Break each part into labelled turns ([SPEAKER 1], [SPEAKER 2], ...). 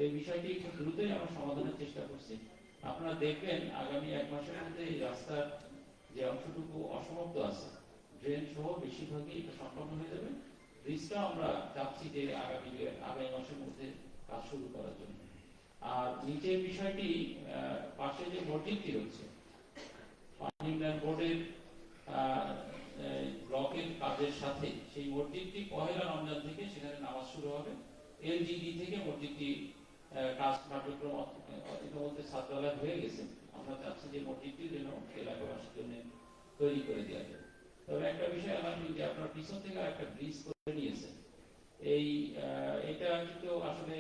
[SPEAKER 1] এই বিষয়টি খুব দ্রুতই আমরা সমাধানের চেষ্টা করছি। আপনারা দেখবেন আগামী 1 মাসের মধ্যে এই রাস্তার যে অংশটুকু অসমাপ্ত আছে, ড্রেন সহ বেশিরভাগই এটা সম্পন্ন হয়ে যাবে। ব্রিজটা আমরা চাচ্ছি যে আগামী মাসের মধ্যে কাজ শুরু করার জন্য। আর নিচের বিষয়টি পাশে যে মসজিদটি রয়েছে, পানি উন্নয়ন বোর্ডের ব্লকের কাজের সাথে সেই মসজিদটি পহেলা রমজান থেকে সেখানে নামাজ শুরু হবে। এলজিডি থেকে মসজিদটি কাজ কার্যক্রম ইতিমধ্যে ছাত্রালয় হয়ে গেছে। আমরা চাচ্ছি যে মসজিদটি যেন এলাকাবাসীর জন্য তৈরি করে দেওয়া যায়। তবে একটা বিষয় আলহামদুলিল্লাহ যে আপনার পিছন থেকে একটা ব্রিজ করে নিয়েছেন, এটা কিন্তু আসলে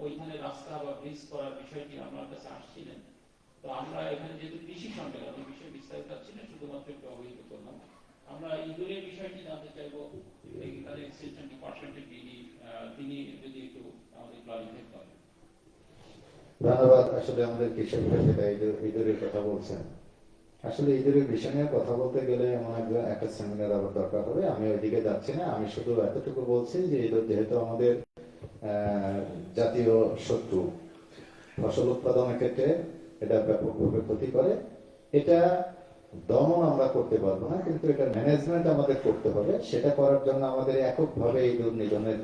[SPEAKER 1] ওইখানে রাস্তা বা ব্রিজ করার বিষয়টি আমার কাছে আসছিলেন। তো আমরা এখানে যেহেতু কৃষি সঙ্গে আমি বিষয়ে বিস্তারিত আসছি না, শুধুমাত্র একটু অবহিত করলাম। আমরা ইঁদুরের বিষয়টি জানতে চাইবো এখানে এক্সটেনশন ডিপার্টমেন্টের তিনি যদি একটু আমাদের ক্লারিফাই করেন।
[SPEAKER 2] ধন্যবাদ। আসলে আমাদের কৃষক ভাইরা ইঁদুরের কথা বলছেন। আসলে ইঁদুরের বিষয় নিয়ে কথা বলতে গেলে এমন একটা সেমিনার আবার দরকার হবে। আমি ওইদিকে যাচ্ছি না, আমি শুধু এতটুকু বলছি যে ইঁদুর যেহেতু আমাদের জাতীয় শত্রু, ফসল উৎপাদনের ক্ষেত্রে এটা ব্যাপকভাবে ক্ষতি করে। এটা দমন আমরা করতে পারবো না, কিন্তু এটা ম্যানেজমেন্ট আমাদের করতে হবে। সেটা করার জন্য আমাদের এককভাবে ইঁদুর নিধনের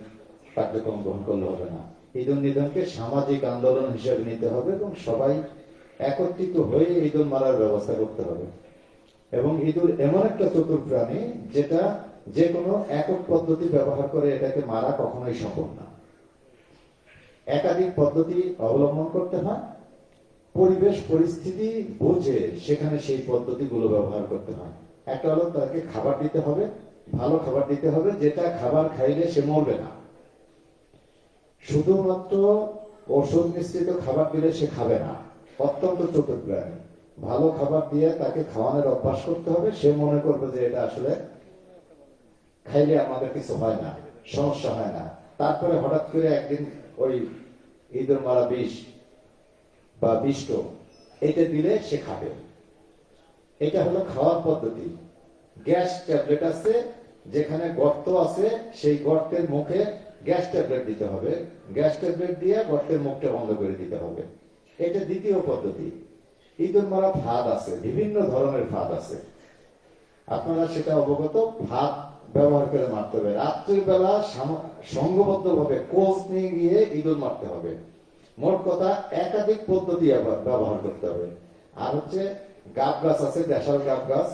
[SPEAKER 2] কার্যক্রম গ্রহণ করলে হবে না। ইঁদুর নিধনকে সামাজিক আন্দোলন হিসেবে নিতে হবে এবং সবাই একত্রিত হয়ে ইঁদুর মারার ব্যবস্থা করতে হবে। এবং ইঁদুর এমন একটা চতুর প্রাণী যেটা যে কোনো একক পদ্ধতি ব্যবহার করে এটাকে মারা কখনোই সম্ভব না। একাধিক পদ্ধতি অবলম্বন করতে হয়, পরিবেশ পরিস্থিতি বুঝে সেখানে সেই পদ্ধতিগুলো ব্যবহার করতে হয়। একটা হলো তাকে খাবার দিতে হবে, ভালো খাবার দিতে হবে, যেটা খাবার খাইলে সে মরবে না। শুধুমাত্র ওষুধ মিশ্রিত খাবার দিলে সে খাবে না, অত্যন্ত চতুর প্রাণী। ভালো খাবার দিয়ে তাকে খাওয়ানোর অভ্যাস করতে হবে, সে মনে করবে যে এটা আসলে খাইলে আমাদের কিছু হয় না, সমস্যা হয় না। তারপরে হঠাৎ করে একদিন ওই ইঁদুর মারা বিষ বা বিষ্ট এটা দিলে সে খাবে। এটা হলো খাওয়ার পদ্ধতি। গ্যাস ট্যাবলেট আছে, যেখানে গর্ত আছে সেই গর্তের মুখে গ্যাস ট্যাবলেট দিতে হবে, গ্যাস ট্যাবলেট দিয়ে গর্তের মুখটা বন্ধ করে দিতে হবে। এটা দ্বিতীয় পদ্ধতি। ইঁদুর মারা ফাঁদ আছে, বিভিন্ন ধরনের ফাঁদ আছে, আপনারা সেটা অবগত। ফাঁদ ব্যবহার করে মারতে হবে। রাত্রির বেলা সংঘবদ্ধ ভাবে কোচ নিয়ে গিয়ে ইঁদুর মারতে হবে। মোট কথা একাধিক পদ্ধতি ব্যবহার করতে হবে। আর হচ্ছে গাব গাছ আছে, দেশাল গাব গাছ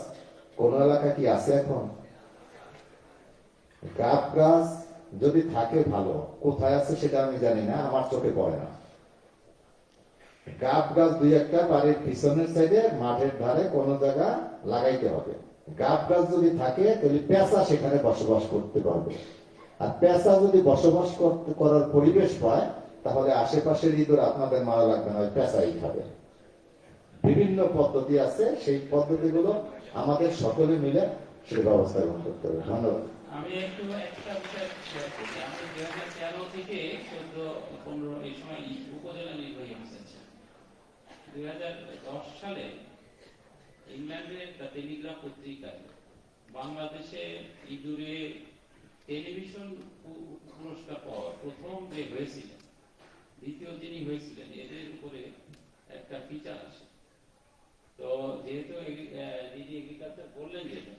[SPEAKER 2] কোন এলাকা কি আছে এখন? গাব গাছ যদি থাকে ভালো, কোথায় আছে সেটা আমি জানি না, আমার চোখে পড়ে না। গাব গাছ দুই একটা বাড়ির পিছনের সাইডে মাঠের ধারে কোন জায়গা লাগাইতে হবে। গাব গাছ যদি থাকে তাহলে পেঁচা সেখানে বসবাস করতে পারবে। আর পেঁচা যদি বসবাস করার পরিবেশ পায় তাহলে আশেপাশের ইঁদুর আপনাদের মারা লাগবে না, ওই পেঁচাই খাবে। বিভিন্ন পদ্ধতি আছে, সেই পদ্ধতিগুলো আমাদের সকলে মিলে সেই ব্যবস্থা গ্রহণ করতে হবে। ধন্যবাদ।
[SPEAKER 1] আমি একটু একটা বিষয় শেয়ার করি। আমি 2013 থেকে 14-15 এই সময় উপজেলা নির্বাহী অফিসার ছিলাম। 2010 সালে ইংল্যান্ডের দ্য টেলিগ্রাফ পত্রিকায় বাংলাদেশে ইঁদুরে টেলিভিশন পুরস্কার পাওয়া প্রথম যে হয়েছিলেন, দ্বিতীয় যিনি হয়েছিলেন, এদের উপরে একটা ফিচার আসে। তো যেহেতু দিদি এগ্রিকালচার বললেন যেটা,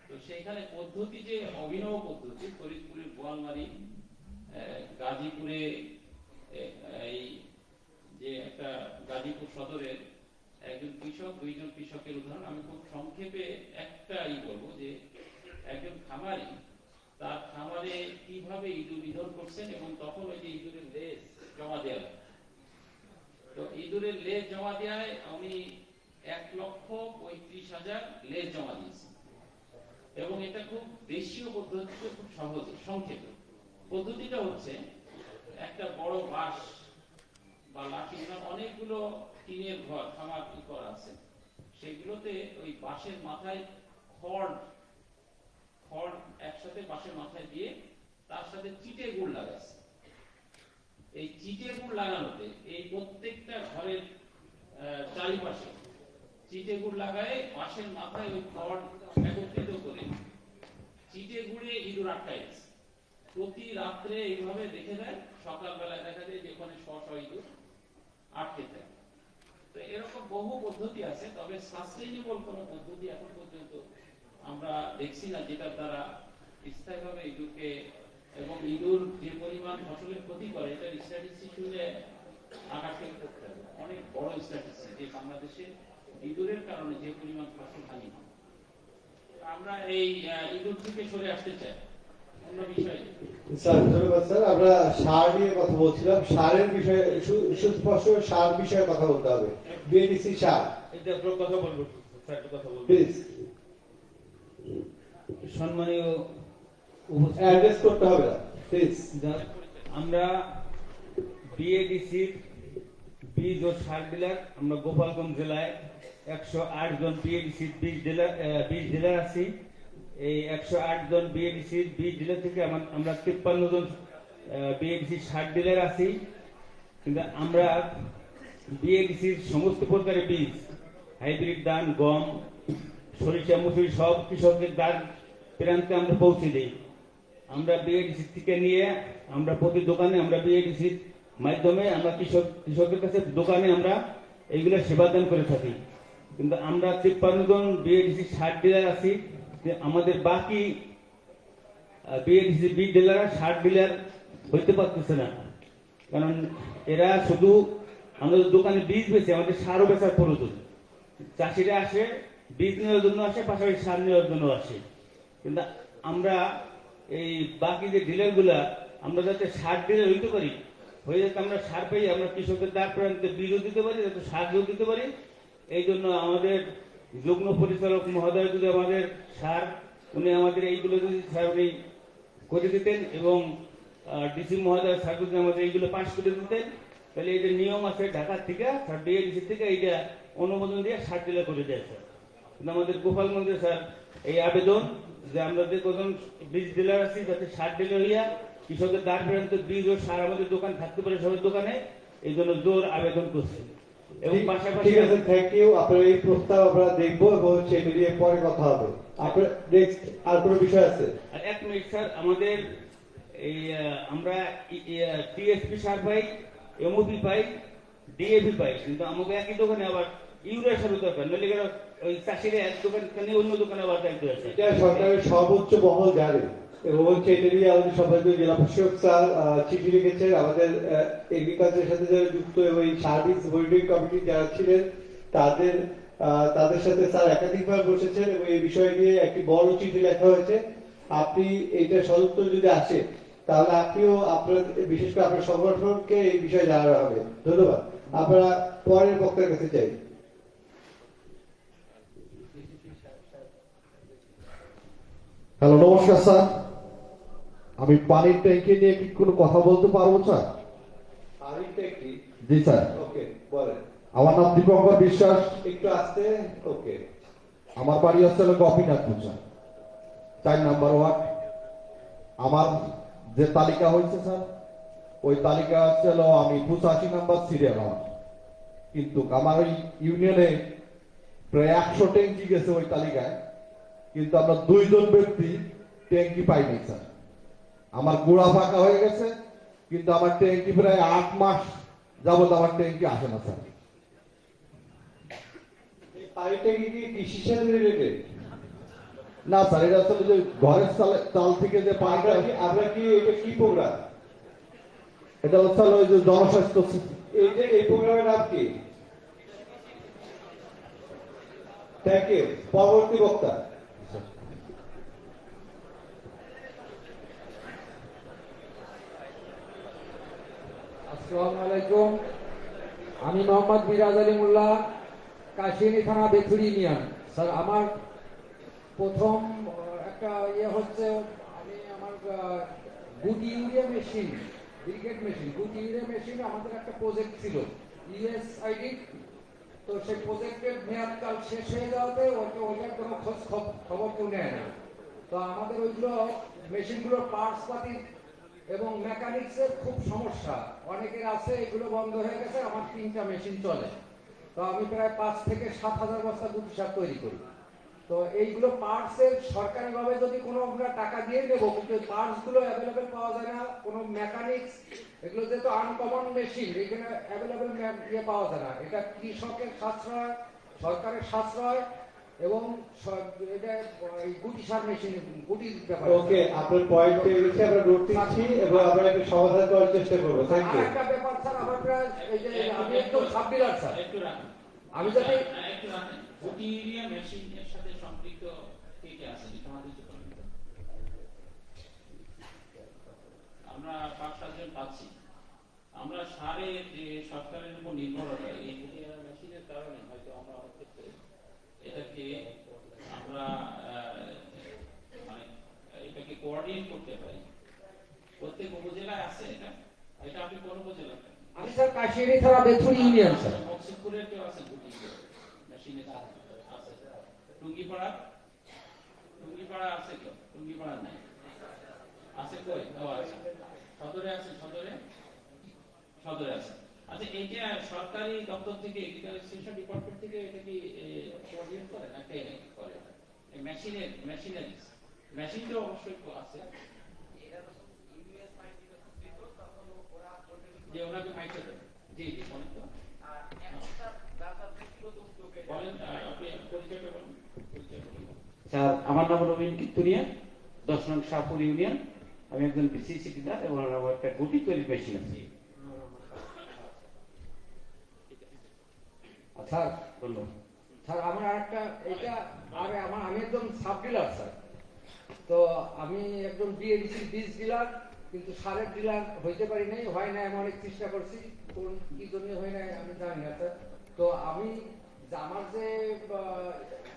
[SPEAKER 1] তো সেইখানে পদ্ধতি যে অভিনব পদ্ধতি, ফরিদপুরের বোয়ালমারি, গাজীপুরে এই যে একটা গাজীপুর সদরের একজন কৃষক, দুইজন কৃষকের উদাহরণ আমি খুব সংক্ষেপে একটাই বলবো যে একজন খামারি তার খামারে কিভাবে ইঁদুর নিধন করছেন এবং তখন ওই যে ইঁদুরের লেজ জমা দেওয়া, তো ইঁদুরের লেজ জমা দেওয়ায় আমি 1,35,000 লেজ জমা দিয়েছি। এবং এটা খুব দেশীয় পদ্ধতিতে, খুব সহজ সংক্ষেপে। পদ্ধতিটা হচ্ছে একটা বড় বাঁশ বা লাঠি, অনেকগুলো টিনের ঘর খামার করা আছে, সেগুলোতে ওই বাঁশের মাথায় খড় একসাথে বাঁশের মাথায় দিয়ে তার সাথে চিটে গুড় লাগাচ্ছে। এই চিটে গুড় লাগানোতে এই প্রত্যেকটা ঘরের চারিপাশে চিটে গুড় লাগায় বাঁশের মাথায় ওই খড় একত্রিত করে চিটে গুড়ে ইঁদুর আটকাইছে। প্রতি রাত্রে এইভাবে দেখে দেয়, সকালবেলায় দেখা যায় যেখানে 100 আটকে যায়। তো এরকম বহু পদ্ধতি আছে, তবে সাস্টেইনেবল কোন পদ্ধতি এখন পর্যন্ত আমরা দেখছি না যেটার দ্বারা স্থায়ীভাবে ইঁদুরকে, এবং ইঁদুর যে পরিমাণ ফসলের ক্ষতি করে এটার স্ট্যাটিস্টিক্স শুনে আকাশ থেকে পড়তে হবে। অনেক বড় স্ট্যাটিস্টিক্স যে বাংলাদেশে ইঁদুরের কারণে যে পরিমাণ ফসল হানি হয়। আমরা এই ইঁদুর থেকে সরে আসতে চাই অন্য বিষয়ে।
[SPEAKER 2] স্যার ধন্যবাদ স্যার। আমরা সার নিয়ে কথা বলছিলাম, সারের বিষয়ে সুস্পষ্ট সার বিষয়ে কথা বলতে হবে। বিএডিসি সার
[SPEAKER 3] এটা আপনার কথা বলবো স্যার, একটু কথা বলবো
[SPEAKER 2] প্লিজ
[SPEAKER 3] সম্মানীয়
[SPEAKER 2] অ্যাড্রেস করতে হবে না প্লিজ।
[SPEAKER 3] আমরা বিএডিসির বীজ ও সার ডিলার, আমরা গোপালগঞ্জ জেলায় 108 জন বিএডিসির বীজ ডিলার আছি। এই 108 জন বিএডিসির বীজ ডিলার থেকে আমরা 53 জন বিএডিসির সার ডিলার আছি। কিন্তু আমরা বিএডিসির সমস্ত প্রকারের বীজ, হাইব্রিড ধান, গম, সরিষা, মুসুরি সব কৃষকদের দ্বার প্রান্তে আমরা পৌঁছে দিই। আমরা বিএডিসি থেকে নিয়ে আমরা প্রতি দোকানে, আমরা বিএডিসির মাধ্যমে আমরা কৃষকের কাছে দোকানে আমরা এইগুলো সেবা দান করে থাকি। কিন্তু আমরা 53 জন বিএডিসি সার ডিলার আছি, যে আমাদের বাকি বিএডিসি বীজ ডিলাররা সার ডিলার হইতে পারতেছে না। কারণ এরা শুধু আমাদের দোকানে বীজ বেচে, আমাদের সারও বেচার প্রয়োজন। চাষিরা আসে বীজ নেওয়ার জন্য, আসে পাশাপাশি সার নেওয়ার জন্য আসে। কিন্তু আমরা এই বাকি যে ডিলারগুলা, আমরা যাতে সার ডিলার হইতে পারি, হয়ে যাতে আমরা সার পাই, আমরা কৃষকের দ্বার প্রান্তে বীজও দিতে পারি, যাতে সারও দিতে পারি। এই জন্য আমাদের যুগ্ম পরিচালক মহোদয় যদি আমাদের সার, উনি আমাদের এইগুলো যদি স্যার উনি করে দিতেন, এবং ডিসি মহোদয় স্যার যদি আমাদের এইগুলো পাস করে দিতেন, তাহলে এই যে নিয়ম আছে ঢাকা থেকে, স্যার ডিএডিসি থেকে এইটা অনুমোদন দিয়ে সার ডিলার করে দেয় স্যার। কিন্তু আমাদের গোপালগঞ্জে স্যার এই আবেদন যে আমরা যে কজন বীজ ডিলার আছি, যাতে সার ডিলার হইয়া কৃষকের দ্বার প্রান্তে বীজ ও সার আমাদের দোকান থাকতে পারে সবার দোকানে, এই জন্য জোর আবেদন করছি। এবং পাশাপাশি
[SPEAKER 2] ঠিক আছে, থ্যাংক ইউ। আপনার এই প্রস্তাব আমরা দেখবো এবং সেটা নিয়ে পরে কথা হবে। আপনার নেক্সট আর কোনো বিষয় আছে?
[SPEAKER 3] আর এক মিনিট স্যার, আমাদের এই আমরা টিএসপি সার পাই, এমওপি পাই, ডিএপি পাই, কিন্তু আমাকে একই দোকানে আবার ইউরিয়া সার দরকার, নইলে গেলে ওই চাষিরা এক দোকান থেকে অন্য দোকানে আবার দায়িত্ব আছে।
[SPEAKER 2] এটা সরকারের সর্বোচ্চ মহল জানে, এবং সেটা নিয়ে আমাদের সম্মানিত জেলা প্রশাসক স্যার চিঠি লিখেছেন। আমাদের এগ্রিকালচারের সাথে যারা যুক্ত এবং এই সার্ভিস মনিটরিং কমিটি যারা ছিলেন, তাদের সাথে স্যার একাধিকবার বসেছেন এবং এই বিষয় নিয়ে একটি বড় চিঠি লেখা হয়েছে। আপনি এইটা সদুত্তর যদি আসে, তাহলে আপনিও আপনার, বিশেষ করে আপনার সংগঠনকে এই বিষয়ে জানানো হবে। ধন্যবাদ। আপনারা পরের বক্তার কাছে চাই।
[SPEAKER 4] হ্যালো, নমস্কার স্যার। আমি পানির ট্যাঙ্কি নিয়ে কি কোনো কথা বলতে পারবো স্যার?
[SPEAKER 2] আরেকটা একটি,
[SPEAKER 4] জি স্যার।
[SPEAKER 2] ওকে বলেন।
[SPEAKER 4] আমার নাম দীপঙ্কর বিশ্বাস।
[SPEAKER 2] একটু আসতে, ওকে।
[SPEAKER 4] আমার বাড়ি হচ্ছে গোপীনাথপুর স্যার, 4 নম্বর ওয়ার্ড। আমার যে তালিকা হয়েছে স্যার, ওই তালিকা হচ্ছে আমি 85 নম্বর সিরিয়াল আমার। কিন্তু আমার ওই ইউনিয়নে প্রায় 100 ট্যাঙ্কি গেছে ওই তালিকায়, কিন্তু আমরা 2 জন ব্যক্তি ট্যাঙ্কি পাইনি স্যার। আমার গোড়া ফাঁকা হয়ে গেছে, কিন্তু আমার ট্যাঙ্কি প্রায় 8 মাস যাবত আমার ট্যাঙ্কি আসে না স্যার।
[SPEAKER 2] পানিটা কি কৃষির সাথে রিলেটেড?
[SPEAKER 4] না স্যার, এটা আসলে যে ঘরের চাল থেকে যে পানিটা,
[SPEAKER 2] আমরা কি এটা কি প্রোগ্রাম?
[SPEAKER 4] এটা হচ্ছে ওই যে জনস্বাস্থ্য।
[SPEAKER 2] এই প্রোগ্রামের নাম কি? Thank you. পরবর্তী বক্তা।
[SPEAKER 5] আসসালামু আলাইকুম। আমি মোহাম্মদ মিরাজ আলী মোল্লা, কাশিয়ানী থানা, বেথুরি ইউনিয়ন। স্যার, আমার প্রথম একটা হচ্ছে, আমি আমার গুটি ইউরিয়া মেশিন, ব্রিগেড মেশিন, গুটি ইউরিয়া মেশিন আমাদের একটা প্রজেক্ট ছিল ইউএসআইডি। তো সেই প্রজেক্টের মেয়াদকাল শেষ হয়ে যাওয়াতে ওটার কোনো খবর কেউ নেয় না। তো আমাদের ওইগুলো মেশিনগুলোর পার্টস পাতি এবং মেকানিক্সের খুব সমস্যা, অনেকের আছে, এগুলো বন্ধ হয়ে গেছে। আমার 3টা মেশিন চলে। তো আমি প্রায় 5 থেকে 7 হাজার বস্তা গুটি সার তৈরি করি। তো তো এইগুলো পার্টসের সরকারিভাবে যদি কোনো আমরা টাকা দিয়ে দেবো, কিন্তু পার্টস গুলো অ্যাভেলেবেল পাওয়া যায় না, কোনো মেকানিক্স এগুলো যেহেতু আনকমন মেশিন, এখানে অ্যাভেলেবেল ইয়ে পাওয়া যায় না। এটা কৃষকের সাশ্রয়, সরকারের সাশ্রয় এবং এটা এই গুটি সার মেশিন, গুটির ব্যাপার।
[SPEAKER 6] ওকে, আপনার পয়েন্ট পেয়ে গেছি, আমরা নোট দিচ্ছি এবং আমরা একটু সমাধান করার চেষ্টা করবো। থ্যাংক
[SPEAKER 5] আর
[SPEAKER 6] ইউ।
[SPEAKER 5] একটা ব্যাপার স্যার, আমার প্রায় এই যে আমি একদম সাবডিলার স্যার,
[SPEAKER 1] একটু রাখেন,
[SPEAKER 5] আমি যাতে
[SPEAKER 1] একটু রাখেন। গুটি ইউরিয়া মেশিনের সাথে সম্পৃক্ত কে কে আছেন একটু আমাদের একটু বলুন তো। আমরা 5-7 জন পাচ্ছি। আমরা সারের যে সরকারের উপর নির্ভরতা, এই গুটি মেশিনের কারণে হয়তো আমরা অনেক ক্ষেত্রে এটাকে আমরা মানে এটাকে কোঅর্ডিনেট করতে পারি। প্রত্যেক উপজেলায় আছে এটা। এটা আপনি কোন উপজেলা?
[SPEAKER 5] আমি স্যার কাশিয়ানী থানা বেথুরি ইউনিয়ন স্যার।
[SPEAKER 1] মকসিদপুরের কেউ আছে গুটি মেশিনে আছে? টুঙ্গিপাড়া আছে কেউ? টুঙ্গিপাড়া নাই, আছে কই? ও আচ্ছা, সদরে আছে, সদরে আছে। আচ্ছা, এইটা সরকারি দপ্তর থেকে, এগ্রিকালচার ডিপার্টমেন্ট থেকে এটা কি কোঅর্ডিনেট করে না কে করে? এই মেশিন তো অবশ্যই আছে, যে ওনাকে মাইকে দেন। জি জি, বলেন তো। বলেন, আপনি পরিচয়টা বলুন।
[SPEAKER 7] স্যার, আমার নাম রবীন কিত্তুরিয়া, 10 নং শাহপুর ইউনিয়ন। আমি একজন বিসিসি ডিলার এবং আমার একটা গুটি তৈরি মেশিন আছে।
[SPEAKER 5] স্যার
[SPEAKER 7] বলুন।
[SPEAKER 5] স্যার আমার আরেকটা এটা, আমি একজন সাব ডিলার স্যার। তো আমি একজন বিএডিসি বীজ ডিলার, কিন্তু সারের ডিলার হইতে পারি নাই, হয় না, আমি অনেক চেষ্টা করছি, কোন কি জন্য হয় না আমি জানি না স্যার। তো আমি আমার যে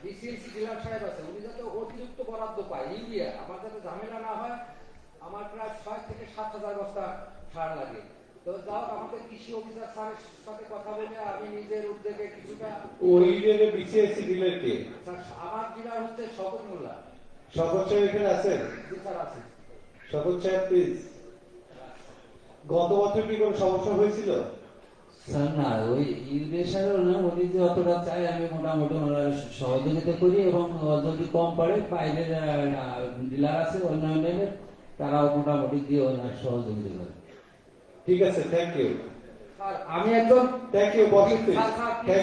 [SPEAKER 5] বিসিএসি ডিলার সাহেব আছে, উনি যাতে অতিরিক্ত বরাদ্দ পায় ইউরিয়া, আমার যাতে ঝামেলা না হয়। আমার প্রায় 6 থেকে 7,000 বস্তা সার লাগে। তো যাও আমাদের কৃষি অফিসার স্যারের সাথে কথা বলে আমি নিজের উদ্যোগে কিছুটা।
[SPEAKER 6] ওই ইউনিয়নের বিসিএসসি ডিলার কে?
[SPEAKER 5] স্যার আমার ডিলার হচ্ছে শওকত মোল্লা।
[SPEAKER 6] শওকত সাহেব এখানে আছেন?
[SPEAKER 5] জি স্যার আছে।
[SPEAKER 6] শওকত সাহেব প্লিজ। গত বছর কি কোনো সমস্যা হয়েছিল?
[SPEAKER 8] স্যার না, ওই ইউরিয়া সারও না, উনি যে অতটা চাই আমি মোটামুটি ওনার সহযোগিতা করি, এবং যদি কম পারে বাইরের ডিলার আছে অন্যান্যের, তারাও মোটামুটি দিয়ে ওনার সহযোগিতা করে।
[SPEAKER 6] ঠিক আছে, থ্যাংক ইউ।
[SPEAKER 5] স্যার আমি একজন,
[SPEAKER 6] থ্যাংক ইউ, বসেন প্লিজ।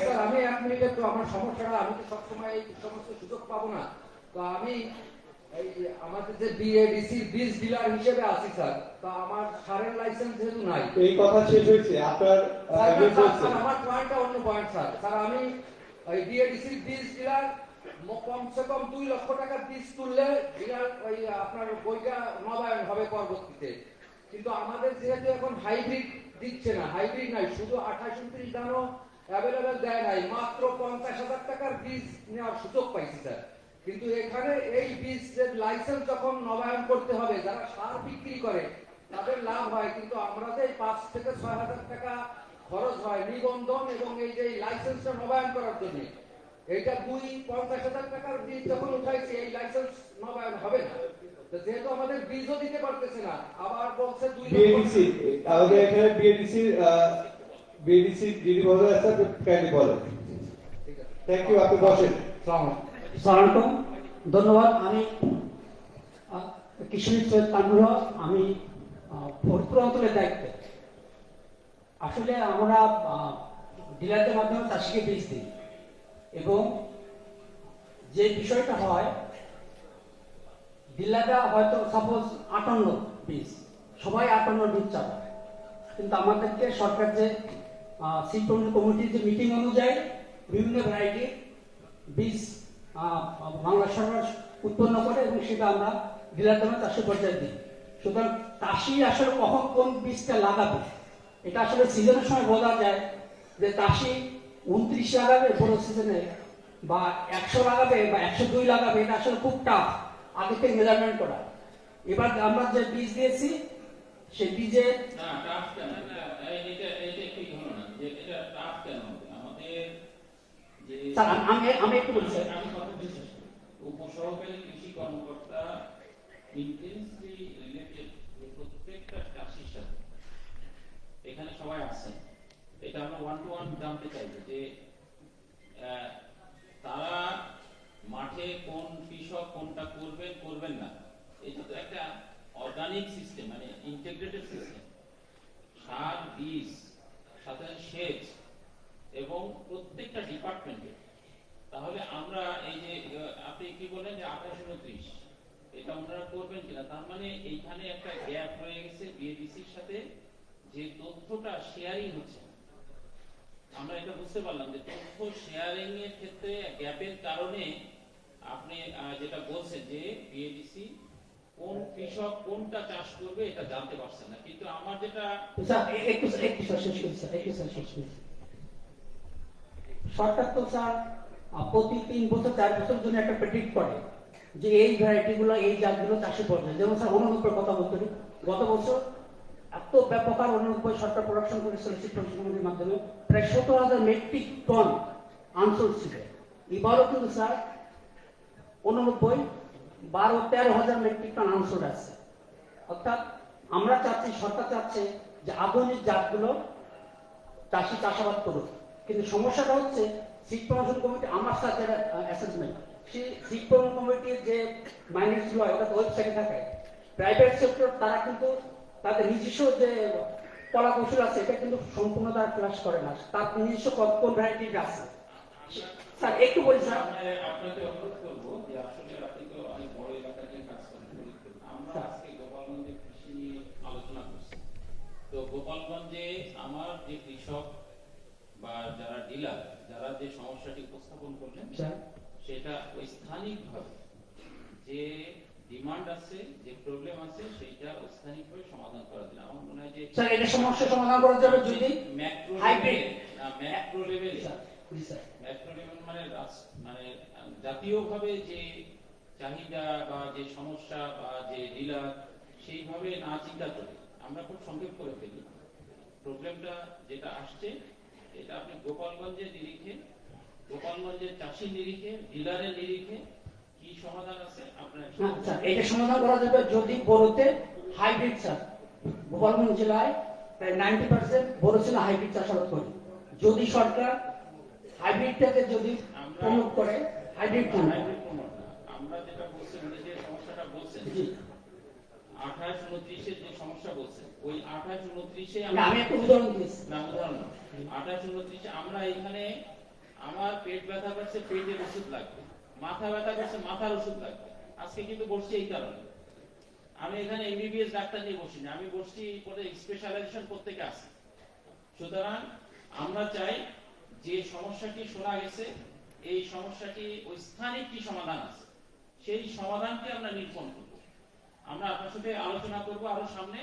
[SPEAKER 5] স্যার আমি 1 মিনিট একটু, আমার সমস্যাটা, আমি তো সবসময় এই সমস্ত সুযোগ পাবো না। তো আমি এই আমাদের যে বিএডিসি বীজ ডিলার হিসেবে আছি স্যার, তো আমার সারের লাইসেন্স যেহেতু নাই।
[SPEAKER 6] এই কথা শেষ হয়েছে আপনার?
[SPEAKER 5] স্যার আমার পয়েন্টটা অন্য পয়েন্ট স্যার। স্যার আমি এই বিএডিসি বীজ ডিলার কমসে কম 2 লক্ষ টাকা বীজ তুললে ডিলার ওই আপনার বইটা নবায়ন হবে পরবর্তীতে। কিন্তু আমাদের যেহেতু এখন হাইব্রিড দিচ্ছে না, হাইব্রিড নাই, শুধু 28-29 ধানও অ্যাভেলেবেল দেয় নাই, মাত্র 50,000 টাকার বীজ নেওয়ার সুযোগ পাইছি স্যার। কিন্তু এখানে এই বীজের লাইসেন্স যখন নবায়ন করতে হবে, যারা সার বিক্রি করে তাদের লাভ হয়, কিন্তু আমরা যে 5 থেকে 6,000 টাকা খরচ হয় নিবন্ধন এবং এই যে লাইসেন্সটা নবায়ন করার জন্য, এইটা 50,000 টাকার বীজ যখন উঠাইছে, এই লাইসেন্স নবায়ন হবে না। তো যেহেতু আমাদের বীজও দিতে পারতেছে না, আবার বলছে 2
[SPEAKER 6] বিএডিসি, আমাদের এখানে বিএডিসি দিদি বলে আছে, কাইন্ডলি বলেন। থ্যাংক ইউ, আপনি বসেন।
[SPEAKER 9] সালামালাইকুম, ধন্যবাদ। আমি কৃষি সৈয়দ তানভীর হক, আমি ফরিদপুর অঞ্চলের দায়িত্বে। আসলে আমরা ডিলারদের মাধ্যমে চাষিকে বীজ দিই, এবং যে বিষয়টা হয়, ডিলাররা হয়তো সাপোজ 58 বীজ, সবাই 58 বীজ চাবে, কিন্তু আমাদেরকে সরকার যে সিড কমিটির যে মিটিং অনুযায়ী বিভিন্ন ভ্যারাইটির বীজ বাংলা সরকার উৎপন্ন করে, এবং সেটা আমরা ডিলারদের মাধ্যমে চাষের পর্যায়ে দিই। সুতরাং চাষি আসলে কখন কোন বীজটা লাগাবে, এটা আসলে সিজনের সময় বোঝা যায় যে চাষি 29 লাগাবে বড় সিজনে, বা 100 লাগাবে বা 102 লাগাবে, এটা আসলে খুব টাফ আগে থেকে মেজারমেন্ট করা। এবার আমরা যে বীজ দিয়েছি সেই বীজে
[SPEAKER 1] না টাফ কেন? এটা ঠিক হলো না যে এটা টাফ কেন হবে? আমাদের যে
[SPEAKER 9] স্যার আমি একটু বলছি।
[SPEAKER 1] আমি কথা বিশ্বাস করি, উপসহকারী কৃষি কর্মকর্তা ইন্টেন্সলি রিলেটেড প্রত্যেকটা চাষির সাথে, এখানে সবাই আছেন। এটা আমরা 1-to-1 জানতে চাইবো যে তারা মাঠে কোন কৃষক কোনটা করবেন করবেন না, এটা তো একটা অর্গানিক সিস্টেম, মানে ইন্টিগ্রেটেড সিস্টেম। সার, বীজ, সাথে সেচ এবং প্রত্যেকটা ডিপার্টমেন্টে। তাহলে আমরা এই যে আপনি কি বলেন যে 28-29 এটা ওনারা করবেন কিনা, তার মানে এইখানে একটা গ্যাপ রয়ে গেছে বিএডিসির সাথে, যে তথ্যটা শেয়ারিং হচ্ছে। আমরা এটা বুঝতে পারলাম যে তথ্য শেয়ারিং এর ক্ষেত্রে গ্যাপের কারণে আপনি যেটা বলছেন যে বিএডিসি কোন কৃষক কোনটা চাষ করবে এটা জানতে পারছেন না, কিন্তু আমার যেটা
[SPEAKER 9] স্যার একটু শেষ করছি স্যার। সরকার তো স্যার প্রতি 3 বছর 4 বছর জন্য একটা প্রেডিক্ট করে যে এই ভ্যারাইটি গুলো এই জাতগুলো চাষে পড়বে। যেমন স্যার 89 কথা বলতে পারি, গত বছর এত ব্যাপক আর 89 সরকার প্রোডাকশন করেছিল সিস্টেমের মাধ্যমে প্রায় 17,000 মেট্রিক টন আনসোল্ড ছিল। এবারও কিন্তু স্যার 89 12-13,000 মেট্রিক টন আনসোল্ড আছে। অর্থাৎ আমরা চাচ্ছি, সরকার চাচ্ছে যে আধুনিক জাতগুলো চাষি চাষাবাদ করুক, কিন্তু সমস্যাটা হচ্ছে সিড প্রমোশন কমিটি, আমার সাথে অ্যাসেসমেন্ট, সেই সিড প্রমোশন কমিটির যে মাইনেস গুলো এটা তো ওয়েবসাইটে থাকে। প্রাইভেট সেক্টর তারা কিন্তু তাদের নিজস্ব যে কলা কৌশল আছে এটা কিন্তু সম্পূর্ণ তারা ক্লাস করে না, তার নিজস্ব কোন ভ্যারাইটির আছে। স্যার একটু বলি স্যার,
[SPEAKER 1] আপনাকে অনুরোধ করবো যে আসলে আপনি তো অনেক বড় এলাকা নিয়ে কাজ করেন, আমরা আজকে গোপালগঞ্জে কৃষি নিয়ে আলোচনা করছি। তো গোপালগঞ্জে আমার যে কৃষক বা যারা ডিলার, যারা যে সমস্যাটি উপস্থাপন করলেন সেটা ওই স্থানিকভাবে যে ডিমান্ড আছে, যে প্রবলেম আছে, সেটা স্থানিকভাবে সমাধান করা দিন। আমার মনে হয় যে
[SPEAKER 9] স্যার এটা সমস্যা সমাধান করা যাবে যদি
[SPEAKER 1] ম্যাক্রো
[SPEAKER 9] হাইব্রিড
[SPEAKER 1] লেভেলে ম্যাক্রো লেভেল মানে জাতীয়ভাবে যে চাহিদা বা যে সমস্যা বা যে ডিলার সেইভাবে না চিন্তা করে আমরা খুব সংক্ষেপ করে ফেলি। প্রবলেমটা যেটা আসছে এটা আপনি গোপালগঞ্জের নিরিখে, গোপালগঞ্জের চাষির নিরিখে, ডিলারের নিরিখে কি সমাধান আছে আপনার?
[SPEAKER 9] আচ্ছা, এটা সমাধান করা যাবে যদি বড়তে হাইব্রিড চাষ, গোপালগঞ্জ জেলায় প্রায় 90% বড় ছিল হাইব্রিড চাষাবাদ করে। যদি সরকার হাইব্রিডটাকে যদি প্রমোট করে, হাইব্রিড
[SPEAKER 1] আমরা যেটা বলছি মানে যে সমস্যাটা বলছেন 28-29 যে সমস্যা বলছেন, ওই 28-29
[SPEAKER 9] আমি একটা উদাহরণ দিয়েছি।
[SPEAKER 1] না, উদাহরণ 28-29 আমরা এখানে আমার পেট ব্যথা করছে, পেটের ওষুধ লাগবে, মাথা ব্যথা করছে, মাথার ওষুধ লাগবে। আজকে কিন্তু বসছি এই কারণে, আমি এখানে এমবিবিএস ডাক্তার নিয়ে বসি না, আমি বসছি পরে স্পেশালাইজেশন প্রত্যেকে আছে। সুতরাং আমরা চাই যে সমস্যাটি শোনা গেছে, এই সমস্যাটি ওই স্থানিক কি সমাধান আছে, সেই সমাধানকে আমরা নিরূপণ করব। আমরা আপনার সাথে আলোচনা করব আরো সামনে,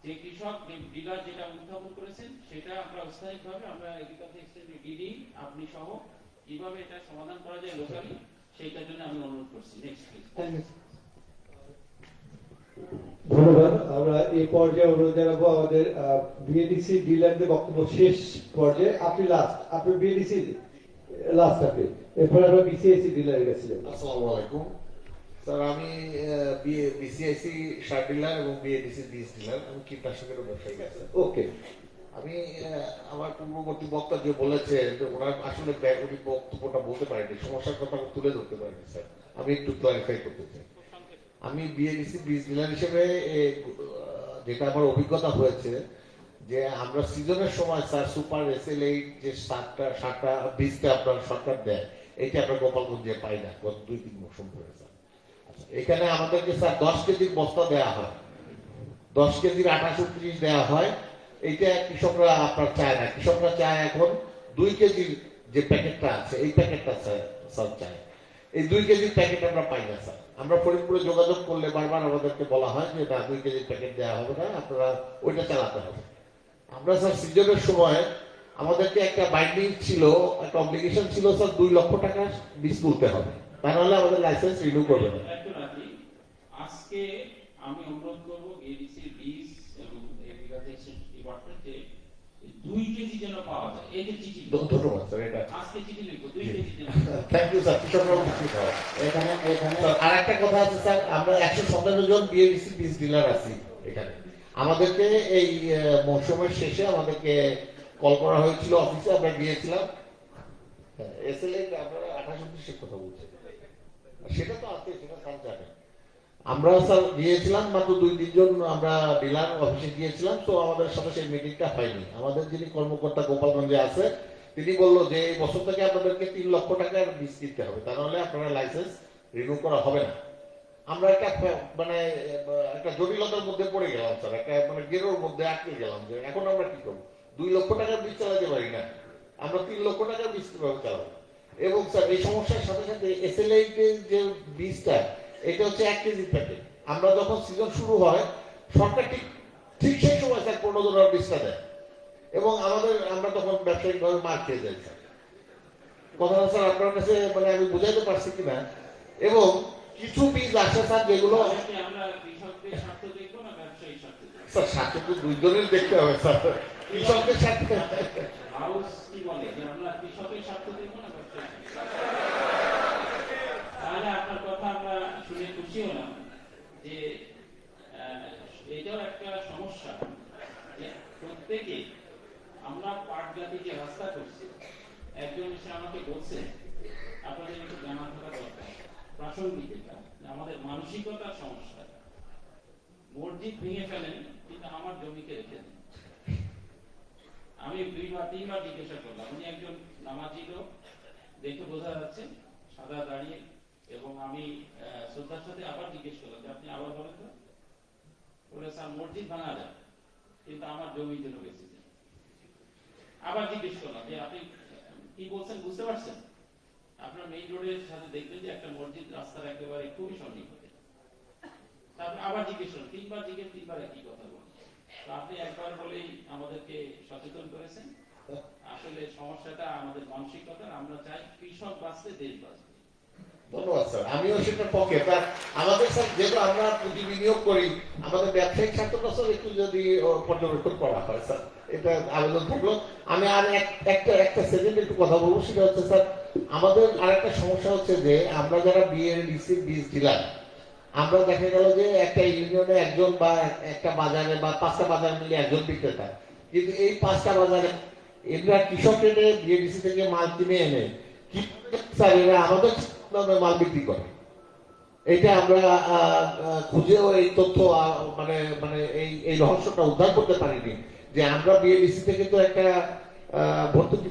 [SPEAKER 1] যে কৃষক ডিলার যেটা উত্থাপন করেছেন সেটা আমরা স্থায়িকভাবে আমরা এগ্রিকালচার এক্সটেন্ডেড ডিডি আপনি সহ কিভাবে এটা সমাধান করা যায় লোকালি, সেইটার জন্য আমি অনুরোধ করছি। Next please.
[SPEAKER 6] ধন্যবাদ। আমরা এই পর্যায়ে অনুরোধ জানাবো আমাদের বিএডিসি ডিলারদের বক্তব্য শেষ পর্যায়ে। আপনি লাস্ট, আপনি বিএডিসি লাস্ট, আপনি এরপরে আমরা বিসিআইসি ডিলারের কাছে যাব।
[SPEAKER 10] আসসালামু আলাইকুম স্যার, আমি বিসিআইসি সার ডিলার এবং বিএডিসি বীজ ডিলার, আমি কীটনাশকের ব্যবসায়ী আছি।
[SPEAKER 6] ওকে,
[SPEAKER 10] আমি আমার পূর্ববর্তী বক্তা যে বলেছেন যে ওনার আসলে উনি বক্তব্যটা বলতে পারেনি, সমস্যার কথা তুলে ধরতে পারেনি স্যার, আমি একটু ক্লারিফাই করতে চাই। আমি বিএডিসি বীজ ডিলার হিসেবে যেটা আমার অভিজ্ঞতা হয়েছে যে আমরা সিজনের সময় স্যার সুপার SL8 যে সারটা বীজটা আপনার সরকার দেয়, এইটা আমরা গোপালগঞ্জে পাই না গত 2-3 মৌসুম ধরে স্যার। এখানে আমাদেরকে স্যার 10 কেজির বস্তা দেওয়া হয়, 10 কেজির 28-29 দেওয়া হয়। এইটা কৃষকরা আপনার চায় না, কৃষকরা চায় এখন 2 কেজির যে প্যাকেটটা আছে এই প্যাকেটটা স্যার চায়। এই 2 কেজির প্যাকেট আমরা পাই না স্যার। আমরা ফরিদপুরে যোগাযোগ করলে বারবার আমাদেরকে বলা হয় যে না, 2 কেজির প্যাকেট দেওয়া হবে না, আপনারা ওইটা চালাতে হবে। আমরা স্যার সিজনের সময় আমাদেরকে একটা বাইন্ডিং ছিল, একটা অব্লিগেশন ছিল স্যার, 2 লক্ষ টাকা বীজ তুলতে হবে, তা নাহলে আমাদের লাইসেন্স রিনিউ করবে না।
[SPEAKER 1] আজকে আমি অনুরোধ করবো এডিসি বীজ এবং এগ্রিকালচার ডিপার্টমেন্টে 2 কেজি যেন পাওয়া যায়, এই যে চিঠি।
[SPEAKER 10] ধন্যবাদ স্যার, এটা
[SPEAKER 1] আজকে চিঠি লিখবো 2 কেজি যেন।
[SPEAKER 10] Thank you sir.
[SPEAKER 2] এখানে
[SPEAKER 10] আর একটা কথা আছে স্যার, আমরা 117 জন বিএডিসি বীজ ডিলার আছি এখানে। আমাদেরকে এই মৌসুমের শেষে আমাদেরকে কল করা হয়েছিল অফিসে, আমরা গিয়েছিলাম। SL8 আপনারা 28-29 কথা বলছেন, সেটা তো আছে, সেটা স্যার জানে। আমরা স্যার গিয়েছিলাম মাত্র 2-3 জন, আমরা ডিলার অফিসে গিয়েছিলাম, তো আমাদের সাথে সেই মিটিংটা হয়নি। আমাদের যিনি কর্মকর্তা গোপালগঞ্জে আছে, তিনি বললো যে এই বছর থেকে আপনাদেরকে 3 লক্ষ টাকার বীজ কিনতে হবে, তা নাহলে আপনারা লাইসেন্স রিনিউ করা হবে না। আমরা মানে একটা জটিলতার মধ্যে পড়ে গেলাম স্যার, একটা মানে গেরোর মধ্যে আটকে গেলাম যে এখন আমরা কি করবো, 2 লক্ষ টাকার বীজ চালাতে পারি না, আমরা 3 লক্ষ টাকার বীজ কিভাবে চালাবো। এবং স্যার এই সমস্যার সাথে সাথে SLA যে বীজটা, এটা হচ্ছে 1 কেজি প্যাকেট। আমরা যখন সিজন শুরু হয়, সরকার ঠিক ঠিক সেই সময় স্যার 15 ডলার বীজটা দেয়, এবং আমরা তখন ব্যবসায়িক ভাবে মার খেয়ে যাই স্যার। কথাটা স্যার আপনার কাছে মানে আমি বুঝাইতে পারছি কিনা। এবং কিছু বীজ আছে স্যার যেগুলো
[SPEAKER 1] আমরা কৃষকদের স্বার্থ দেখবো না ব্যবসায়ী স্বার্থ দেখবো?
[SPEAKER 10] স্যার স্বার্থ তো দুইজনের দেখতে হবে স্যার, কৃষকদের স্বার্থ।
[SPEAKER 1] হাউস কি বলে যে আমরা কৃষকের স্বার্থ দেখবো না ব্যবসায়ী স্বার্থ? তাহলে আপনার কথা আমরা শুনে খুশি হলাম যে এটাও একটা সমস্যা যে প্রত্যেকে আমরা পাটগাতি যে রাস্তা করছি, একজন এসে আমাকে বলছে আপনাদের একটু জানা থাকা দরকার প্রাসঙ্গিক এটা, আমাদের মানসিকতার সমস্যা। মসজিদ ভেঙে ফেলেন কিন্তু আমার জমিকে রেখে দেন। আমি 2-3 বার জিজ্ঞাসা করলাম, উনি একজন নামাজি লোক, দেখে বোঝা যাচ্ছে, সাদা দাঁড়িয়ে, এবং আমি শ্রদ্ধার সাথে আবার জিজ্ঞেস করলাম যে আপনি আবার বলেন তো, বলে স্যার মসজিদ ভাঙা যায় কিন্তু আমার জমি জন্য বেঁচে যায়। আবার জিজ্ঞেস করলাম যে আপনি কি বলছেন বুঝতে পারছেন? আপনার মেইন রোডের সাথে দেখবেন যে একটা মসজিদ রাস্তার একেবারে খুবই সন্নিকটে। তারপর আবার জিজ্ঞেস করলাম, 3বার একই কথা বলেন। তো আপনি একবার বলেই আমাদেরকে সচেতন করেছেন। আসলে সমস্যাটা আমাদের মানসিকতা, আমরা চাই কৃষক বাঁচতে দেশ বাঁচবে।
[SPEAKER 10] ধন্যবাদ স্যার, আমিও সেটার পক্ষে। আমাদের স্যার যেহেতু আমরা পুঁজি বিনিয়োগ করি, আমাদের ব্যবসায়িক স্বার্থটা স্যার একটু যদি পর্যবেক্ষণ করা হয় স্যার, এটা আবেদন থাকলো। আমি আর একটা সেকেন্ড একটু কথা বলবো, সেটা হচ্ছে স্যার আমাদের আরেকটা সমস্যা হচ্ছে যে আমরা যারা BLDC বীজ ডিলার, আমরা দেখা গেল যে একটা ইউনিয়নে একজন বা একটা বাজারে বা 5টা বাজার মিলে একজন বিক্রেতা, কিন্তু এই 5টা বাজারে এরা কৃষক রেটে BLDC থেকে মাল কিনে এনে কি স্যার এরা আমাদের মাল বিক্রি করে। এটা আমরা খুঁজেও এই তথ্য মানে মানে এই রহস্যটা উদ্ধার করতে পারিনি যে আমরা BLDC থেকে তো একটা ভর্তুকি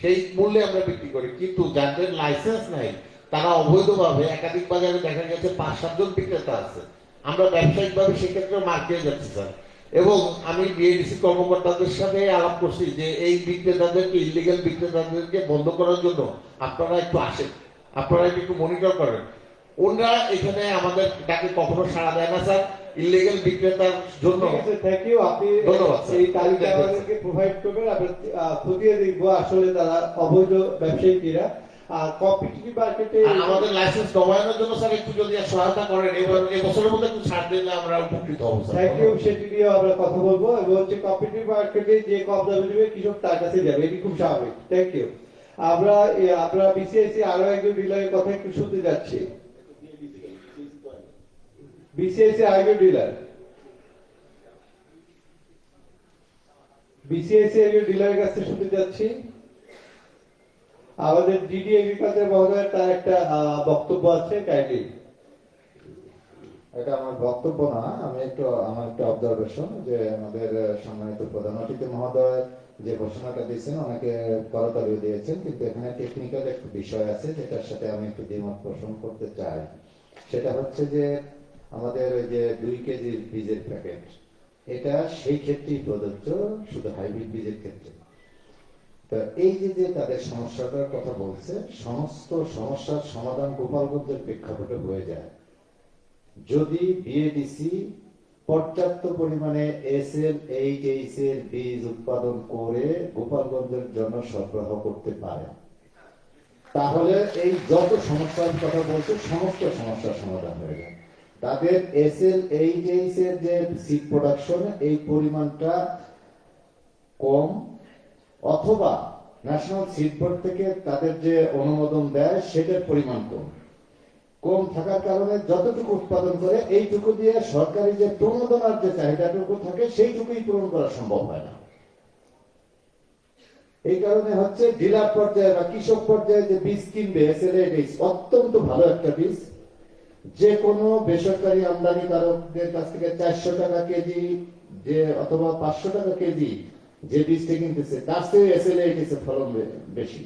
[SPEAKER 10] সেই মূল্যে আমরা বিক্রি করি, কিন্তু যাদের লাইসেন্স নাই তারা অবৈধভাবে একাধিক বাজারে দেখা গেছে 5-7 জন বিক্রেতা আছে। আমরা ব্যবসায়িক ভাবে সেক্ষেত্রে মার খেয়ে যাচ্ছি স্যার। এবং আমি BLDC কর্মকর্তাদের সাথে আলাপ করছি যে এই বিক্রেতাদেরকে, ইলিগাল বিক্রেতাদেরকে বন্ধ করার জন্য আপনারা একটু আসেন, আপনারা একটু মনিটর করেন। ওনারা এখানে আমাদের ডাকে কখনো সাড়া দেয় না স্যার, ইলিগাল বিক্রেতার জন্য।
[SPEAKER 6] Thank you. আপনি
[SPEAKER 10] ধন্যবাদ
[SPEAKER 6] এই তালিকা আমাদেরকে প্রোভাইড করবেন, আমরা খতিয়ে দেখবো আসলে তারা অবৈধ ব্যবসায়ী কিনা। আর কম্পিটিটিভ মার্কেটে
[SPEAKER 10] আমাদের লাইসেন্স নবায়নের জন্য স্যার একটু যদি সহায়তা করেন, এবার এই বছরের মধ্যে একটু ছাড় দিলে আমরা উপকৃত হব স্যার।
[SPEAKER 6] থ্যাংক ইউ, সেটি নিয়ে আমরা কথা বলবো। এবং হচ্ছে কম্পিটিটিভ মার্কেটে যে কম দামে দেবে কৃষক তার কাছে যাবে, এটি খুব স্বাভাবিক। Thank you. আমরা BCIC আরো একজন ডিলারের কথা একটু শুনতে যাচ্ছি। BCIC আরেকজন ডিলার, BCIC একজন ডিলারের কাছে শুনতে যাচ্ছি। আমাদের DD এগ্রিকালচার মহোদয় তার একটা বক্তব্য আছে, কাইন্ডলি।
[SPEAKER 2] এটা আমার বক্তব্য না, আমার একটা অবজারভেশন যে আমাদের সম্মানিত প্রধান অতিথি মহোদয় যে ঘোষণাটা দিয়েছেন অনেকে করতালি দিয়েছেন, কিন্তু এখানে টেকনিক্যাল একটা বিষয় আছে যেটার সাথে আমি একটু দ্বিমত পোষণ করতে চাই। সেটা হচ্ছে যে আমাদের ওই যে 2 কেজির বীজের প্যাকেট, এটা সেই ক্ষেত্রেই প্রযোজ্য, শুধু হাইব্রিড বীজের ক্ষেত্রে। তো এই যে তাদের সমস্যাটার কথা বলছে, সমস্ত সমস্যার সমাধান গোপালগঞ্জের প্রেক্ষাপটে হয়ে যায় যদি BADC পর্যাপ্ত পরিমাণে SL-8H এর বীজ উৎপাদন করে গোপালগঞ্জের জন্য সরবরাহ করতে পারে, তাহলে এই যত সমস্যার কথা বলছে সমস্ত সমস্যার সমাধান হয়ে যায়। তাদের SL-8H এর যে সিড প্রোডাকশন, এই পরিমাণটা কম, অথবা ন্যাশনাল সিড বোর্ড থেকে তাদের যে অনুমোদন দেয় সেটার পরিমাণ কম থাকার কারণে যতটুকু উৎপাদন করে এইটুকু দিয়ে সরকারি যে প্রণোদনার যে চাহিদাটুকু থাকে সেইটুকুই পূরণ করা সম্ভব হয় না। এই কারণে হচ্ছে ডিলার পর্যায়ে বা কৃষক পর্যায়ে যে বীজ কিনবে SL-8H অত্যন্ত ভালো একটা বীজ, যে কোনো বেসরকারি আমদানিকারকদের কাছ থেকে 400 টাকা কেজি যে অথবা 500 টাকা কেজি যে বীজটা কিনতেছে তার চেয়ে এসএলএইটিসে ফলন বেশি।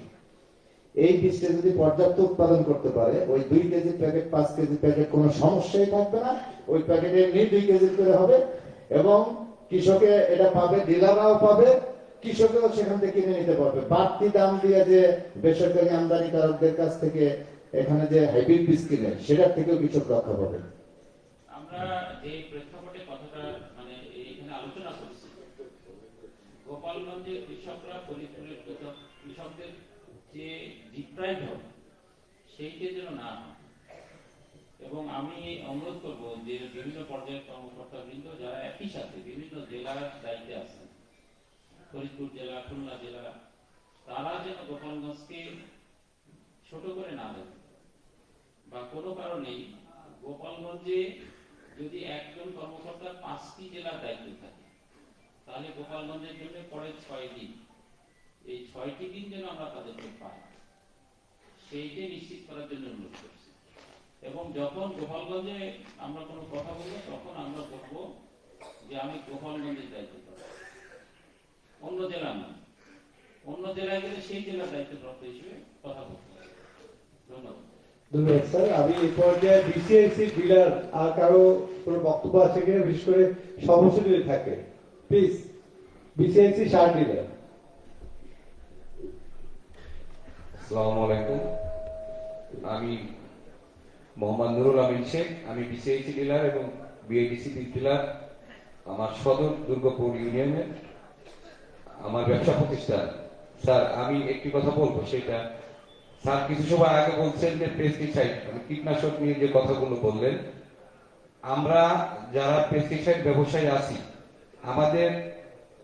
[SPEAKER 2] এই বীজটা যদি পর্যাপ্ত উৎপাদন করতে পারে, ওই 2 কেজি প্যাকেট 5 কেজি প্যাকেট কোনো সমস্যাই থাকবে না, ওই প্যাকেটে এমনি 2 কেজি করে হবে এবং কৃষকে এটা পাবে, ডিলাররাও পাবে, কৃষকেও সেখান থেকে কিনে নিতে পারবে। বাড়তি দাম দিয়ে যে বেসরকারি আমদানিকারকদের কাছ থেকে এখানে যে হাইব্রিড বীজ কিনে সেটার থেকেও কৃষক রক্ষা পাবে।
[SPEAKER 1] আমরা যে প্রেক্ষাপটে কথাটা মানে এখানে আলোচনা করছি, গোপালগঞ্জে কৃষকরা কৃষকদের যে ডিপ্রাইভ হবে সেইটা যেন না হয়। এবং আমি অনুরোধ করব যে বিভিন্ন পর্যায়ের কর্মকর্তাবৃন্দ যারা একই সাথে বিভিন্ন জেলার দায়িত্বে আছেন, ফরিদপুর জেলা, খুলনা জেলা, তারা যেন গোপালগঞ্জকে ছোট করে না দেখে বা কোনো কারণেই গোপালগঞ্জে যদি একজন কর্মকর্তার 5টি জেলার দায়িত্ব থাকে তাহলে গোপালগঞ্জের জন্য পরে 6 দিন, এই 6টি দিন যেন আমরা তাদেরকে পাই সেইটা নিশ্চিত করার জন্য অনুরোধ করছি। এবং যখন গোপালগঞ্জে আমরা কোনো কথা বলবো তখন আমরা বলবো যে আমি গোপালগঞ্জের দায়িত্ব পাবো, অন্য জেলা না। অন্য জেলায় গেলে সেই জেলার দায়িত্বপ্রাপ্ত হিসেবে কথা বলতে হবে। ধন্যবাদ।
[SPEAKER 6] ধন্যবাদ স্যার। আমি এই পর্যায়ে বিসিআইসি ডিলার আর কারো কোনো বক্তব্য আছে কিনা, বিশেষ করে সমস্যা যদি থাকে প্লিজ। BCIC sir dealer.
[SPEAKER 11] আসসালামু আলাইকুম, আমি মোহাম্মদ নুরুল আমিন শেখ, আমি বিসিআইসি ডিলার এবং বিআইডিসি ডিলার। আমার সদর দুর্গাপুর ইউনিয়নের আমার ব্যবসা প্রতিষ্ঠান। স্যার আমি একটি কথা বলবো, সেটা স্যার কিছু সময় আগে বলছেন যে পেস্টিসাইড কীটনাশক নিয়ে যে কথাগুলো বললেন, আমরা যারা পেস্টিসাইড ব্যবসায়ী আছি আমাদের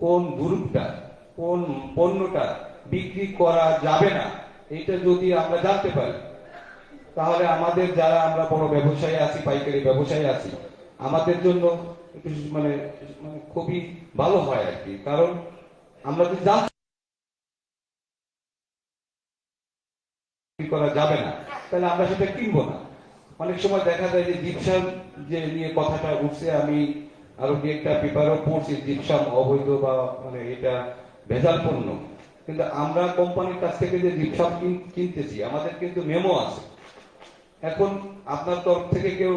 [SPEAKER 11] কোন গ্রুপটা কোন পণ্যটা বিক্রি করা যাবে না এটা যদি আমরা জানতে পারি তাহলে আমাদের যারা আমরা বড় ব্যবসায়ী আছি, পাইকারি ব্যবসায়ী আছি, আমাদের জন্য একটু মানে খুবই ভালো হয় আর কি। কারণ আমরা যদি করা যাবে না তাহলে আমরা সেটা কিনবো না। অনেক সময় দেখা যায় যে জিপসাম যে নিয়ে কথাটা উঠছে, আমি আরো একটা পেপারও পড়ছি, জিপসাম অবৈধ বা মানে এটা ভেজাল পণ্য। কিন্তু আমরা কোম্পানির কাছ থেকে যে জিপসাম কিনতেছি আমাদের কিন্তু মেমো আছে। এখন আপনার তরফ থেকে কেউ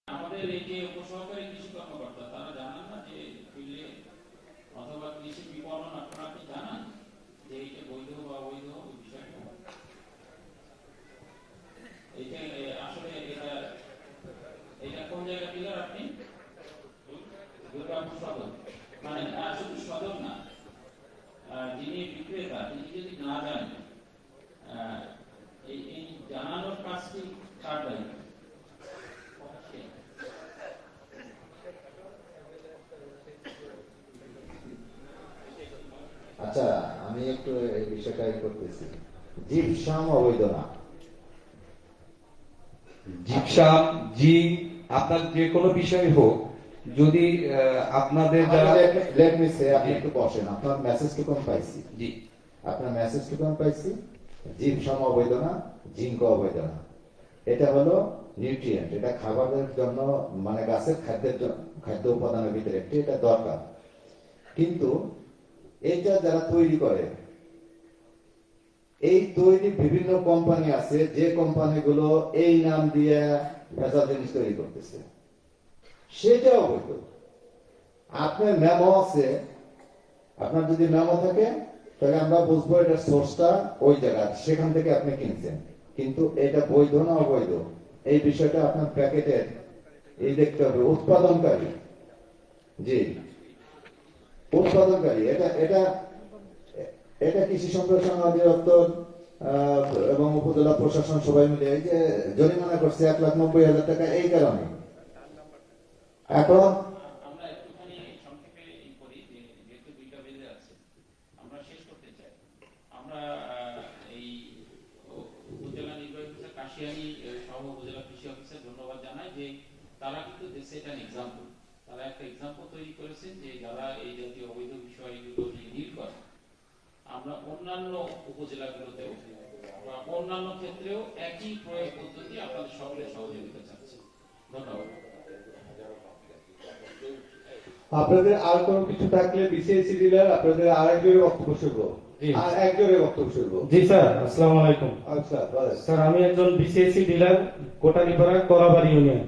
[SPEAKER 1] আমাদের এই যে উপসহকারী কৃষি কর্মকর্তা তারা জানান না যে ফিল্ডে অথবা কৃষি বিপণন আপনারা কি জানান যে এটা বৈধ বা অবৈধ ওই বিষয়টা? এটা আসলে এটা কোন জায়গা ডিলার আপনি? দুর্গাপুর সদর, মানে শুধু সদর না, যিনি বিক্রেতা তিনি যদি না জানেন এই জানানোর কাজটি কার দায়িত্ব?
[SPEAKER 2] আচ্ছা, আমি একটু এই বিষয়টা করতেছি। জিপসাম অবৈধ না।
[SPEAKER 11] জিপসাম জিঙ্ক আপনার যে কোনো বিষয় হোক, যদি আপনাদের যারা
[SPEAKER 2] লেট মি সে, আপনি একটু বসেন, আপনার মেসেজটুকু আমি পাইছি।
[SPEAKER 11] জি,
[SPEAKER 2] আপনার মেসেজটুকু আমি পাইছি। জিপসাম অবৈধ না, জিঙ্ক অবৈধ না। এটা হলো নিউট্রিয়েন্ট, এটা খাবারের জন্য মানে গাছের খাদ্যের জন্য, খাদ্য উপাদানের ভিতরে একটি, এটা দরকার। কিন্তু এটা যারা তৈরি করে, এই তৈরি বিভিন্ন কোম্পানি আছে যে কোম্পানিগুলো এই নাম দিয়ে ভেজাল জিনিস তৈরি করতেছে, সেটাও অবৈধ। আপনার মেমো আছে, আপনার যদি মেমো থাকে তাহলে আমরা বুঝবো এটা সোর্সটা ওই জায়গায়, সেখান থেকে আপনি কিনছেন। কিন্তু এটা বৈধ না অবৈধ এই বিষয়টা আপনার প্যাকেটের এই দেখতে হবে। উৎপাদনকারী, জি উৎপাদনকারী, এটা এটা এটা কৃষি সম্প্রসারণ অধিদপ্তর এবং উপজেলা প্রশাসন সবাই মিলে এই যে জরিমানা করছে 1,90,000 টাকা এই কারণে। এখন
[SPEAKER 1] আমরা একটুখানি সংক্ষেপে করি, যেহেতু 2টা বেজে আছে আমরা শেষ করতে চাই। আমরা এই উপজেলা নির্বাহী অফিসার কাশিয়ানী সহ উপজেলা কৃষি অফিসার ধন্যবাদ জানাই যে তারা কিন্তু সেটা এক্সাম্পল, তারা একটা এক্সাম্পল তৈরি করেছেন যে যারা এই জাতীয় অবৈধ বিষয়গুলো নিয়ে ডিল করে আমরা অন্যান্য উপজেলাগুলোতেও অন্যান্য ক্ষেত্রেও একই প্রয়োগ পদ্ধতি আপনাদের সকলের সহযোগিতা চাচ্ছি। ধন্যবাদ।
[SPEAKER 6] আপনাদের আর কোনো কিছু থাকলে বিসিএসসি ডিলার আপনাদের আর একজনের বক্তব্য শুনবো।
[SPEAKER 12] জি।
[SPEAKER 6] আর একজনের বক্তব্য শুনবো।
[SPEAKER 12] জি স্যার, আসসালামু আলাইকুম।
[SPEAKER 6] আচ্ছা বলেন।
[SPEAKER 12] স্যার আমি একজন BCSC dealer, Kotalipara Kalabari union.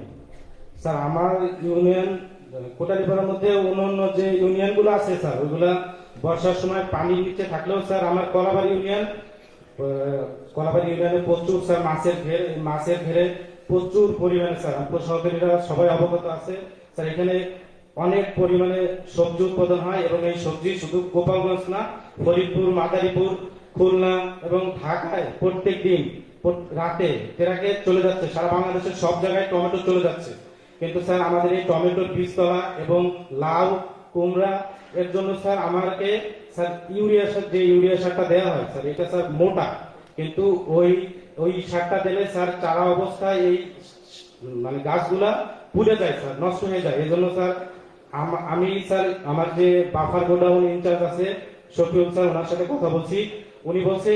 [SPEAKER 12] Sir আমার ইউনিয়ন কোটালীপাড়ার মধ্যে অন্যান্য যে ইউনিয়ন গুলো আছে স্যার, ওইগুলা বর্ষার সময় পানির নিচে থাকলেও স্যার আমার কলাবাড়ি ইউনিয়নে প্রচুর স্যার মাছের ঘেরে প্রচুর পরিমাণে স্যার আপনার সহকারীরা সবাই অবগত আছে স্যার, এখানে অনেক পরিমাণে সবজি উৎপাদন হয় এবং এই সবজি শুধু গোপালগঞ্জ না, ফরিদপুর, মাদারীপুর, খুলনা এবং ঢাকায় প্রত্যেক দিন রাতে ট্রাকে চলে যাচ্ছে, সারা বাংলাদেশের সব জায়গায় টমেটো চলে যাচ্ছে। কিন্তু স্যার আমাদের এই টমেটোর বীজতলা এবং লাউ, কুমড়া এর জন্য স্যার আমাকে স্যার ইউরিয়া সারটা দেওয়া হয় স্যার, এটা স্যার মোটা, কিন্তু ওই সারটা দিলে স্যার চারা অবস্থায় এই মানে গাছগুলা পুড়ে যায় স্যার, নষ্ট হয়ে যায়। এই জন্য স্যার আমি স্যার আমার যে বাফার গোডাউন ইনচার্জ আছে শফিউল স্যার, ওনার সাথে কথা বলছি, উনি বলছে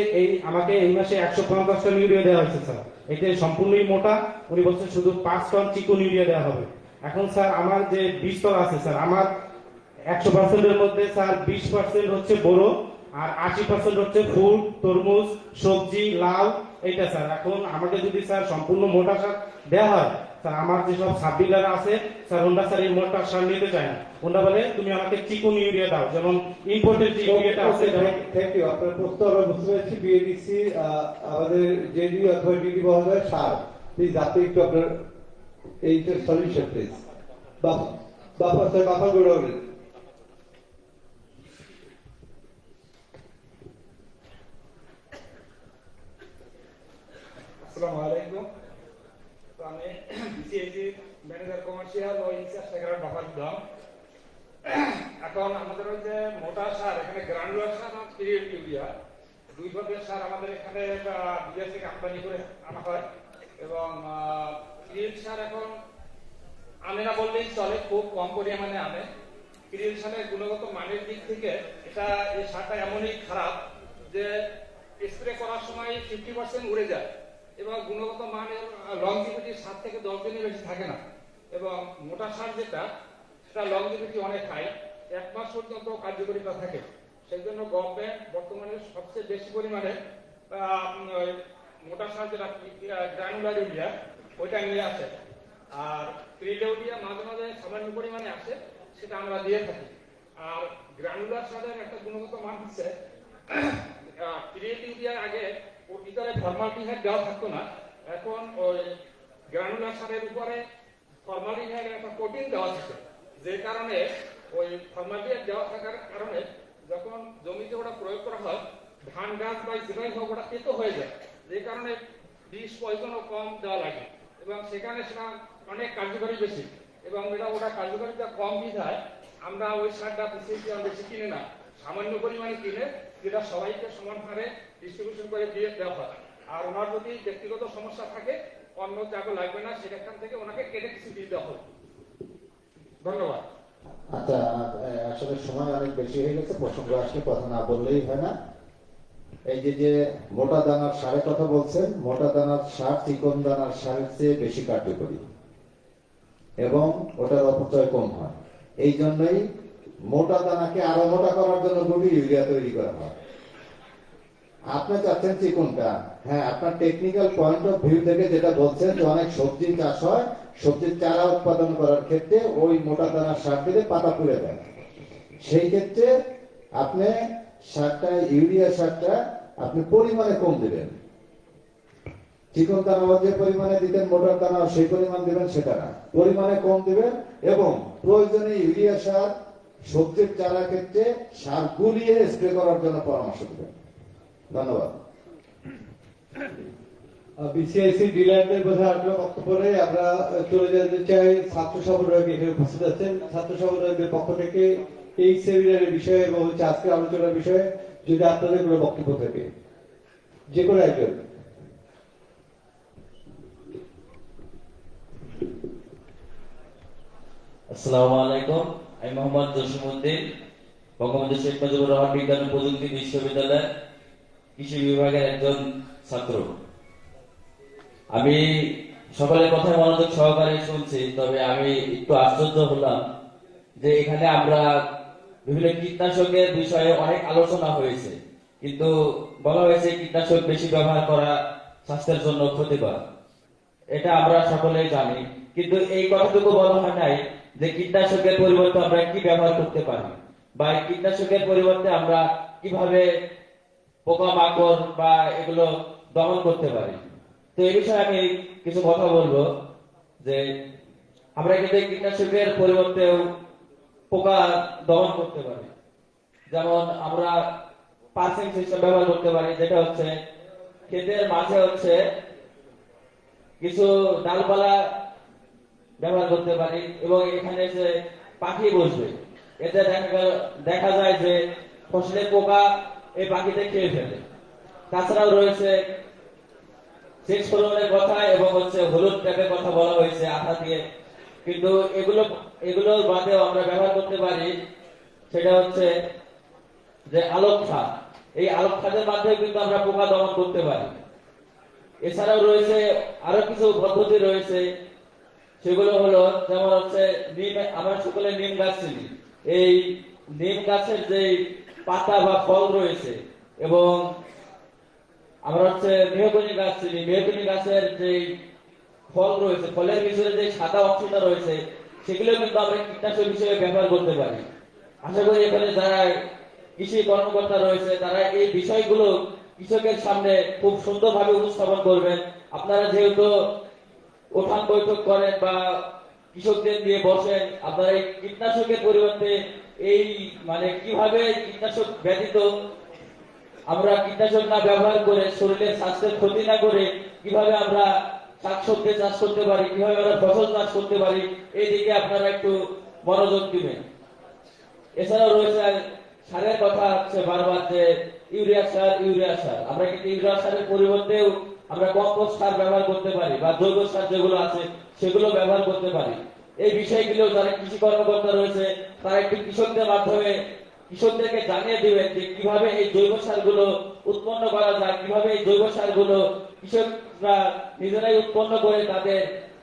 [SPEAKER 12] আমাকে এই মাসে 150 টন ইউরিয়া দেওয়া হয়েছে স্যার, এটা সম্পূর্ণই মোটা। উনি বলছে শুধু 5 টন চিকন ইউরিয়া দেওয়া হবে। এখন স্যার আমার যে বীজতলা আছে স্যার, আমার 100% এর মধ্যে স্যার 20% হচ্ছে বোরো আর 80% হচ্ছে ফুল, তরমুজ, সবজি, লাউ, এইটা স্যার। এখন আমাকে যদি স্যার সম্পূর্ণ মোটা সার দেওয়া হয় স্যার, আমার যেসব সাবডিলার আছে স্যার, ওনারা স্যার এই মোটা সার নিতে চায় না, ওনারা বলে তুমি আমাকে চিকন ইউরিয়া দাও, যেমন ইম্পোর্টেড যে ইউরিয়াটা আছে।
[SPEAKER 6] Thank you. আপনার প্রশ্ন আমরা বুঝতে পেরেছি। বিএডিসি আমাদের জেডি অথবা ডিডি বলা হয় সার, প্লিজ আপনি একটু আপনার এই সলিউশন প্লিজ। বাফার গোডাউনের
[SPEAKER 13] আসসালামু আলাইকুম। তো আমি বিসিএসসি ম্যানেজার কমার্শিয়াল ও ইনচার্জ সেক্রেটারি ঢাকা দিলাম। এখন আমাদের ওই যে মোটা সার, এখানে গ্রানুলার সার আর পিরিয়ড ইউরিয়া দুই ধরনের সার আমাদের এখানে বিদেশ থেকে আমদানি করে আনা হয়, এবং পিরিয়ড সার এখন আনে না বললেই চলে, খুব কম পরিমাণে আনে। পিরিয়ড সারের গুণগত মানের দিক থেকে এই সারটা এমনই খারাপ যে স্প্রে করার সময় 50% উড়ে যায়, এবং গুণগত মানের লংজিভিটি 7 থেকে 10 দিনের বেশি থাকে না। এবং মোটা সার যেটা, সেটা লংজিভিটি অনেক হাই, 1 মাস পর্যন্ত কার্যকারিতা থাকে। সেই জন্য গভর্নমেন্ট বর্তমানে সবচেয়ে বেশি পরিমাণে মোটা সার যেটা গ্রানুলার ইউরিয়া ওইটা নিয়ে আসে, আর ক্রিড ইউরিয়া মাঝে মাঝে সামান্য পরিমাণে আসে, সেটা আমরা দিয়ে থাকি। আর গ্রানুলার সারের একটা গুণগত মান হচ্ছে, ক্রিড ইউরিয়ার আগে ওর ভিতরে ফরমালডিহাইড দেওয়া থাকতো না, এখন ওই গ্রানুলার সারের উপরে ফরমালডিহাইডের একটা কোটিং দেওয়া থাকে, যে কারণে ওই ফরমালডিহাইড দেওয়া থাকার কারণে যখন জমিতে ওটা প্রয়োগ করা হয়, ধান গাছ বা যেটাই হোক ওটা তেতো হয়ে যায়, যে কারণে বিষ পয়জনও কম দেওয়া লাগে, এবং সেখানে সেটা অনেক কার্যকরী বেশি, এবং ওটা কার্যকারিতা কম বিধায় আমরা ওই সারটা বেশি কিনে না, সামান্য পরিমাণে কিনে, যেটা সবাইকে সমান হারে ডিস্ট্রিবিউশন করে দিয়ে দেওয়া হয়। আর ওনার যদি ব্যক্তিগত সমস্যা থাকে, অন্য চাকু লাগবে না, সেখান থেকে ওনাকে কেটে কিছু দিয়ে দেওয়া হবে। ধন্যবাদ।
[SPEAKER 2] আচ্ছা, আসলে সময় অনেক বেশি হয়ে গেছে, প্রসঙ্গ আসলে কথা না বললেই হয় না। এই যে মোটা দানার সারের কথা বলছেন, মোটা দানার সার চিকন দানার সারের চেয়ে বেশি কার্যকরী এবং ওটার অপচয় কম হয়। এই জন্যই মোটা দানাকে আরো মোটা করার জন্য গুটি ইউরিয়া তৈরি করা হয়। আপনি চাচ্ছেন চিকনটা, হ্যাঁ, আপনার টেকনিক্যাল পয়েন্ট অফ ভিউ থেকে যেটা বলছেন যে অনেক সবজি চাষ হয়, সবজির চারা উৎপাদন করার ক্ষেত্রে ওই মোটা দানার সার দিলে পাতা পুড়ে যায়, সেই ক্ষেত্রে আপনি সারটা, ইউরিয়া সারটা আপনি পরিমাণে কম দিবেন। চিকন দানা যে পরিমাণে দিতেন, মোটার দানা সেই পরিমাণ দিবেন সেটা না, পরিমাণে কম দিবেন, এবং প্রয়োজনে ইউরিয়া সার সবজির চারা ক্ষেত্রে সার গুলিয়ে স্প্রে করার জন্য পরামর্শ দিবেন। ধন্যবাদ।
[SPEAKER 6] বিসিআইসি ডিলারদের বোধহয় আপনার বক্তব্য নেই, আমরা চলে যেতে চাই ছাত্র সমন্বয়ক এখানে উপস্থিত আছেন। ছাত্র সমন্বয়কদের পক্ষ থেকে এই সেমিনারের বিষয়ে এবং হচ্ছে আজকে আলোচনার বিষয়ে যদি আপনাদের কোনো বক্তব্য থাকে, যে কোনো একজন।
[SPEAKER 14] আসসালামু আলাইকুম, আমি মোহাম্মদ জসিমউদ্দিন, বঙ্গবন্ধু শেখ মুজিবুর রহমান বিজ্ঞান ও প্রযুক্তি বিশ্ববিদ্যালয় কৃষি বিভাগের একজন ছাত্র। আমি সকলের কথায় মনোযোগ সহকারে শুনছি, তবে আমি একটু আশ্চর্য হলাম যে এখানে আমরা বিভিন্ন কীটনাশকের বিষয়ে অনেক আলোচনা হয়েছে, কিন্তু বলা হয়েছে কীটনাশক বেশি ব্যবহার করা স্বাস্থ্যের জন্য ক্ষতিকর। এটা আমরা সকলেই জানি, কিন্তু এই কথাটুকু বলা হয় নাই যে কীটনাশকের পরিবর্তে আমরা কি ব্যবহার করতে পারি, বা এই কীটনাশকের পরিবর্তে আমরা কিভাবে পোকামাকড় বা এগুলো দমন করতে পারি। তো এই বিষয়ে আমি কিছু কথা বলবো যে আমরা কিন্তু এই কীটনাশকের পরিবর্তেও পোকা দমন করতে পারি। যেমন আমরা পার্সিং সিস্টেম ব্যবহার করতে পারি, যেটা হচ্ছে ক্ষেতের মাঝে হচ্ছে কিছু ডালপালা ব্যবহার করতে পারি এবং এখানে যে পাখি বসবে, এতে দেখা যায় যে ফসলের পোকা এই পাখিতে খেয়ে ফেলে। তাছাড়াও রয়েছে সেচ ফলনের কথা এবং হচ্ছে হলুদ ট্যাপের কথা বলা হয়েছে আঠা দিয়ে, কিন্তু এগুলোর বাদেও আমরা ব্যবহার করতে পারি সেটা হচ্ছে যে আলোক ফাঁদ। এই আলোক ফাঁদের মাধ্যমে কিন্তু আমরা পোকা দমন করতে পারি। এছাড়াও রয়েছে আরো কিছু পদ্ধতি রয়েছে, সেগুলো হলো যেমন হচ্ছে নিম। আমরা সকলে নিম গাছ চিনি। এই নিম গাছের যে পাতা বা ফল রয়েছে এবং আমরা হচ্ছে মেহগনি গাছ চিনি। মেহগনি গাছের যে ফল রয়েছে, ফলের ভিতরে যে সাদা অংশটা রয়েছে, সেগুলো কিন্তু আমরা কীটনাশক হিসেবে ব্যবহার করতে পারি। আশা করি এখানে যারা কৃষি কর্মকর্তা রয়েছে তারা এই বিষয়গুলো কৃষকের সামনে খুব সুন্দরভাবে উপস্থাপন করবেন। আপনারা যেহেতু উঠান বৈঠক করেন বা কৃষকদের নিয়ে বসেন, আপনারা এই কীটনাশকের পরিবর্তে এই কিভাবে কীটনাশক ব্যতীত আমরা কীটনাশক না ব্যবহার করে শরীরের স্বাস্থ্যের ক্ষতি না করে কিভাবে আমরা শাকসবজি চাষ করতে পারি, কিভাবে আমরা ফসল চাষ করতে পারি, এই দিকে আপনারা একটু মনোযোগ দিবেন। এছাড়াও রয়েছে সারের কথা হচ্ছে বারবার যে ইউরিয়া সার। আমরা কিন্তু ইউরিয়া সারের পরিবর্তেও আমরা কম্পোস্ট সার ব্যবহার করতে পারি বা জৈব সার যেগুলো আছে সেগুলো ব্যবহার করতে পারি। এই বিষয়গুলো যারা কৃষি কর্মকর্তা রয়েছে তারা একটু কৃষকদের মাধ্যমে কৃষকদেরকে জানিয়ে দিবেন যে কিভাবে এই জৈব সারগুলো উৎপন্ন করা যায়, কিভাবে এই জৈব সারগুলো কৃষকরা নিজেরাই উৎপন্ন করে তাদের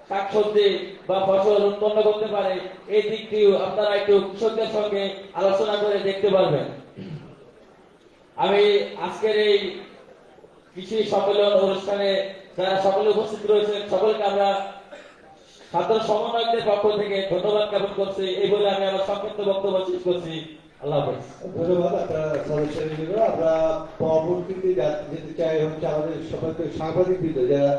[SPEAKER 14] শাকসবজি বা ফসল উৎপন্ন করতে পারে। এই দিকটিও আপনারা একটু কৃষকদের সঙ্গে আলোচনা করে দেখতে পারবেন। আমি আজকের এই কৃষি সম্মেলন অনুষ্ঠানে যারা সকলে উপস্থিত রয়েছেন সকলকে আমরা ছাত্র সমন্বয়কদের পক্ষ থেকে ধন্যবাদ জ্ঞাপন করছি। এই বলে আমি আমার সংক্ষিপ্ত বক্তব্য শেষ করছি। আল্লাহ হাফেজ।
[SPEAKER 6] ধন্যবাদ আপনারা সদস্যরা। আমরা পরবর্তীতে যেতে চাই হচ্ছে আমাদের সবাইকে সাংবাদিকবৃন্দ যারা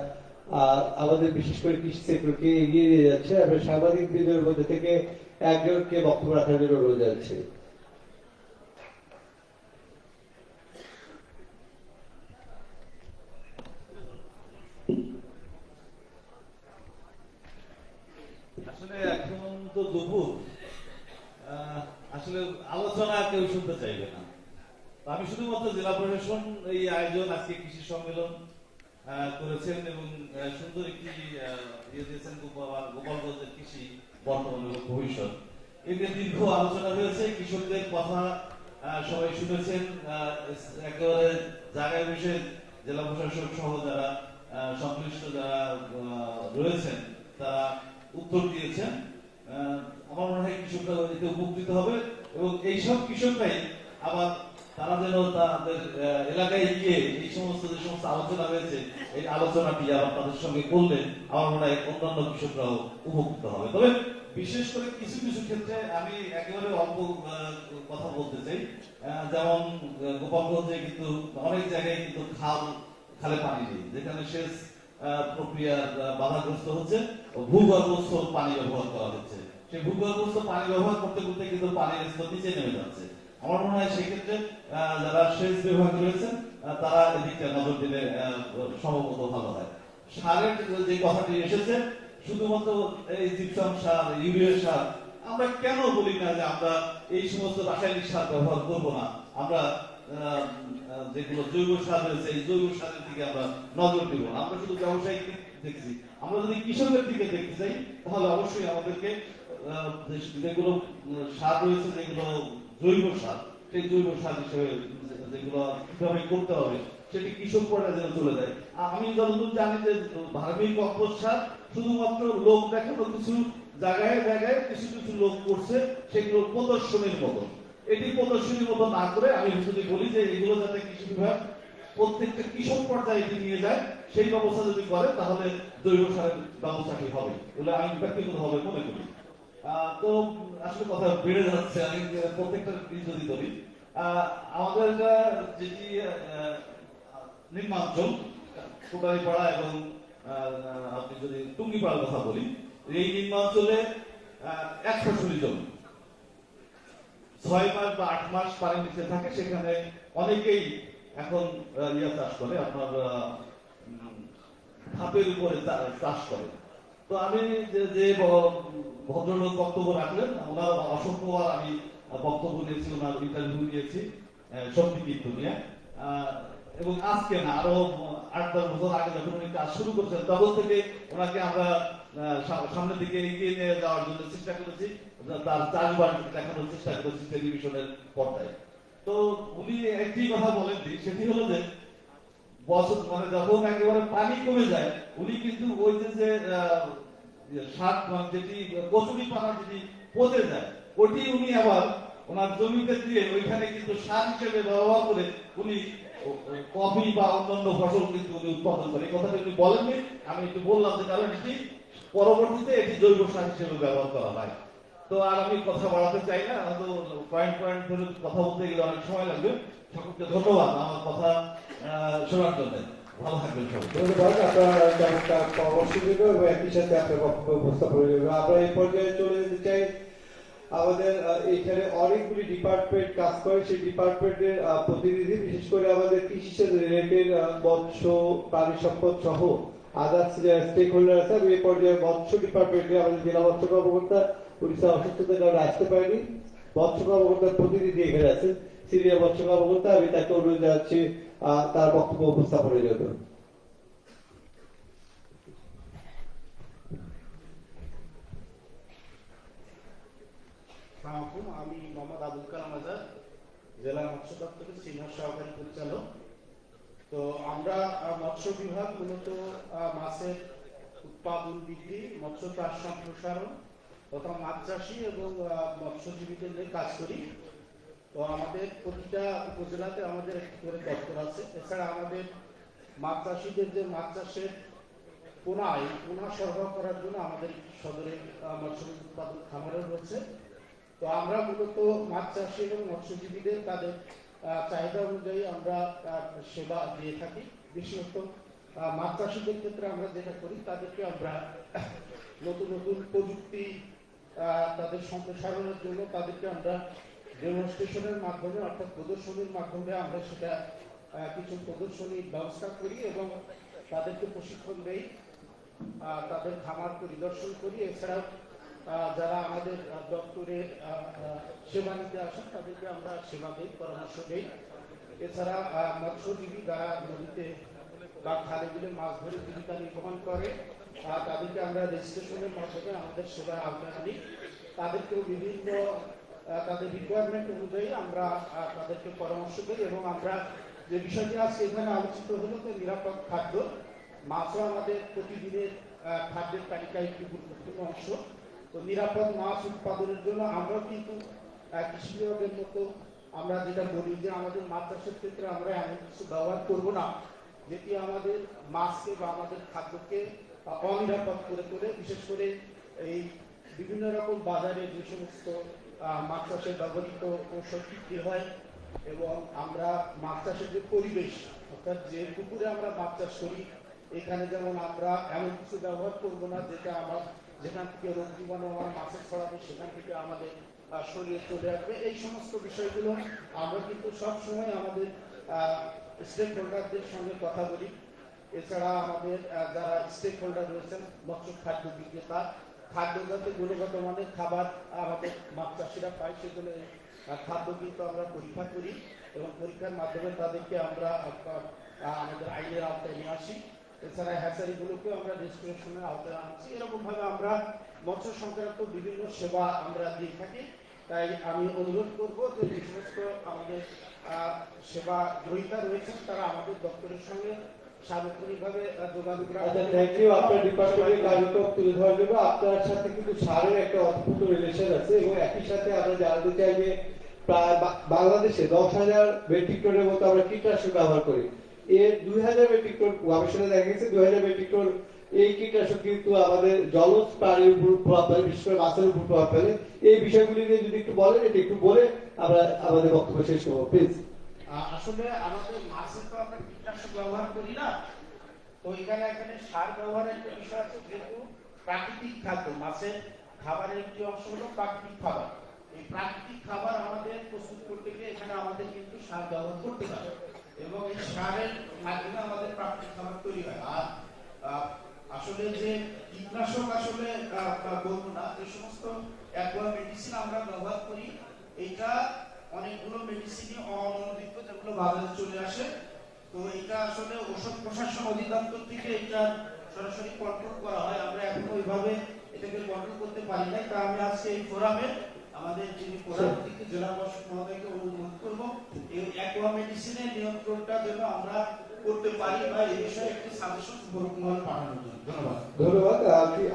[SPEAKER 6] আমাদের বিশেষ করে কৃষি সেক্টরকে এগিয়ে নিয়ে যাচ্ছে, আমরা সাংবাদিকবৃন্দের মধ্যে থেকে একজনকে বক্তব্য রাখার জন্য অনুরোধ যাচ্ছে।
[SPEAKER 15] আসলে এখন তো দুপুর, আসলে আলোচনা কেউ শুনতে চাইবে না। আমি শুধুমাত্র জেলা প্রশাসন এই আয়োজন আজকে কৃষি সম্মেলন করেছেন এবং সুন্দর একটি ইয়ে দিয়েছেন গোপালগঞ্জের কৃষি বর্তমান এবং ভবিষ্যৎ। এতে দীর্ঘ আলোচনা হয়েছে, কৃষকদের কথা সবাই শুনেছেন। একেবারে জায়গায় বসে জেলা প্রশাসক সহ যারা সংশ্লিষ্ট যারা রয়েছেন তারা উত্তর দিয়েছেন। আমার মনে হয় কৃষকরা এতে উপকৃত হবে এবং এইসব কৃষকরাই আবার তারা যেন তাদের এলাকায় গিয়ে এই সমস্ত যে সমস্ত আলোচনা হয়েছে এই আলোচনাটি আবার তাদের সঙ্গে করলে আমার মনে হয় অন্যান্য কৃষকরাও উপকৃত হবে। তবে বিশেষ করে কিছু কিছু ক্ষেত্রে আমি একেবারে অল্প কথা বলতে চাই। যেমন গোপালগঞ্জে কিন্তু অনেক জায়গায় কিন্তু খালে পানি নেই, যেখানে সেচ প্রক্রিয়ার বাধাগ্রস্ত হচ্ছে, ভূগর্ভস্থ পানি ব্যবহার করা হচ্ছে। সেই ভূগর্ভস্থ পানি ব্যবহার করতে করতে কিন্তু পানির স্তর নিচে নেমে যাচ্ছে। আমার মনে হয় সেক্ষেত্রে যারা সেচ বিভাগ রয়েছেন তারা এদিকটা নজর দিলে সম্ভবত ভালো হয়। সারের যে কথাটি এসেছে, শুধুমাত্র এই জিপসাম সার, ইউরিয়া সার, আমরা কেন বলি না যে আমরা এই সমস্ত রাসায়নিক সার ব্যবহার করব না, আমরা যেগুলো জৈব সার রয়েছে এই জৈব সারের দিকে আমরা নজর দিব না। আমরা শুধু ব্যবসায়িক দেখছি, আমরা যদি কৃষকের দিকে দেখতে চাই তাহলে অবশ্যই আমাদেরকে যেগুলো সার রয়েছে, যেগুলো জৈব সার, সেই জৈব সার হিসেবে যেগুলো কিভাবে করতে হবে সেটি কৃষক পর্যায়ে যেন চলে যায়। আমি যতদূর জানি যে ভার্মি কম্পোস্ট সার শুধুমাত্র লোক দেখানো কিছু জায়গায় জায়গায় কিছু কিছু লোক করছে, সেগুলো প্রদর্শনীর মতো। এটি প্রদর্শনীর মতো না করে আমি যদি বলি যে এগুলো যাতে কৃষি বিভাগ প্রত্যেকটা কৃষক পর্যায়ে এটি নিয়ে যায়, সেই ব্যবস্থা যদি করে তাহলে জৈব সারের ব্যবস্থাটি হবে বলে আমি ব্যক্তিগতভাবে মনে করি। তো আসলে কথা বেড়ে যাচ্ছে, আমি প্রত্যেকটা যদি বলি আমাদের যেটি নিম্নাঞ্চল কোটালীপাড়া এবং আপনি যদি টুঙ্গিপাড়ার কথা বলি, এই নিম্নাঞ্চলে এক ফসলি জমি 6 মাস বা 8 মাস পানির নিচে থাকে, সেখানে অনেকেই এখন চাষ করে, আপনার ধাপের উপরে চাষ করে। তো আমি যে ভদ্রলোক বক্তব্য রাখলেন, ওনার অসংখ্যবার আমি বক্তব্য নিয়েছি, ওনার ইন্টারভিউ নিয়েছি শক্তি কিন্তু নিয়ে, এবং আজকে না আরো 8-10 বছর আগে যখন উনি কাজ শুরু করছেন তখন থেকে ওনাকে আমরা সামনের দিকে এগিয়ে নিয়ে যাওয়ার জন্য চেষ্টা করেছি, তার চাষবাস দেখানোর চেষ্টা করেছি টেলিভিশনের পর্দায়। তো উনি একটি কথা বলেননি, সেটি হলো যে বছর মানে যখন একেবারে পানি কমে যায় উনি কিন্তু ওই যে সার যেটি কচুরি পানা যেটি পচে যায় ওটি উনি আবার ওনার জমিতে দিয়ে ওইখানে কিন্তু সার হিসেবে ব্যবহার করে উনি কফি বা অন্যান্য ফসল কিন্তু উনি উৎপাদন করে। এই কথাটা উনি বলেননি, আমি একটু বললাম যে কারণ এটি পরবর্তীতে এটি জৈব সার হিসেবে ব্যবহার করা হয়। তো আর আমি কথা বাড়াতে চাই না, হয়তো পয়েন্ট পয়েন্ট ধরে কথা বলতে গেলে অনেক সময় লাগবে। সকলকে ধন্যবাদ আমার কথা শোনার জন্য। ভালো থাকবেন সবাই।
[SPEAKER 6] ধন্যবাদ, আপনার পরামর্শ দিল এবং একই সাথে আপনার বক্তব্য উপস্থাপন করবেন। আমরা এই পর্যায়ে চলে যেতে চাই। আমাদের এখানে অনেকগুলি ডিপার্টমেন্ট কাজ করে, সেই ডিপার্টমেন্টের প্রতিনিধি, বিশেষ করে আমাদের কৃষি সাথে রিলেটেড মৎস্য, প্রাণী সম্পদ সহ আদার্স স্টেক হোল্ডার আছে। আমি এই পর্যায়ে মৎস্য ডিপার্টমেন্টে আমাদের জেলা মৎস্য কর্মকর্তা উড়িষ্যা অসুস্থতার কারণে আসতে পারেনি, মৎস্য কর্মকর্তার প্রতিনিধি এখানে আছে, সিনিয়র মৎস্য কর্মকর্তা। আমি তাকে অনুরোধ জানাচ্ছি তার বক্তব্য উপস্থাপনের জন্য।
[SPEAKER 16] আমি মোহাম্মদ আবুল কালাম আজাদ, জেলা মৎস্য দপ্তরের সিনিয়র সহকারী পরিচালক। তো আমরা মৎস্য বিভাগ মূলত মাছের উৎপাদন বৃদ্ধি, মৎস্য চাষ সম্প্রসারণ তথা মাছ চাষি এবং মৎস্যজীবীদের নিয়ে কাজ করি। তো আমাদের প্রতিটা উপজেলাতে আমাদের একটি করে দপ্তর আছে। এছাড়া আমাদের মাছ চাষিদের যে মাছ চাষের পোনা সরবরাহ করার জন্য আমাদের সদরে মৎস্য উৎপাদন খামারও রয়েছে। তো আমরা মূলত মাছ চাষি এবং মৎস্যজীবীদের তাদের চাহিদা অনুযায়ী আমরা সেবা দিয়ে থাকি। বিশেষত মাছ চাষিদের ক্ষেত্রে আমরা যেটা করি, তাদেরকে আমরা নতুন নতুন প্রযুক্তি তাদের সম্প্রসারণের জন্য তাদেরকে আমরা ডেমনস্ট্রেশনের মাধ্যমে অর্থাৎ প্রদর্শনীর মাধ্যমে আমরা সেটা কিছু প্রদর্শনীর ব্যবস্থা করি এবং তাদেরকে প্রশিক্ষণ দেই, তাদের খামার পরিদর্শন করি। এছাড়াও যারা আমাদের দপ্তরের সেবা নিতে আসেন তাদেরকে আমরা সেবা দিই, পরামর্শ দিই। এছাড়া মৎস্যজীবী যারা নদীতে বা খালে বিলে মাছ ধরে জীবিকা নির্বাহ করে তাদেরকে আমরা রেজিস্ট্রেশনের মাধ্যমে আমাদের সেবার আওতায় আনি। তাদেরকেও বিভিন্ন তাদের রিকোয়ারমেন্ট অনুযায়ী আমরা তাদেরকে পরামর্শ দিই এবং আমরা যে বিষয়টি আজকে এখানে আলোচিত হলো যে নিরাপদ খাদ্য, মাছও আমাদের প্রতিদিনের খাদ্যের তালিকায় একটি গুরুত্বপূর্ণ অংশ। তো নিরাপদ মাছ উৎপাদনের জন্য আমরাও কিন্তু কৃষি বিভাগের মতো আমরা যেটা বলি যে আমাদের মাছ চাষের ক্ষেত্রে আমরা এমন কিছু ব্যবহার করব না যেটি আমাদের মাছকে বা আমাদের খাদ্যকে অনিরাপদ করে তোলে। বিশেষ করে এই বিভিন্ন রকম বাজারে যে সমস্ত মাছ চাষে ব্যবহৃত ঔষধ বিক্রি হয় এবং আমরা মাছ চাষের যে পরিবেশ অর্থাৎ যে পুকুরে আমরা মাছ চাষ করি এখানে যেমন আমরা এমন কিছু ব্যবহার করব না যেটা আমার যেখান থেকে রোগ জীবাণু আমার মাছে ছড়াবে, সেখান থেকে আমাদের শরীরে চলে আসবে। এই সমস্ত বিষয়গুলো আমরা কিন্তু সবসময় আমাদের স্টেক হোল্ডারদের সঙ্গে কথা বলি। এছাড়া আমাদের যারা স্টেক হোল্ডার রয়েছেন মৎস্য খাদ্য বিক্রেতা, খাদ্যজাত গুণগত মানের খাবার আমাদের মাছ চাষিরা পায়, সেগুলো খাদ্য কিন্তু আমরা পরীক্ষা করি এবং পরীক্ষার মাধ্যমে তাদেরকে আমরা আমাদের আইনের আওতায় নিয়ে আসি। এছাড়া হ্যাচারিগুলোকে আমরা রেজিস্ট্রেশনের আওতায় আনছি। এরকম ভাবে আমরা মৎস্য সংক্রান্ত বিভিন্ন সেবা আমরা দিয়ে থাকি। তাই আমি অনুরোধ করব যে যে সমস্ত আমাদের সেবা গ্রহীতা রয়েছেন তারা আমাদের দপ্তরের সঙ্গে সার্বক্ষণিকভাবে যোগাযোগ
[SPEAKER 6] আচ্ছা, থ্যাংক ইউ। আপনার ডিপার্টমেন্টের কার্যক্রম তুলে ধরার জন্য আপনার সাথে কিন্তু সারের একটা অদ্ভুত রিলেশন আছে এবং একই সাথে আমরা জানতে চাই যে প্রায় বাংলাদেশে 10,000 মেট্রিক টনের মতো আমরা কীটনাশক ব্যবহার করি। এর 2,000 মেট্রিক টন গবেষণায় দেখা গেছে 2,000 মেট্রিক টন এই কীটনাশক কিন্তু আমাদের জলজ প্রাণীর উপর প্রভাব ফেলে, বিশেষ করে মাছের উপর প্রভাব ফেলে। এই বিষয়গুলি নিয়ে যদি একটু বলেন, এটা একটু বলে আমরা আমাদের বক্তব্য শেষ করবো, প্লিজ।
[SPEAKER 16] আসলে আমাদের মাছে তো আমরা কীটনাশক ব্যবহার করি না, তো এখানে সার ব্যবহারের একটা বিষয় আছে। যেহেতু প্রাকৃতিক খাদ্য, মাছের খাবারের একটি অংশ হলো প্রাকৃতিক খাবার। এই প্রাকৃতিক খাবার আমাদের প্রস্তুত করতে গিয়ে এখানে আমাদের কিন্তু সার ব্যবহার করতে হবে এবং এই সারের মাধ্যমে আমাদের প্রাকৃতিক খাবার তৈরি হয়। আর আসলে যে কীটনাশক আসলে বলবো না, যে সমস্ত অ্যাকুয়া মেডিসিন আমরা ব্যবহার করি, এটা অনেকগুলো মেডিসিনই অননুমোদিত যেগুলো বাজারে চলে আসে। তো এটা আসলে ঔষধ প্রশাসন অধিদপ্তর থেকে এটা সরাসরি কন্ট্রোল করা হয়। আমরা এখন ওইভাবে এটাকে কন্ট্রোল করতে পারি না। তা আমি আজকে এই ফোরামে আমাদের যিনি প্রধান অতিথি জেলা প্রশাসক মহোদয়কে অনুরোধ করবো এই অ্যাকুয়া মেডিসিনের নিয়ন্ত্রণটা যেন আমরা করতে পারি বা এই বিষয়ে একটি সাজেশন পাঠানোর জন্য। ধন্যবাদ।
[SPEAKER 6] ধন্যবাদ।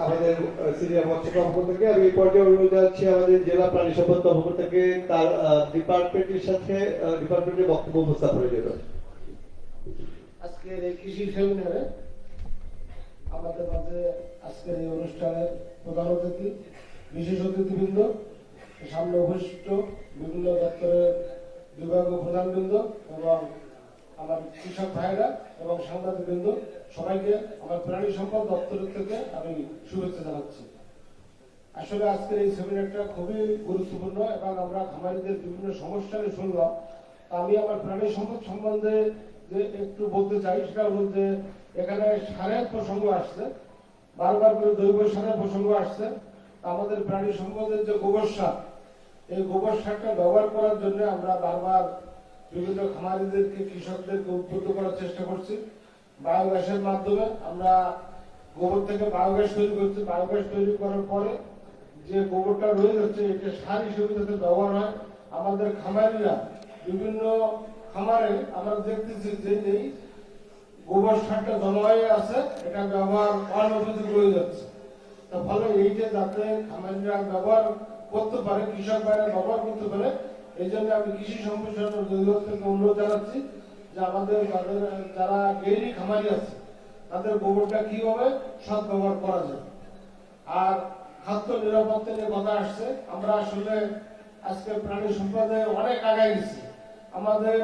[SPEAKER 6] আমাদের সিনিয়র মৎস্য কর্মকর্তা থেকে আমি এই পর্যায়ে অনুরোধ জানাচ্ছি আমাদের জেলা প্রাণী সম্পদ কর্মকর্তা থেকে তার ডিপার্টমেন্টের সাথে ডিপার্টমেন্টের বক্তব্য উপস্থাপনের জন্য।
[SPEAKER 17] আজকের এই কৃষি সেমিনারে আমাদের মাঝে আজকের এই অনুষ্ঠানের প্রধান অতিথি, বিশেষ অতিথিবৃন্দ, সামনে উপস্থিত বিভিন্ন দপ্তরের বিভাগীয় প্রধানবৃন্দ এবং আমার কৃষক ভাইরা এবং সাংবাদিকবৃন্দ, সবাইকে আমার প্রাণী সম্পদ দপ্তরের থেকে আমি শুভেচ্ছা জানাচ্ছি। আসলে আজকের এই সেমিনারটা খুবই গুরুত্বপূর্ণ এবং আমরা খামারিদের বিভিন্ন সমস্যা নিয়ে শুনলাম। আমি আমার প্রাণী সম্পদ সম্বন্ধে যে একটু বলতে চাই, সেটা হল যে এখানে সারের প্রসঙ্গ আসছে, বারবার করে জৈব সারের প্রসঙ্গ আসছে। আমাদের প্রাণী সম্পদের যে গোবর সার, এই গোবর সারটা ব্যবহার করার জন্য আমরা বারবার বিভিন্ন খামারিদেরকে, কৃষকদেরকে উদ্বুদ্ধ করার চেষ্টা করছি। বায়োগ্যাসের মাধ্যমে আমরা গোবর থেকে বায়োগ্যাস তৈরি করছি। বায়োগ্যাস তৈরি করার পরে যে গোবরটা রয়ে যাচ্ছে, এটা সার হিসেবে যাতে ব্যবহার হয়। আমাদের খামারিরা বিভিন্ন খামারে আমরা দেখতেছি যে এই গোবর সারটা জমা হয়ে আছে, এটা ব্যবহার অনুপযোগী হয়ে যাচ্ছে। তার ফলে এই যে যাতে খামারিরা ব্যবহার করতে পারে, কৃষক ভাইরা ব্যবহার করতে পারে, এই জন্য আমি কৃষি সম্প্রসারণ অধিদপ্তরকে অনুরোধ জানাচ্ছি যে আমাদের যারা ডেইরি খামারি আছে তাদের গোবরটা কিভাবে সৎ ব্যবহার করা যায়। আর খাদ্য নিরাপত্তা নিয়ে কথা আসছে, আমরা আসলে আজকে প্রাণী সম্পদে অনেক আগায় গেছি। আমাদের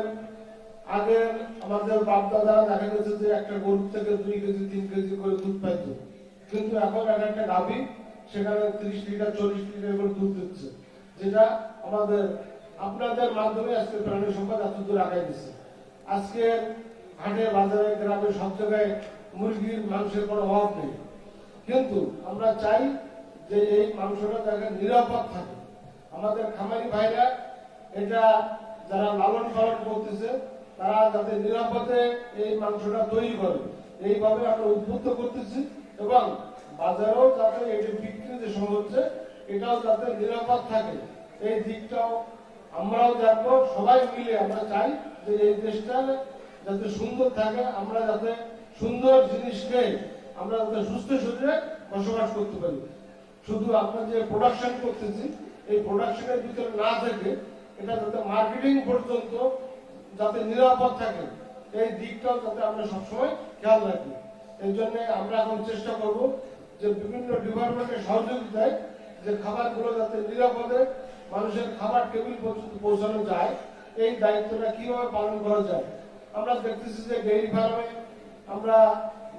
[SPEAKER 17] বাপ-দাদারা দেখা গেছে যে একটা গরু থেকে 2 কেজি 3 কেজি করে দুধ পাইত, কিন্তু এখন একটা গাভী সেখানে 30 লিটার 40 লিটার করে দুধ দিচ্ছে, যেটা আপনাদের মাধ্যমে আজকে প্রাণী সম্পদ এত দূর আগায় দিচ্ছে। আজকে হাটে বাজারে গ্রামে সব জায়গায় মুরগির মাংসের কোনো অভাব নেই, কিন্তু আমরা চাই যে এই মাংসটা যাতে নিরাপদ থাকে। আমাদের খামারি ভাইরা এটা যারা লালন পালন করতেছে তারা যাতে নিরাপদে এই মাংসটা তৈরি করে, এইভাবে আমরা উদ্বুদ্ধ করতেছি এবং বাজারেও যাতে এটি বিক্রি যে সময় হচ্ছে এটাও যাতে নিরাপদ থাকে, এই দিকটাও আমরাও দেখবো। সবাই মিলে আমরা চাই যে এই দেশটা যাতে সুন্দর থাকে, আমরা যাতে সুন্দর জিনিস খেয়ে আমরা যাতে সুস্থ শরীরে বসবাস করতে পারি। শুধু আমরা যে প্রোডাকশন করতেছি এই প্রোডাকশনের ভিতরে না থেকে এটা যাতে মার্কেটিং পর্যন্ত যাতে নিরাপদ থাকে, এই দিকটাও যাতে আমরা সবসময় খেয়াল রাখি। এই জন্য আমরা এখন চেষ্টা করব যে বিভিন্ন ডিপার্টমেন্টের সহযোগিতায় যে খাবারগুলো যাতে নিরাপদে মানুষের খাবার টেবিল পর্যন্ত পৌঁছানো যায়, এই দায়িত্বটা কিভাবে পালন করা যায়। আমরা দেখতেছি যে ডেইরি ফার্মে আমরা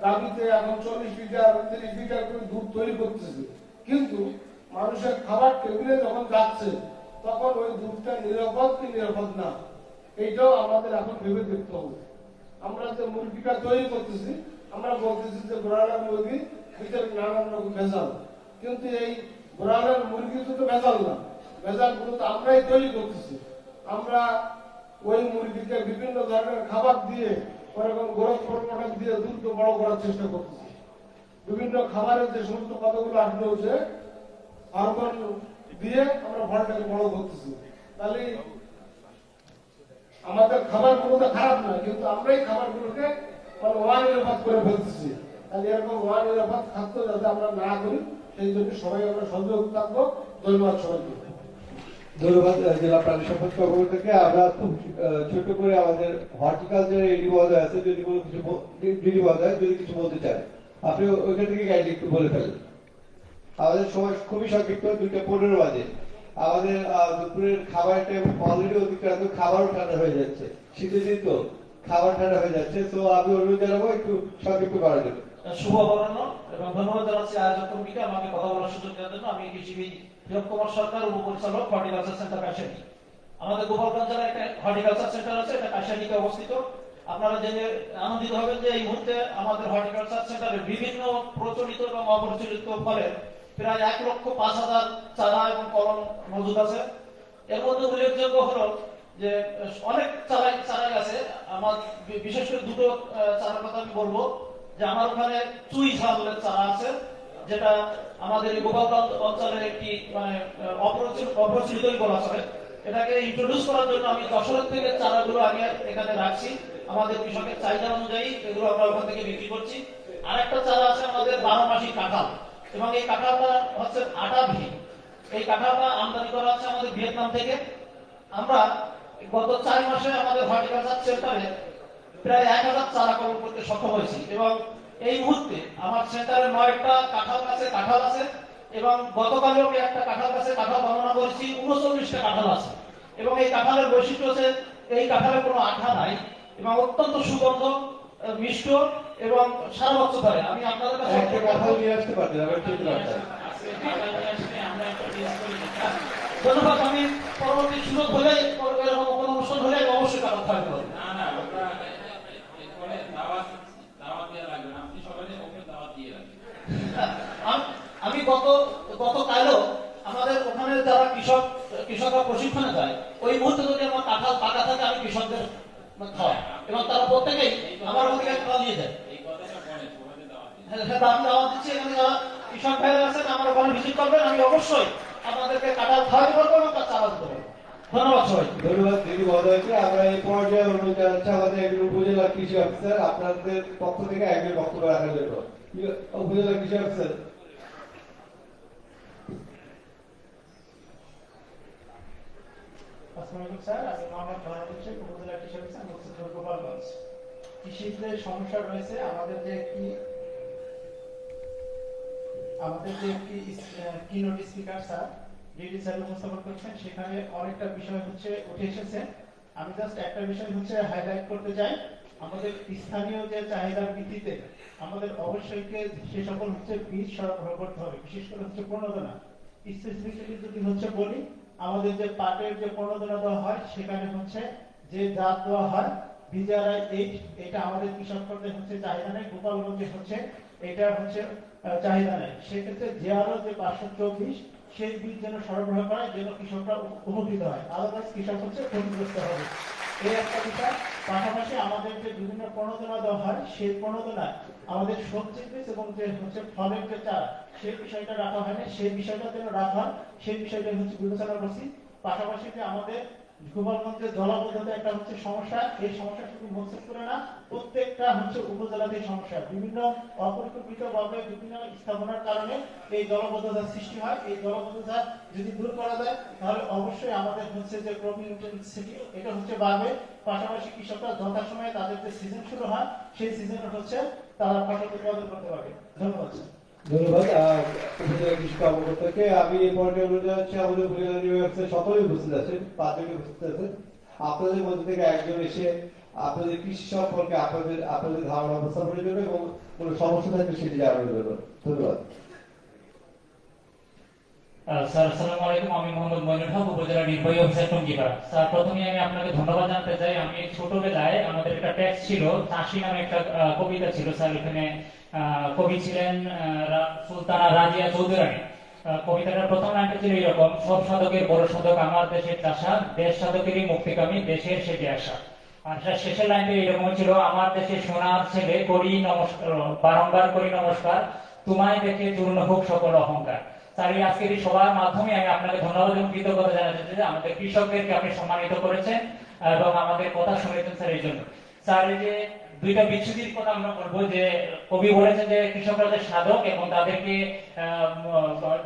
[SPEAKER 17] গাভীতে এখন 40 লিটার 30 লিটার করে দুধ তৈরি করতেছি, কিন্তু মানুষের খাবার টেবিলে যখন যাচ্ছে তখন ওই দুধটা নিরাপদ কি নিরাপদ না, এইটাও আমাদের এখন ভেবে দেখতে হবে। আমরা যে মুরগিটা তৈরি করতেছি আমরা বলতেছি যে ব্রয়লার মুরগি ভিতরে নানান রকম ভেজাল, কিন্তু এই ব্রয়লার মুরগি তো ভেজাল না, ভেজালগুলো তো আমরাই তৈরি করতেছি। আমরা ওই মুরগিকে বিভিন্ন ধরনের খাবার দিয়ে ওরকম গোরখ প্রোডাক্ট দিয়ে দুধকে বড় করার চেষ্টা করতেছি। বিভিন্ন খাবারের যে সমস্ত কথাগুলো আসলে হচ্ছে হরমোন দিয়ে আমরা ফলটাকে বড় করতেছি। তাহলে আমাদের খাবারগুলো তো খারাপ না, কিন্তু আমরাই খাবারগুলোকে মানে অনিরাপদ করে ফেলতেছি। তাহলে এরকম অনিরাপদ খাদ্য যাতে আমরা না করি, সেই জন্য সবাই আমরা সহযোগ থাকবো। ধন্যবাদ সবাইকে।
[SPEAKER 6] ধন্যবাদ জেলা প্রাণী সম্পদ কর্মকর্তা থেকে। আমরা খুব ছোট করে আমাদের হর্টিকালচার এডি মহোদয় আছে, যদি কোনো কিছু ডিডি মহোদয় যদি কিছু বলতে চান আপনি ওইখান থেকে গাইড একটু বলে ফেলেন। আমাদের সময় খুবই সংক্ষিপ্ত, 2:15 বাজে। আমাদের দুপুরের খাবারের টাইম অলরেডি অতিক্রান্ত, খাবারও ঠান্ডা হয়ে যাচ্ছে, শীতের দিন তো খাবার ঠান্ডা হয়ে যাচ্ছে। তো আমি অনুরোধ জানাবো একটু সংক্ষিপ্ত করার জন্য।
[SPEAKER 18] শুভ অপরাহ্ন এবং ধন্যবাদ জানাচ্ছি আয়োজক কমিটিকে আমাকে কথা বলার সুযোগ দেওয়ার জন্য। আমি কৃষিবিদ প্রিয়ম কুমার সরকার, উপপরিচালক হর্টিকালচার সেন্টার কাশিয়ানী। আমাদের গোপালগঞ্জ জেলায় একটা হর্টিকালচার সেন্টার আছে, এটা কাশিয়ানীতে অবস্থিত। আপনারা জেনে আনন্দিত হবেন যে এই মুহূর্তে আমাদের হর্টিকালচার সেন্টারে বিভিন্ন প্রচলিত এবং অপ্রচলিত ফলের প্রায় 1,05,000 চারা এবং কলম মজুদ আছে। এর মধ্যে উল্লেখযোগ্য হলো যে অনেক চারাই আছে। আমার বিশেষ করে দুটো চারার কথা আমি বলবো, যে আমার ওখানে চুই ঝালের চারা আছে, যেটা আমাদের গোপালগঞ্জ অঞ্চলের একটি মানে অপ্রচলিতই বলা চলে। এটাকে ইন্ট্রোডিউস করার জন্য আমি যশোর থেকে চারাগুলো আগে এখানে রাখছি। আমাদের কৃষকের চাহিদা অনুযায়ী এগুলো আমরা ওখান থেকে বিক্রি করছি। আরেকটা চারা আছে আমাদের 12 মাসি কাঁঠাল, এবং এই কাঁঠালটা হচ্ছে আটাবিহীন। এই কাঁঠালটা আমদানি করা হচ্ছে আমাদের ভিয়েতনাম থেকে। আমরা গত 4 মাসে আমাদের হর্টিকালচার সেন্টারে প্রায় 1000 চারা কলম করতে সক্ষম হয়েছি, এবং এই মুহূর্তে আমার সেন্টারে 9টা কাঁঠাল আছে, এবং গতকালেও একটা কাঁঠাল গণনা করেছি, 39টা কাঁঠাল আছে। এবং এই কাঁঠালের বৈশিষ্ট্য হচ্ছে এই কাঁঠালে কোনো আঠা নাই, এবং অত্যন্ত সুগন্ধ, মিষ্ট এবং সারা বছর ধরে। আমি আপনাদের কাছে
[SPEAKER 6] একটা কাঁঠাল নিয়ে আসতে পারতেন, আবার খেতে পারতেন।
[SPEAKER 18] ধন্যবাদ। আমি পরবর্তী সুযোগ হলে এরকম কোনো অনুষ্ঠান হলে অবশ্যই কাঁঠাল খাওয়াতে পারবো। আমি গতকালও আমাদের ওখানে যারা কৃষকরা প্রশিক্ষণে যায়, ওই মুহূর্তে যদি আমার কাঁঠাল পাকা থাকে আমি কৃষকদের খাওয়াই, এবং তারা প্রত্যেকেই আমার ওখানে কাঁঠাল নিয়ে যায়। আমি দাওয়াত দিচ্ছি, এখানে যারা কৃষক ভাইরা আছেন আমার ওখানে ভিজিট করবেন, আমি অবশ্যই আপনাদেরকে কাঁঠাল খাওয়াতে পারবো এবং তার চারা দিতে পারবো। ধন্যবাদ সবাই।
[SPEAKER 6] ধন্যবাদ দিদি মহোদয়কে। আমরা এই পর্যায়ে অনুরোধ জানাচ্ছি আমাদের একজন উপজেলা কৃষি অফিসার আপনাদের পক্ষ থেকে একজন বক্তব্য রাখার জন্য। উপজেলা কৃষি অফিসার।
[SPEAKER 19] আসসালামু স্যার, আমি মোহাম্মদ মাহমুদ শেখ, উপজেলা কৃষি অফিসার, মুক্তিযোদ্ধা গোপালগঞ্জ। কৃষিতে সমস্যা রয়েছে, আমাদের যে একটি keynote speaker sir DD sir উপস্থাপন করছেন, সেখানে অনেকটা বিষয় হচ্ছে উঠে এসেছে। আমি জাস্ট একটা বিষয় হচ্ছে হাইলাইট করতে চাই। আমাদের স্থানীয় যে চাহিদার ভিত্তিতে আমাদের অবশ্যই সে সকল হচ্ছে বীজ সরবরাহ করতে হবে, বিশেষ করে হচ্ছে প্রণোদনা। স্পেসিফিক্যালি যদি হচ্ছে বলি, আমাদের যে পাটের যে প্রণোদনা দেওয়া হয়, সেখানে হচ্ছে যে জাত দেওয়া হয় BGRI 8, এটা আমাদের কৃষকদের হচ্ছে চাহিদা নেই। গোপালগঞ্জে হচ্ছে এটা হচ্ছে চাহিদা নেই। সেক্ষেত্রে JRO যে 524 সেই বীজ যেন সরবরাহ করা, যেন কৃষকরা উপকৃত হয়, আদারওয়াইজ কৃষক হচ্ছে ক্ষতিগ্রস্ত হবে। এই একটা বিষয়। পাশাপাশি আমাদের যে বিভিন্ন প্রণোদনা দেওয়া হয়, সেই প্রণোদনায় আমাদের সবজির বীজ এবং যে হচ্ছে ফলের যে চারা, সেই বিষয়টা রাখা হয় না। সেই বিষয়টা যেন রাখা হয়, সেই বিষয়টা হচ্ছে বিবেচনা করছি। পাশাপাশি যে আমাদের গোপালগঞ্জে জলাবদ্ধতা একটা হচ্ছে সমস্যা, এই সমস্যা শুধু মকসুদপুরে না, প্রত্যেকটা হচ্ছে উপজেলাতে সমস্যা। বিভিন্ন অপরিকল্পিতভাবে বিভিন্ন স্থাপনার কারণে এই জলাবদ্ধতার সৃষ্টি হয়। এই জলাবদ্ধতা যদি দূর করা যায়, তাহলে অবশ্যই আমাদের হচ্ছে যে ক্রপিং ইন্টেন্সিটি এটা হচ্ছে বাড়বে। পাশাপাশি কৃষকরা যথাসময়ে তাদের যে সিজন শুরু হয়, সেই সিজনে হচ্ছে তারা ফসল উৎপাদন করতে পারবে। ধন্যবাদ।
[SPEAKER 6] ধন্যবাদ উপজেলা কৃষি কর্মকর্তাকে। আমি এই পর্যায়ে অনুরোধ জানাচ্ছি আমাদের উপজেলা নির্বাহী অফিসার সকলেই উপস্থিত আছেন, 5 জনই উপস্থিত আছেন। আপনাদের মধ্যে থেকে একজন এসে আপনাদের কৃষি সম্পর্কে আপনাদের ধারণা উপস্থাপনের জন্য এবং কোনো সমস্যা থাকলে সেটি জানানোর জন্য। ধন্যবাদ।
[SPEAKER 20] স্যার আসসালামু আলাইকুম, আমি মোহাম্মদ মইনুল হক, উপজেলা নির্বাহী অফিসার টঙ্গিপাড়া। স্যার প্রথমে আমি আপনাকে ধন্যবাদ জানাতে চাই। আমি ছোটবেলায় আমাদের একটা টেক্সট ছিল, চাষি নামে একটা কবিতা ছিল স্যার। এখানে কবি ছিলেন সুলতানা রাজিয়া চৌধুরানী। কবিতাটার প্রথম লাইনটা ছিল এরকম: সব সাধকের বড় সাধক আমার দেশের চাষা, দেশ সাধকেরই মুক্তিকামী, দেশের সেটি আশা। আর শেষের লাইনটা এরকম ছিল: আমার দেশে সোনার ছেলে, করি নমস্কার, বারংবার করি নমস্কার, তোমায় দেখে চূর্ণ হোক সকল অহংকার। স্যার এই আজকের এই সবার মাধ্যমে আমি আপনাকে ধন্যবাদ এবং কৃতজ্ঞতা জানাতে চাই যে আমাদের কৃষকদেরকে আপনি সম্মানিত করেছেন এবং আমাদের কথা শুনেছেন স্যার। এই জন্য স্যার এই যে দুইটা বিচ্ছুতির কথা আমরা বলবো, যে কবি বলেছেন যে কৃষকরা যে সাধক এবং তাদেরকে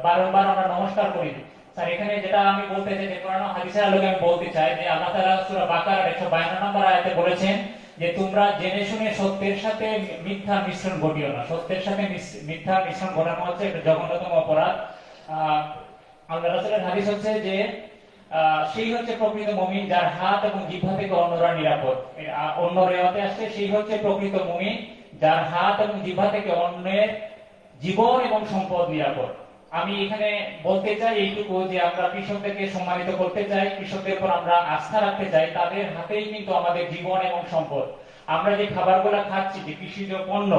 [SPEAKER 20] বারবার আমরা নমস্কার করি। স্যার এখানে যেটা আমি বলতে চাই, যে কোরআন হাদিসের আলোকে আমি বলতে চাই যে আল্লাহ তাআলা সূরা বাকারার 152 নম্বর আয়াতে বলেছেন যে তোমরা জেনে শুনে সত্যের সাথে মিথ্যা মিশ্রণ ঘটিও না। সত্যের সাথে মিথ্যা মিশ্রণ ঘটানো হচ্ছে একটা জঘন্যতম অপরাধ। আল্লাহ রাসূলের হাদিস হচ্ছে যে সেই হচ্ছে প্রকৃত মুমিন যার হাত এবং জিহ্বা থেকে অন্যরা নিরাপদ। অন্য রেওয়াতে আসছে সেই হচ্ছে প্রকৃত মুমিন যার হাত এবং জিহ্বা থেকে অন্যের জীবন এবং সম্পদ নিরাপদ। আমি এখানে বলতে চাই এইটুকু যে আমরা কৃষকদেরকে সম্মানিত করতে চাই, কৃষকদের উপর আমরা আস্থা রাখতে চাই, তাদের হাতেই কিন্তু আমাদের জীবন এবং সম্পদ। আমরা যে খাবারগুলো খাচ্ছি, যে কৃষিজ পণ্য,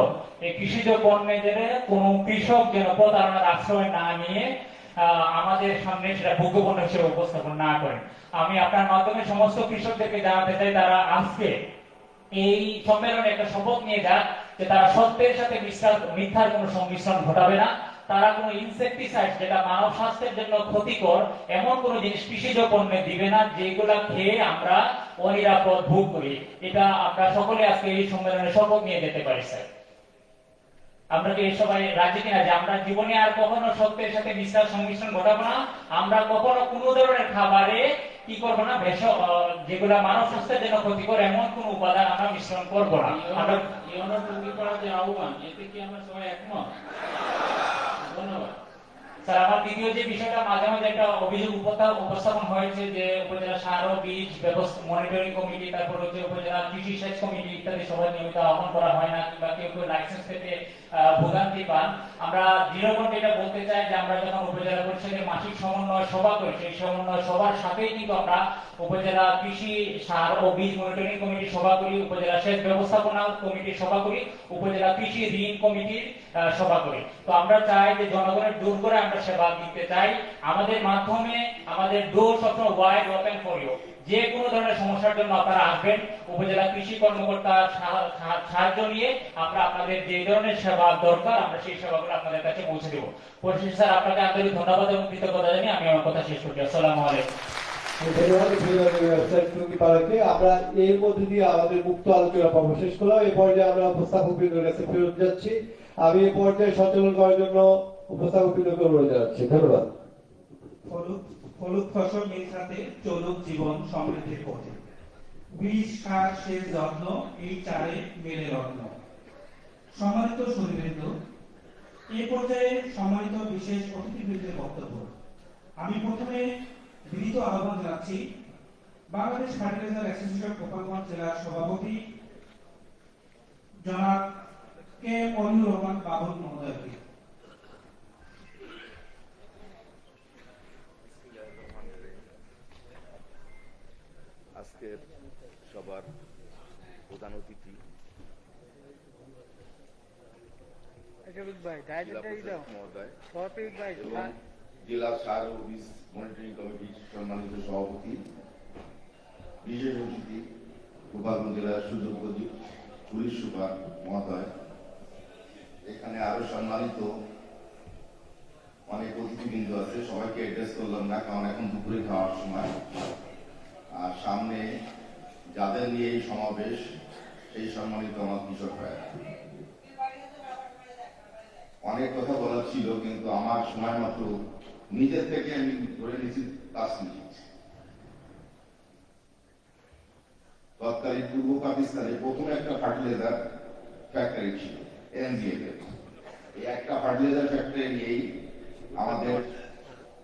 [SPEAKER 20] এই কৃষিজ পণ্যের কোন কৃষক যেন প্রতারণার আশ্রয় না নিয়ে আমাদের সামনে সেটা ভোগ্যপণ্য হিসেবে উপস্থাপন না করেন। আমি আপনার মাধ্যমে সমস্ত কৃষকদেরকে জানাতে চাই তারা আজকে এই সম্মেলনে একটা শপথ নিয়ে যাক যে তারা সত্যের সাথে মিথ্যার কোনো সংমিশ্রণ ঘটাবে না। তারা কোনো ইনসেকটিসাইড যেটা মানব স্বাস্থ্যের জন্য ক্ষতিকর এমন কোন জিনিস কৃষিজ পণ্যে দিবে না যেগুলা খেয়ে আমরা অনিরাপদ ভোগ করি। এটা আমরা সকলে আজকে এই সম্মেলনে শপথ নিয়ে যেতে পারি স্যার। আমরা কি সবাই রাজি কিনা যে আমরা জীবনে আর কখনো সত্যের সাথে মিথ্যার সংমিশ্রণ ঘটাবো না? আমরা কখনো কোনো ধরনের খাবারে কি করবো না, যেগুলা মানব স্বাস্থ্যের জন্য ক্ষতিকর এমন কোন উপাদান আমরা মিশ্রণ করবো না। আমরা
[SPEAKER 1] যে আহ্বান, এতে কি আমরা সবাই একমত? ধন্যবাদ
[SPEAKER 20] স্যার। আমার দ্বিতীয় যে বিষয়টা মাঝে মাঝে একটা অভিযোগ উপস্থাপন হয়েছে যে উপজেলা সার ও বীজ ব্যবস্থা মনিটরিং কমিটি, তারপর হচ্ছে উপজেলা কৃষি সেচ কমিটি ইত্যাদি সবাই নিয়মিত আহ্বান করা হয় না, কিংবা কেউ কেউ লাইসেন্স পেতে ভোগান্তি পান। আমরা দৃঢ়কণ্ঠে এটা বলতে চাই যে আমরা যখন উপজেলা পরিষদের মাসিক সমন্বয় সভা করি, সেই সমন্বয় সভার সাথেই কিন্তু আমরা উপজেলা কৃষি সার ও বীজ মনিটরিং কমিটির সভা করি, উপজেলা সেচ ব্যবস্থাপনা কমিটির সভা করি, উপজেলা কৃষি ঋণ কমিটির সভা করি। তো আমরা চাই যে জনগণের দূর করে আমরা সেবা দিতে চাই। আমাদের মাধ্যমে আমাদের ডোর সবসময় ওয়াইড ওপেন ফর ইউ। যে কোনো ধরনের সমস্যার জন্য আপনারা আসবেন, উপজেলা কৃষি কর্মকর্তার সাহায্য নিয়ে আমরা আপনাদের যে ধরনের সেবা দরকার আমরা সেই সেবাগুলো আপনাদের কাছে পৌঁছে দেব। পরিশেষে স্যার আপনাকে আন্তরিক ধন্যবাদ এবং কৃতজ্ঞতা জানিয়ে আমি আমার কথা শেষ করছি। আসসালামু আলাইকুম।
[SPEAKER 6] আমরা এর মধ্যে দিয়ে আমাদের মুক্ত আলোচনা পর্ব শেষ করলাম। এই পর্যায়ে আমরা উপস্থাপক বৃন্দের কাছে ফেরত যাচ্ছি। আমি এই পর্যায়ে সঞ্চালন করার জন্য উপস্থাপক বৃন্দকে অনুরোধ জানাচ্ছি। ধন্যবাদ।
[SPEAKER 21] হলুদ ফসল নিজ হাতে চলুক জীবন সমৃদ্ধির পথে, বীজ সার সেচ যত্ন এই চারে মেলে রত্ন। সম্মানিত সুধীবৃন্দ, এই পর্যায়ে সম্মানিত বিশেষ অতিথিবৃন্দের বক্তব্য। আমি প্রথমে বিনীত আহ্বান জানাচ্ছি বাংলাদেশ ফার্টিলাইজার অ্যাসোসিয়েশন গোপালগঞ্জ জেলার সভাপতি জনাব কে মনিরুর রহমান বাবুল মহোদয়কে।
[SPEAKER 22] আজকের সবার প্রধান অতিথি জেলা সার ও বীজ মনিটরিং কমিটির সম্মানিত সভাপতি, বিশেষ অতিথি গোপালগঞ্জ জেলার সুযোগ্য পুলিশ সুপার মহোদয়, এখানে আরো সম্মানিত অনেক অতিথিবৃন্দ আছে, সবাইকে অ্যাড্রেস করলাম না কারণ এখন দুপুরে খাওয়ার সময়। আর সামনে যাদের নিয়ে এই সমাবেশ সেই সম্মানিত আমার কৃষক ভাইরা, অনেক কথা বলার ছিল কিন্তু আমার সময় মতো নিজের থেকে আমি ধরে নিয়েছি 5 মিনিট। তৎকালীন পূর্ব পাকিস্তানে প্রথমে একটা ফার্টিলাইজার ফ্যাক্টরি ছিল এনজিএল এর। এই একটা ফার্টিলাইজার ফ্যাক্টরি নিয়েই আমাদের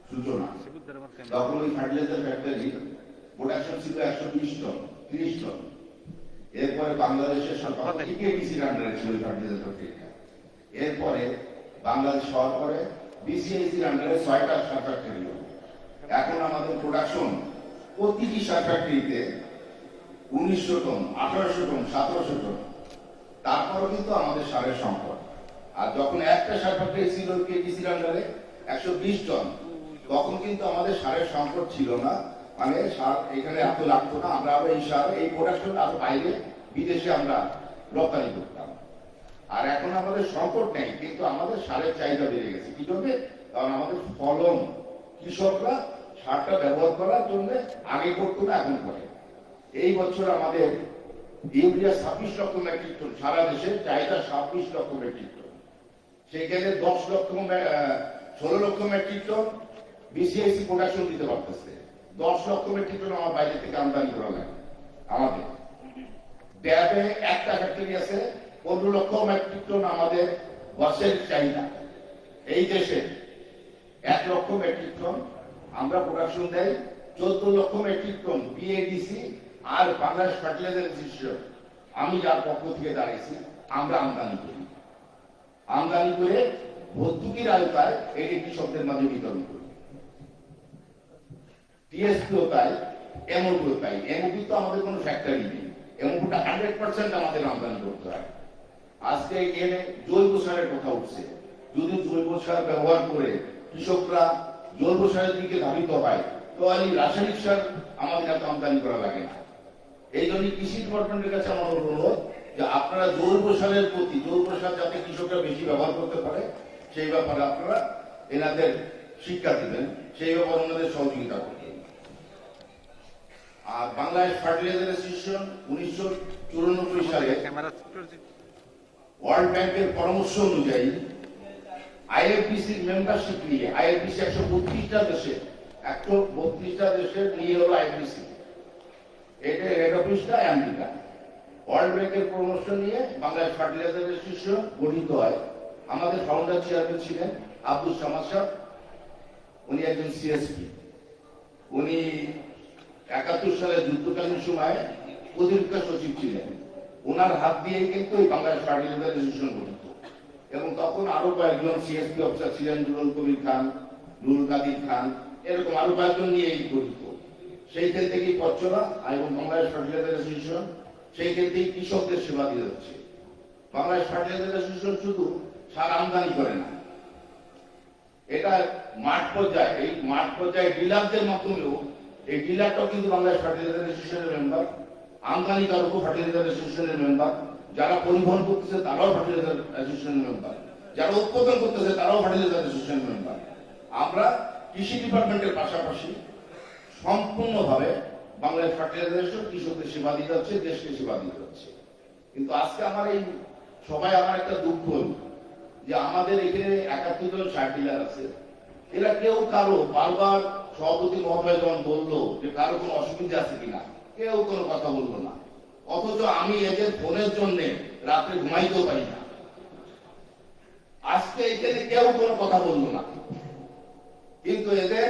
[SPEAKER 22] সূচনা। তখন ওই ফার্টিলাইজার ফ্যাক্টরি প্রোডাকশন ছিল 120 টন 30 টন। এরপরে বাংলাদেশের সরকার কেবিসির আন্ডারে ছিল ফার্টিলাইজার ফ্যাক্টরি। এরপরে বাংলাদেশ হওয়ার পরে বিসিআইসির আন্ডারে 6টা সার ফ্যাক্টরি। এখন আমাদের প্রোডাকশন প্রতিটি সার ফ্যাক্টরিতে 1900 টন 1800 টন 1700 টন। তারপরও কিন্তু আমাদের সারের সংকট। আর যখন একটা সার ফ্যাক্টরি ছিল কেবিসির আন্ডারে 120 টন, তখন কিন্তু আমাদের সারের সংকট ছিল না, মানে সার এখানে এত লাগতো না। আমরা আরো এই সার এই প্রোডাকশন আরো বাইরে বিদেশে আমরা রপ্তানি করতাম। আর এখন আমাদের সংকট নেই কিন্তু আমাদের সারের চাহিদা বেড়ে গেছে। কি জন্য? কারণ আমাদের ফলন কৃষকরা সারটা ব্যবহার করার জন্য আগে করতো না, এখন করে। এই বছর আমাদের ইউরিয়া 26 লক্ষ মেট্রিক টন, সারা দেশে চাহিদা 26 লক্ষ মেট্রিক টন, সেখানে 16 লক্ষ মেট্রিক টন বিসিআইসি প্রোডাকশন দিতে পারতেছে। 10 লক্ষ মেট্রিক টন আমার বাইরে থেকে আমদানি করা লাগে। আমাদের ড্যাবে একটা ফ্যাক্টরি আছে, 15 লক্ষ মেট্রিক টন আমাদের বর্ষের চাহিদা। এই দেশে 1 লক্ষ মেট্রিক টন আমরা প্রোডাকশন দেয়, 14 লক্ষ মেট্রিক টন বিএডিসি আর বাংলাদেশ ফার্টিলাইজার ইনস্টিটিউট, আমি যার পক্ষ থেকে দাঁড়িয়েছি, আমরা আমদানি করি। আমদানি করে ভর্তুকির আওতায় এটি কৃষকদের মাঝে বিতরণ করি। টিএসপিও তাই, এমওপিও তাই। এমওপি তো আমাদের কোনো ফ্যাক্টরি নেই, এমওপিটা 100% আমাদের আমদানি করতে হয়। আজকে এখানে জৈব সারের কথা উঠছে, যদি জৈব সার ব্যবহার করে কৃষকরা জৈব সারের দিকে ধাবিত হয়, তাহলে রাসায়নিক সার আমাদের এত আমদানি করা লাগে না। এই জন্য কৃষি ডিপার্টমেন্টের কাছে আমার অনুরোধ যে আপনারা জৈব সারের প্রতি, জৈব সার যাতে কৃষকরা বেশি ব্যবহার করতে পারে সেই ব্যাপারে আপনারা এনাদের শিক্ষা দিবেন, সেই ব্যাপারে ওনাদের সহযোগিতা করবেন। আর বাংলাদেশ ফার্টিলাইজার অ্যাসোসিয়েশন 1994 সালে ওয়ার্ল্ড ব্যাংকের পরামর্শ অনুযায়ী আইএফবিসির মেম্বারশিপ নিয়ে, আইএফবিসি 132টা দেশে, 132টা দেশের নিয়ে হলো আইএফবিসি, এটা হেড অফিসটা আমেরিকা। ওয়ার্ল্ড ব্যাংকের পরামর্শ নিয়ে বাংলাদেশ ফার্টিলাইজার অ্যাসোসিয়েশন গঠিত হয়। আমাদের ফাউন্ডার চেয়ারম্যান ছিলেন আব্দুল সামাদ সাহেব, উনি একজন সিএসপি। উনি 71 সালে যুদ্ধকালীন সময়ে প্রতিরক্ষা সচিব ছিলেন। ওনার হাত দিয়ে কিন্তু এই বাংলাদেশ ফার্টিলাইজার অ্যাসোসিয়েশন গঠিত। এবং তখন আরো কয়েকজন সিএসপি অফিসার ছিলেন, নুরুল কবির খান, নুরুল কাদির খান, এরকম আরো কয়েকজন নিয়ে এই গঠিত। সেইখান থেকেই পথ চলা এবং বাংলাদেশ ফার্টিলাইজার অ্যাসোসিয়েশন সেইখান থেকেই কৃষকদের সেবা দিয়ে যাচ্ছে। বাংলাদেশ ফার্টিলাইজার অ্যাসোসিয়েশন শুধু সার আমদানি করে না, এটা মাঠ পর্যায়ে, এই মাঠ পর্যায়ে ডিলারদের মাধ্যমেও, এই ডিলারটাও কিন্তু বাংলাদেশ ফার্টিলাইজার অ্যাসোসিয়েশনের মেম্বার, আমদানিকারকও ফার্টিলাইজার অ্যাসোসিয়েশনের মেম্বার, যারা পরিবহন করতেছে তারাও ফার্টিলাইজার অ্যাসোসিয়েশনের মেম্বার, যারা উৎপাদন করতেছে তারাও ফার্টিলাইজার অ্যাসোসিয়েশনের মেম্বার। আমরা কৃষি ডিপার্টমেন্টের পাশাপাশি সম্পূর্ণভাবে বাংলাদেশ ফার্টিলাইজার অ্যাসোসিয়েশন কৃষকদের সেবা দিতে যাচ্ছে, দেশকে সেবা দিতে যাচ্ছে। কিন্তু আজকে আমার এই সবাই আমার একটা দুঃখ যে আমাদের এখানে 71 জন সার ডিলার আছে, এরা কেউ কারো, বারবার সভাপতি মহোদয় যখন বললো যে কারো কোনো অসুবিধা আছে কিনা, কেউ কোনো কথা বললো না। অথচ আমি এদের ফোনের জন্য রাত্রে ঘুমাইতেও পারি না। আজকে এখানে কেউ কোনো কথা বললো না, কিন্তু এদের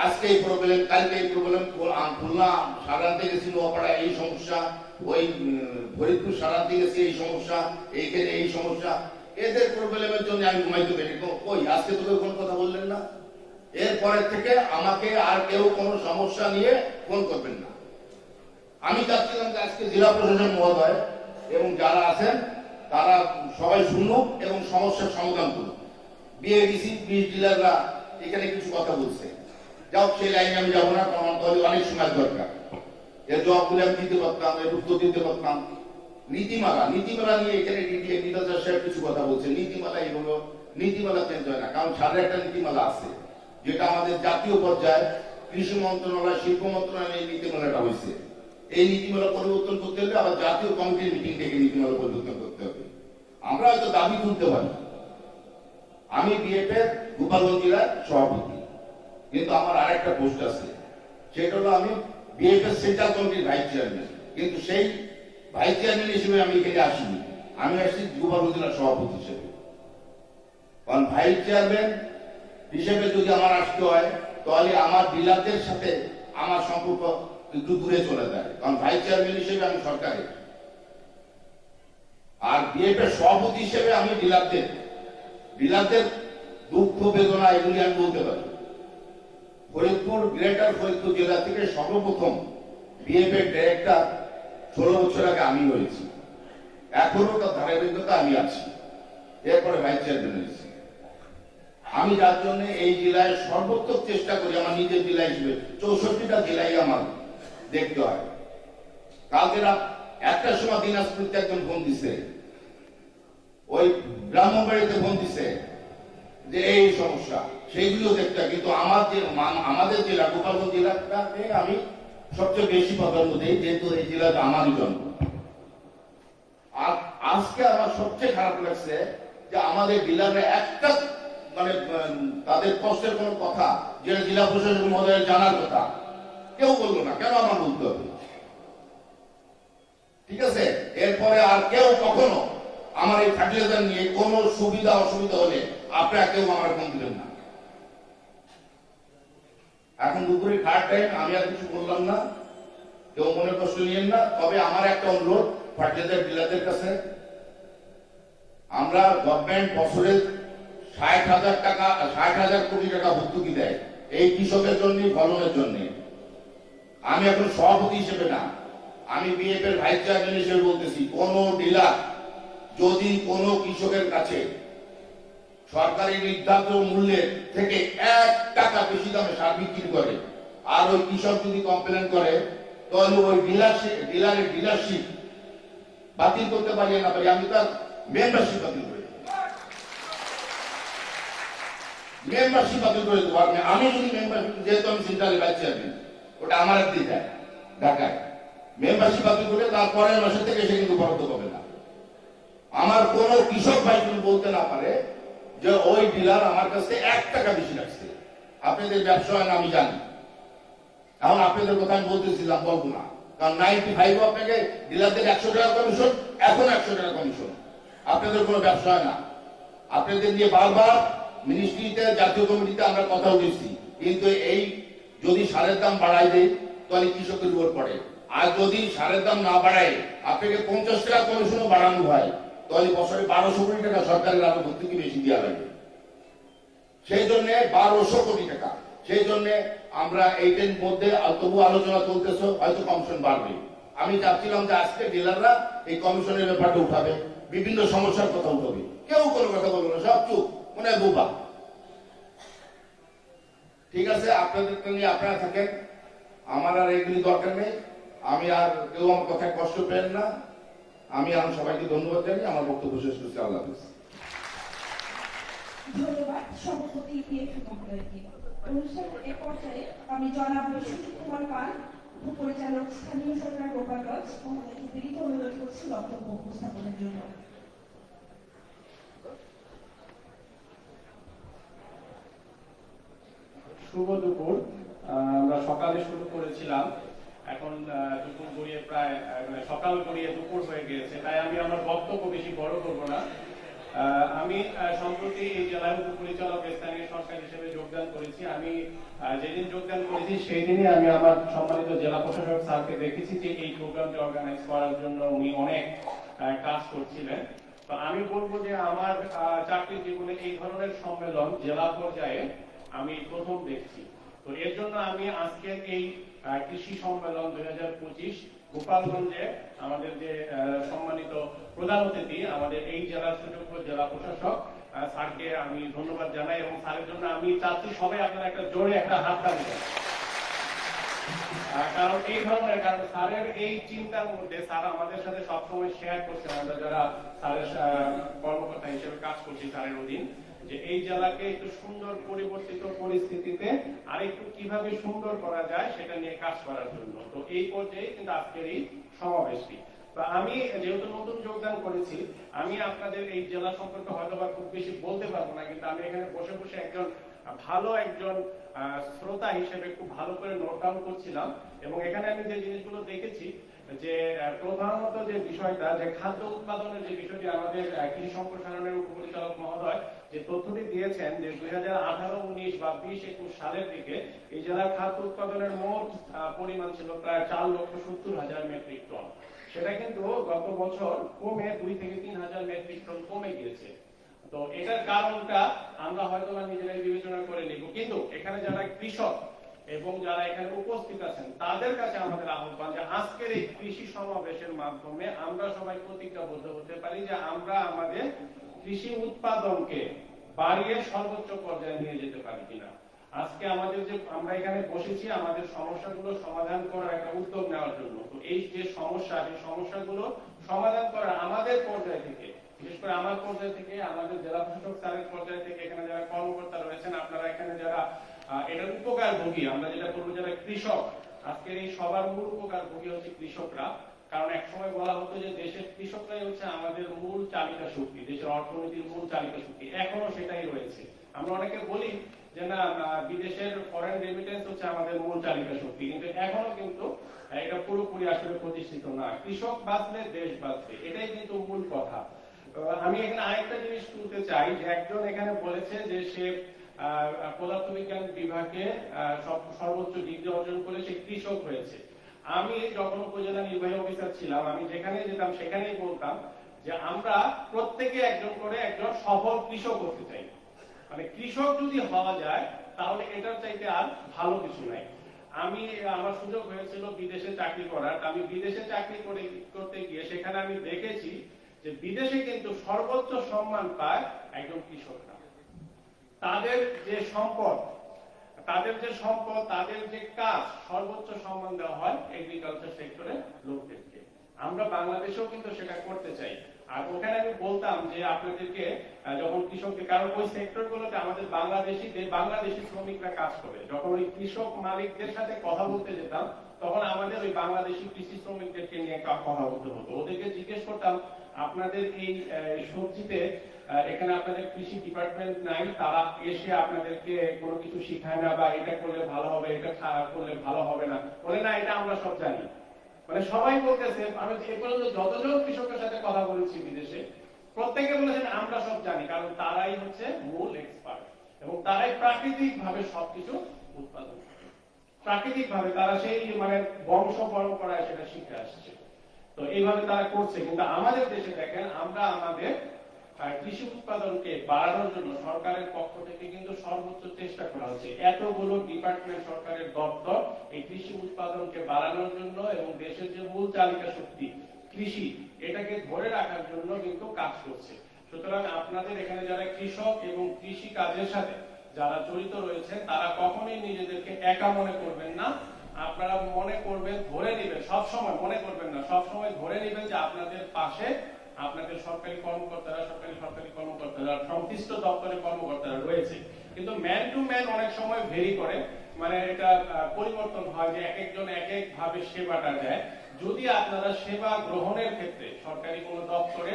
[SPEAKER 22] আজকে এই প্রবলেম, কালকে এই প্রবলেম, খুলনা সারাতে গেছি নোয়াপাড়া এই সমস্যা, ওই ফরিদপুর সারাতে গেছি এই সমস্যা, এইখানে এই সমস্যা। এদের প্রবলেমের জন্য আমি ঘুমাইতে পারি। ওই আজকে তো কোনো কথা বললেন না, এরপরের থেকে আমাকে আর কেউ কোনো সমস্যা নিয়ে ফোন করবেন না। আমি চাচ্ছিলাম যে আজকে জেলা প্রশাসন মহোদয় এবং যারা আছেন তারা সবাই শুনুক এবং সমস্যার সমাধান করুক। বিএডিসি বীজ ডিলাররা এখানে কিছু কথা বলছে, যাও সেই লাইনে আমি যাবো না, কারণ অনেক সময় দরকার। এর জবাবগুলো আমি দিতে পারতাম, এর উত্তর দিতে পারতাম। নীতিমালা নিয়ে এখানে নির্বাচন সাহেব কিছু কথা বলছে। নীতিমালা এইভাবে নীতিমালা চেঞ্জ হয় না, কারণ সারের একটা নীতিমালা আছে যেটা আমাদের জাতীয় পর্যায়ে কৃষি মন্ত্রণালয়, শিল্প মন্ত্রণালয় এই নীতিমালাটা হয়েছে। এই নীতিমালা পরিবর্তন করতে হলে আবার জাতীয় কমিটির মিটিং থেকে নীতিমালা পরিবর্তন করতে হবে। আমরা হয়তো দাবি তুলতে পারি। আমি বিএফের গোপালগঞ্জ জেলার সভাপতি, কিন্তু আমার আরেকটা পোস্ট আছে, সেটা হলো আমি বিএফের সেন্ট্রাল কমিটির ভাইস চেয়ারম্যান। কিন্তু সেই ভাইস চেয়ারম্যান হিসেবে আমি এখানে আসিনি, আমি আসছি গোপালগঞ্জ জেলার সভাপতি হিসেবে। কারণ ভাইস চেয়ারম্যান হিসেবে যদি আমার আসতে হয়, তাহলে আমার ডিলারদের সাথে আমার সম্পর্ক একটু দূরে চলে যায়, কারণ ভাইস চেয়ারম্যান হিসেবে আমি সরকারের, আর বিএফের সভাপতি হিসেবে আমি ডিলারদের দুঃখ বেদনা এগুলি আমি বলতে পারি। ফরিদপুর, গ্রেটার ফরিদপুর জেলা থেকে সর্বপ্রথম বিএফের ডাইরেক্টর 16 বছর আগে আমি হয়েছি, এখনো তার ধারাবাহিকতা আমি আছি। এরপরে ভাইস চেয়ারম্যান হয়েছি আমি, যার জন্য এই জেলায় সর্বোত্তম চেষ্টা করি। আমার নিজের জেলা হিসেবে 64টা জেলায় আমার দেখতে হয়। কালকে রাত 1টার সময় দিনাজপুরতে একজন ফোন দিছে, ওই ব্রাহ্মণবাড়িতে ফোন দিছে, যে এই সমস্যা, সেইগুলো দেখতে হয়। কিন্তু আমাদের জেলা গোপালগঞ্জ জেলাটাকে আমি সবচেয়ে বেশি প্রাধান্য দিই, যেহেতু এই জেলাটা আমারই জন্ম। আর আজকে আমার সবচেয়ে খারাপ লাগছে যে আমাদের ডিলাররা একটা মানে তাদের কষ্টের কোনো কথা যেটা জেলা প্রশাসক মহোদয়ের জানার কথা কেউ বললো না। কেন আমার বলতে হবে? ঠিক আছে, এরপরে আর কেউ কখনো আমার এই ফার্টিলাইজার নিয়ে কোনো সুবিধা অসুবিধা হলে আপনারা কেউ আমার ফোন দিলেন না। এখন দুপুরে খাওয়ার টাইম, আমি আর কিছু বললাম না, কেউ মনে কষ্ট নিয়েন না। তবে আমার একটা অনুরোধ ফার্টিলাইজার ডিলারদের কাছে, আমরা গভর্নমেন্ট বছরে 60,000 কোটি টাকা ভর্তুকি দেয় এই কৃষকের জন্য, ফলনের জন্য। আমি এখন সভাপতি হিসেবে না, আমি বিএফ এর ভাইস চেয়ারম্যান হিসেবে বলতেছি, কোন ডিলার যদি কোন কৃষকের কাছে সরকারি নির্ধারিত মূল্যের থেকে 1 টাকা বেশি দামে সার বিক্রি করে আর ওই কৃষক যদি কমপ্লেন করে, তাহলে ওই ডিলারের ডিলারশিপ বাতিল করতে পারি না পারি, আমি তার মেম্বারশিপ বাতিল করে দেবো। মেম্বারশিপ বাতিল করে দেবো। আমি যদি মেম্বারশিপ, যেহেতু আমি সেন্ট্রালে ভাইস চেয়ারম্যান, ওটা আমার দিয়ে যায় ঢাকায়, মেম্বারশিপ বাতিল করে তারপরের মাসের থেকে সে কিন্তু বরাদ্দ পাবে না। আমার কোন কৃষক ভাই বলতে না পারে যে ওই ডিলার আমার কাছে 1 টাকা বেশি রাখছে। আপনাদের ব্যবসা হয় না আমি জানি, এখন আপনাদের কথা আমি বলতেছিলাম, বলবো না, কারণ 95 আপনাকে ডিলারদের 100 টাকা কমিশন, এখন 100 টাকা কমিশন। আপনাদের কোনো ব্যবসা হয় না। আপনাদের নিয়ে বারবার মিনিস্ট্রিতে, জাতীয় কমিটিতে আমরা কথা বলেছি, কিন্তু এই যদি সারের দাম বাড়াই দেয় তাহলে কৃষকের উপর পড়ে। আর যদি সারের দাম না বাড়ায়, আপনাকে 50 টাকা কমিশনও বাড়ানো হয়, তাহলে বছরে 1200 কোটি টাকা সরকারের আরো ভর্তুকি বেশি দেওয়া লাগে। সেই জন্য 1200 কোটি টাকা। সেই জন্য আমরা এইটার মধ্যে তবু আলোচনা চলতেছে, হয়তো কমিশন বাড়বে। আমি চাচ্ছিলাম যে আজকে ডিলাররা এই কমিশনের ব্যাপারটা উঠাবে, বিভিন্ন সমস্যার কথা উঠাবে, কেউ কোনো কথা বলবে না, সব চুপ, মনে হয় বোবা। ঠিক আছে, আপনাদের নিয়ে আপনারা থাকেন, আমার আর এগুলি দরকার নেই। আমি আর কেউ আমার কথায় কষ্ট পেন না। আমি সবাইকে ধন্যবাদ জানাই। আমার বক্তব্য শেষ করছি। আল্লাহ হাফেজ।
[SPEAKER 3] ধন্যবাদ সভাপতি পিএফ মহোদয়কে। অনুষ্ঠানের এ পর্যায়ে আমি জনাব সুজিত কুমার পাল, উপপরিচালক স্থানীয় সরকার গোপালগঞ্জ মহোদয়কে বিনীত অনুরোধ করছি বক্তব্য উপস্থাপনের জন্য।
[SPEAKER 4] শুভ দুপুর। আমরা সকালে শুরু করেছিলাম, এখন দুপুর গড়িয়ে প্রায় সকাল গড়িয়ে দুপুর হয়ে গিয়েছে, তাই আমি আমার বক্তব্য বেশি বড় করবো না। আমি সম্প্রতি এই জেলার উপপরিচালক স্থানীয় সরকার হিসেবে যোগদান করেছি। আমি যেদিন যোগদান করেছি সেই দিনই আমি আমার সম্মানিত জেলা প্রশাসক স্যারকে দেখেছি যে এই প্রোগ্রামটি অর্গানাইজ করার জন্য উনি অনেক কাজ করছিলেন। তো আমি বলবো যে আমার চাকরি জীবনে এই ধরনের সম্মেলন জেলা পর্যায়ে আমি প্রথম দেখছি। তো এর জন্য আমি আজকের এই কৃষি সম্মেলন 2025 গোপালগঞ্জে আমাদের যে সম্মানিত প্রধান অতিথি, আমাদের এই জেলার সুযোগ্য জেলা প্রশাসক স্যারকে আমি ধন্যবাদ জানাই, এবং স্যারের জন্য আমি চাচ্ছি সবাই আপনারা একটা জোরে একটা হাত তালি। কারণ এই ধরনের, কারণ স্যারের এই চিন্তার মধ্যে স্যার আমাদের সাথে সবসময় শেয়ার করছেন, আমরা যারা স্যারের কর্মকর্তা হিসেবে কাজ করছি স্যারের অধীন, যে এই জেলাকে একটু সুন্দর পরিবর্তিত পরিস্থিতিতে আরেকটু কিভাবে সুন্দর করা যায় সেটা নিয়ে কাজ করার জন্য। তো এই পর্যায়ে কিন্তু আজকের এই সমাবেশটি। তো আমি যেহেতু নতুন যোগদান করেছি, আমি আপনাদের এই জেলা সম্পর্কে হয়তো বা খুব বেশি বলতে পারবো না, কিন্তু আমি এখানে বসে বসে একজন শ্রোতা হিসেবে খুব ভালো করে নোট ডাউন করছিলাম, এবং এখানে আমি যে জিনিসগুলো দেখেছি যে প্রধানত যে বিষয়টা, যে খাদ্য উৎপাদনের যে বিষয়টি, আমাদের কৃষি সম্প্রসারণের উপপরিচালক মহোদয় যে তথ্যটি দিয়েছেন যে 2018-19 বা 20-21 সালের দিকে এই জেলার খাদ্য উৎপাদনের মোট পরিমাণ ছিল প্রায় 4,70,000 মেট্রিক টন। সেটা কিন্তু গত বছর কমে 2 থেকে 3,000 মেট্রিক টন কমে গিয়েছে। তো এটার কারণটা আমরা হয়তো নিজেরাই বিবেচনা করে নিব, কিন্তু এখানে যারা কৃষক এবং যারা এখানে উপস্থিত আছেন তাদের কাছে আমাদের আহ্বান যে আজকের এই কৃষি সমাবেশের মাধ্যমে আমরা সবাই প্রতিজ্ঞাবদ্ধ হতে পারি যে আমরা আমাদের কৃষি উৎপাদনকে বাড়িয়ে সর্বোচ্চ পর্যায়ে নিয়ে যেতে পারি কিনা। আজকে আমাদের যে আমরা এখানে বসেছি আমাদের সমস্যাগুলো সমাধান করার একটা উদ্যোগ নেওয়ার জন্য। তো এই যে সমস্যা, সেই সমস্যাগুলো সমাধান করার আমাদের পর্যায় থেকে বিশেষ করে আমার পর্যায় থেকে, আমাদের জেলা প্রশাসক স্যারের পর্যায় থেকে, এখানে যারা কর্মকর্তা রয়েছেন, আপনারা এখানে যারা এটার উপকারভোগী, আমরা যেটা বলবো যারা কৃষক, আজকের এই সবার মূল উপকারভোগী হচ্ছে কৃষকরা। কারণ একসময় বলা হতো যে দেশের কৃষকরাই হচ্ছে আমাদের মূল চালিকা শক্তি, দেশের অর্থনীতির মূল চালিকা শক্তি, এখনো সেটাই রয়েছে। আমরা অনেকে বলি যে না, বিদেশের ফরেন রেমিটেন্স হচ্ছে আমাদের মূল চালিকা শক্তি, কিন্তু এখনো কিন্তু এটা পুরোপুরি আসলে প্রতিষ্ঠিত না। কৃষক বাঁচলে দেশ বাঁচবে, এটাই কিন্তু মূল কথা। আমি এখানে আরেকটা জিনিস তুলতে চাই, যে একজন এখানে বলেছে যে সে পদার্থবিজ্ঞান বিভাগে সর্বোচ্চ ডিগ্রি অর্জন করে সে কৃষক হয়েছে। আমি যখন উপজেলা নির্বাহী অফিসার ছিলাম, আমি যেখানে যেতাম সেখানেই বলতাম যে আমরা প্রত্যেকে একজন করে একজন সফল কৃষক হতে চাই। মানে কৃষক যদি হওয়া যায় তাহলে এটার চাইতে আর ভালো কিছু নাই। আমার সুযোগ হয়েছিল বিদেশে চাকরি করার। আমি বিদেশে চাকরি করতে গিয়ে সেখানে আমি দেখেছি যে বিদেশে কিন্তু সর্বোচ্চ সম্মান পায় একজন কৃষকরা। তাদের যে সম্পদ, তাদের যে কাজ, সর্বোচ্চ সম্মান দেওয়া হয় এগ্রিকালচার সেক্টরে লোকদেরকে। আমরা বাংলাদেশেও কিন্তু সেটা করতে চাই। আর ওখানে আমি বলতাম যে আপনাদেরকে যখন কৃষকদের, কারণ ওই সেক্টর গুলোতে আমাদের বাংলাদেশি শ্রমিকরা কাজ করে, যখন ওই কৃষক মালিকদের সাথে কথা বলতে যেতাম তখন আমাদের ওই বাংলাদেশি কৃষি শ্রমিকদেরকে নিয়ে কথা বলতে হতো। ওদেরকে জিজ্ঞেস করতাম আপনাদের এই সবজিতে এখানে আপনাদের কৃষি ডিপার্টমেন্ট নাই, তারা এসে আপনাদেরকে কোনো কিছু শিখায় না, বা এটা করলে ভালো হবে, এটা করলে ভালো হবে না, বলে না এটা আমরা সব জানি। মানে সবাই বলতেছে, আমি এ পর্যন্ত যতজন কৃষকের সাথে কথা বলেছি বিদেশে, প্রত্যেকে বলেছেন আমরা সব জানি, কারণ তারাই হচ্ছে মূল এক্সপার্ট এবং তারাই প্রাকৃতিক ভাবে সবকিছু উৎপাদন করে। প্রাকৃতিক ভাবে তারা সেই মানে বংশ পরম্পরায় সেটা শিখে আসছে। তো এইভাবে তারা করছে। কিন্তু আমাদের দেশে দেখেন, আমরা আমাদের কৃষি উৎপাদনকে বাড়ানোর জন্য সরকারের পক্ষ থেকে কিন্তু সর্বোচ্চ চেষ্টা করা হচ্ছে। এতগুলো ডিপার্টমেন্ট, সরকারের দপ্তর এই কৃষি উৎপাদনকে বাড়ানোর জন্য এবং দেশের যে মূল চালিকা শক্তি কৃষি, এটাকে ধরে রাখার জন্য কিন্তু কাজ করছে। সুতরাং আপনাদের এখানে যারা কৃষক এবং কৃষি কাজের সাথে যারা জড়িত রয়েছেন, তারা কখনোই নিজেদেরকে একা মনে করবেন না। আপনারা মনে করবেন, ধরে নেবেন, সবসময় মনে করবেন না, সবসময় ধরে নেবেন যে আপনাদের পাশে আপনাদের সরকারি কর্মকর্তারা, সংশ্লিষ্ট দপ্তরের কর্মকর্তারা রয়েছে। কিন্তু ম্যান টু ম্যান অনেক সময় ভেরি করে, মানে এটা পরিবর্তন হয় যে এক একজন এক এক ভাবে সেবাটা দেয়। যদি আপনারা সেবা গ্রহণের ক্ষেত্রে সরকারি কোন দপ্তরে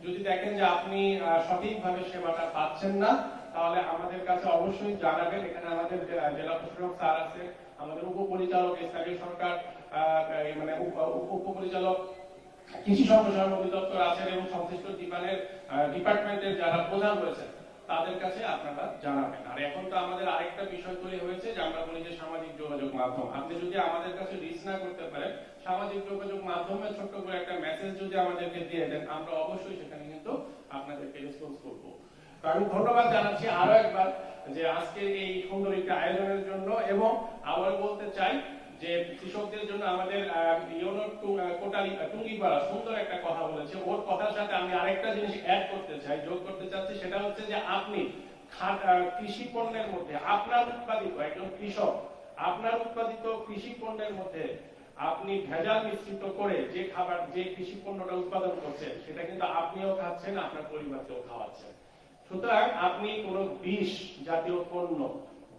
[SPEAKER 4] যদি দেখেন যে আপনি সঠিকভাবে সেবাটা পাচ্ছেন না, তাহলে আমাদের কাছে অবশ্যই জানাবেন। এখানে আমাদের জেলা প্রশাসক স্যার আছে, আমাদের উপপরিচালক, স্থানীয় সরকার মানে উপপরিচালক কৃষি সম্প্রসারণ অধিদপ্তর আছেন এবং সংশ্লিষ্ট ডিপার্টমেন্টের যারা প্রধান রয়েছেন তাদের কাছে আপনারা জানাবেন। আর এখন তো আমাদের আরেকটা বিষয় তৈরি হয়েছে যে আমরা বলি যে সামাজিক যোগাযোগ মাধ্যম। আপনি যদি আমাদের কাছে রিচ না করতে পারেন, সামাজিক যোগাযোগ মাধ্যমে ছোট্ট করে একটা মেসেজ যদি আমাদেরকে দিয়ে দেন, আমরা অবশ্যই সেখানে কিন্তু আপনাদেরকে রেসপন্স করব। তো আমি ধন্যবাদ জানাচ্ছি আরো একবার যে আজকে এই সুন্দর একটা আয়োজনের জন্য। এবং আবার বলতে চাই যে কৃষকদের জন্য আমাদের টুঙ্গিপাড়া সুন্দর একটা কথা বলেছে। ওর কথার সাথে আমি আরেকটা জিনিস অ্যাড করতে চাই, যোগ করতে চাচ্ছি, সেটা হচ্ছে যে আপনি কৃষি পণ্যের মধ্যে আপনার উৎপাদিত, একজন কৃষক আপনার উৎপাদিত কৃষি পণ্যের মধ্যে আপনি ভেজাল মিশ্রিত করে যে খাবার, যে কৃষি পণ্যটা উৎপাদন করছেন, সেটা কিন্তু আপনিও খাচ্ছেন, আপনার পরিবারকেও খাওয়াচ্ছেন। সুতরাং আপনি কোনো বিষ জাতীয় পণ্য,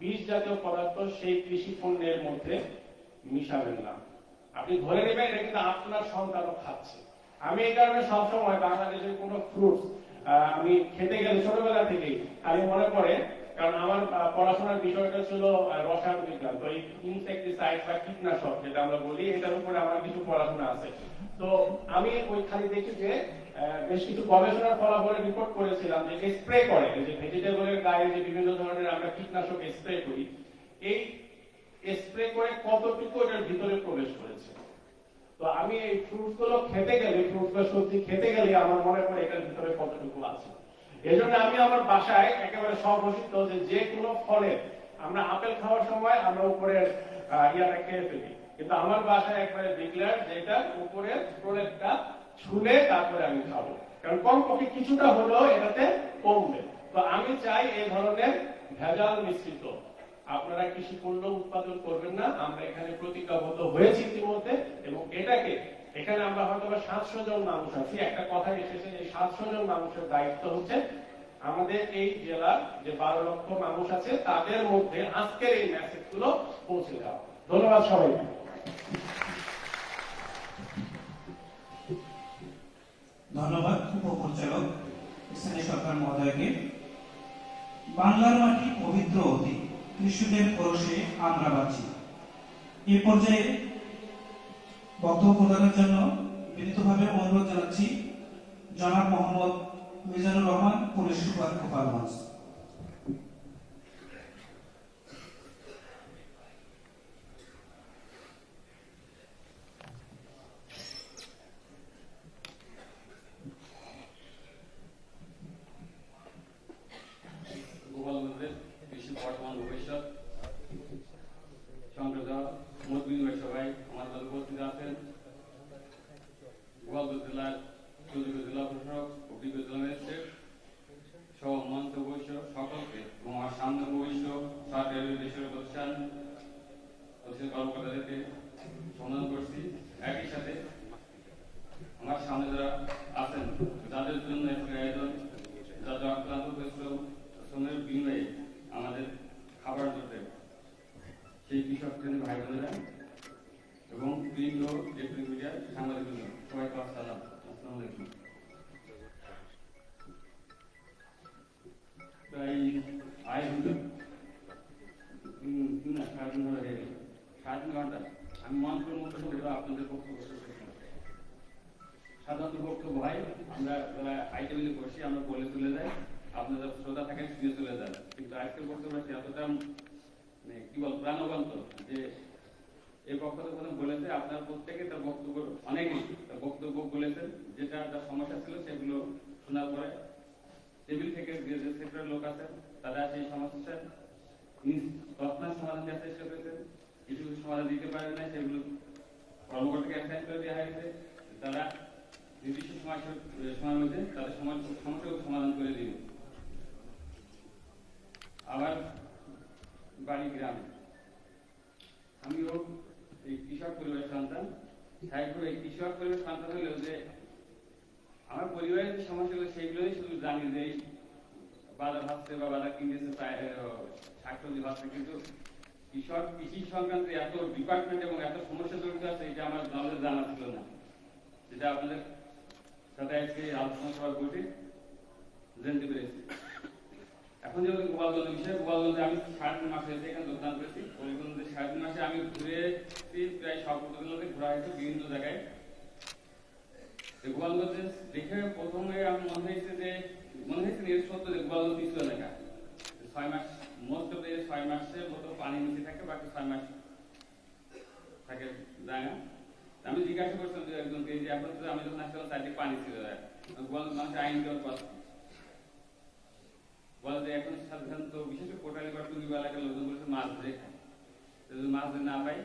[SPEAKER 4] বিষ জাতীয় পদার্থ সেই কৃষি পণ্যের মধ্যে মিশাবেন না। আপনি ধরে নেবেন এটা কিন্তু আপনার সন্তানও খাচ্ছে। আমি এই কারণে সবসময় বাংলাদেশের কোনো ফ্রুটস আমি খেতে গেলে ছোটবেলা থেকেই আমি মনে পড়ে, কারণ আমার পড়াশোনার বিষয়টা ছিল রসায়ন বিজ্ঞান, তো এই ইনসেক্টিসাইড বা কীটনাশক যেটা আমরা বলি, এটার উপরে আমার কিছু পড়াশোনা আছে। তো আমি ওই খালি দেখি যে বেশ কিছু গবেষণার ফলাফলে রিপোর্ট করেছিলাম যে স্প্রে করে, যে ভেজিটেবলের গায়ে যে বিভিন্ন ধরনের আমরা কীটনাশক স্প্রে করি, এই স্প্রে করে কতটুকু এটার ভিতরে প্রবেশ করেছে। তো আমি এই ফ্রুটস গুলো খেতে গেলে, ফ্রুটস বা সবজি খেতে গেলে আমার মনে পড়ে এটার ভিতরে কতটুকু আছে। এই জন্য আমি আমার বাসায় একেবারে সর্বসিদ্ধ যে কোনো ফলে আমরা আপেল খাওয়ার সময় আমরা উপরের ইয়াটা খেয়ে ফেলি, কিন্তু আমার বাসায় একবারে ডিক্লেয়ার যে এটা উপরের প্রোডাক্টটা ছুলে তারপরে আমি খাবো, কারণ কমপক্ষে কিছুটা হলেও এটাতে কমবে। তো আমি চাই এই ধরনের ভেজাল মিশ্রিত আপনারা কৃষি পণ্য উৎপাদন করবেন না। আমরা এখানে প্রতিজ্ঞাবদ্ধ হয়েছি ইতিমধ্যে এবং এটাকে এখানে আমরা হয়তো 700 জন মানুষ আছি, একটা কথা এসেছে যে 700 জন মানুষের দায়িত্ব হচ্ছে আমাদের এই জেলার যে 12 লক্ষ মানুষ আছে তাদের মধ্যে আজকের এই মেসেজগুলো পৌঁছে দেওয়া। ধন্যবাদ সবাইকে।
[SPEAKER 21] ধন্যবাদ উপপরিচালক স্থানীয় সরকার মহোদয়কে। বাংলার মাটি পবিত্র অতি, কৃষকের পরশে আমরা বাঁচি। এ পর্যায়ে বক্তব্য প্রদানের জন্য বিনীতভাবে অনুরোধ জানাচ্ছি জনাব মোহাম্মদ মিজানুর রহমান, পুলিশ সুপার গোপালগঞ্জ।
[SPEAKER 7] গোপালগঞ্জের কৃষি বর্তমান ভবিষ্যৎ সংক্রান্ত মত বিনিময় সভায় আমার দল উপস্থিত আছেন গোপালগঞ্জ জেলার সুযোগ্য জেলা প্রশাসক, অভিজ্ঞ জেলা ম্যাজিস্ট্রেট সহ মঞ্চ বৈশ্য সকলকে এবং আমার সামনে বৈশ্য সরকারি বেসরকারি প্রতিষ্ঠান কর্মকর্তাদেরকে সম্মান করছি। একই সাথে আমার সামনে যারা আছেন যাদের জন্য একটা আয়োজন, যাদের অক্লান্ত পরিশ্রম শ্রমের বিনিময়ে আমাদের খাবার জোটে সেই কৃষক শ্রেণী ভাই বোনেরা এবং প্রিন্ট ও ইলেকট্রনিক মিডিয়ার সাংবাদিক সবাইকে আসসালামু আলাইকুম। প্রায় আয় হলো 3.5 ঘন্টা আমি মন্ত্রের মধ্যে আপনাদের বক্তব্য সাধারণত বক্তব্য হয় আমরা যারা হাই টেবিলে বসি আমরা বলে তুলে যাই, আপনারা শ্রোতা থাকেন শুনে চলে যান, কিন্তু আজকের বক্তব্য এতটা মানে কি বল প্রাণবন্ত যে এই বক্তব্য বলেছে আপনার প্রত্যেকে তার বক্তব্য অনেকেই তার বক্তব্য বলেছেন, যেটা তার সমস্যা ছিল সেগুলো শোনার পরে টেবিল থেকে যে সেক্টরের লোক আছেন তারা সেই সমস্যার তৎক্ষণাৎ সমাধান দেওয়ার চেষ্টা করেছেন। কিছু সমাধান দিতে পারে না, সেগুলো কর্মকর্তাকে অ্যাসাইন করে দেওয়া হয়েছে, তারা নির্দিষ্ট সময়ের মধ্যে তাদের সমস্যাগুলো সমাধান করে দিবে। আবার বাড়ি গ্রামে আমিও এই কৃষক পরিবারের সন্তান, এই কৃষক পরিবারের সন্তান হলেও যে আমার পরিবারের যে সমস্যাগুলো সেগুলোই শুধু জানি যে বাজার ভাবছে বা বাজার কিনতেছে শাকসবজি ভাবছে, কিন্তু কৃষক কৃষি সংক্রান্ত এত ডিপার্টমেন্ট এবং এত সমস্যা জড়িত আছে এটা আমার আমাদের জানা ছিল না, যেটা আপনাদের সাথে আজকে আলোচনা সভা বসে জানতে পেরেছি। এখন যেহেতু গোপালগঞ্জের বিষয়, গোপালগঞ্জে আমি 3.5 মাস হয়েছে এখানে যোগদান করেছি। গোপালগঞ্জে 3.5 মাসে আমি ঘুরেছি প্রায় সব উপজেলাতে ঘোরা হয়েছে বিভিন্ন জায়গায়। গোপালগঞ্জে দেখে প্রথমে আমি মনে হয়েছে এর সত্য যে গোপালগঞ্জ কিছু এলাকা 6 মাস মোস্ট অফ 6 মাসের মতো পানি নিচে থাকে, বাকি 6 মাস থাকে জায়গা। আমি জিজ্ঞাসা করছিলাম যে একজনকে যে এখন আমি যখন আসছিলাম চারদিকে পানি ছিল, গোপালগঞ্জ মানুষের আইন দেওয়ার পর বলে যে এখন সাধারণত বিশেষ করে কোটালি বা টুঙ্গি এলাকার লোকজন বলেছে মাছ ধরে খায়, যদি মাছ ধরে না পাই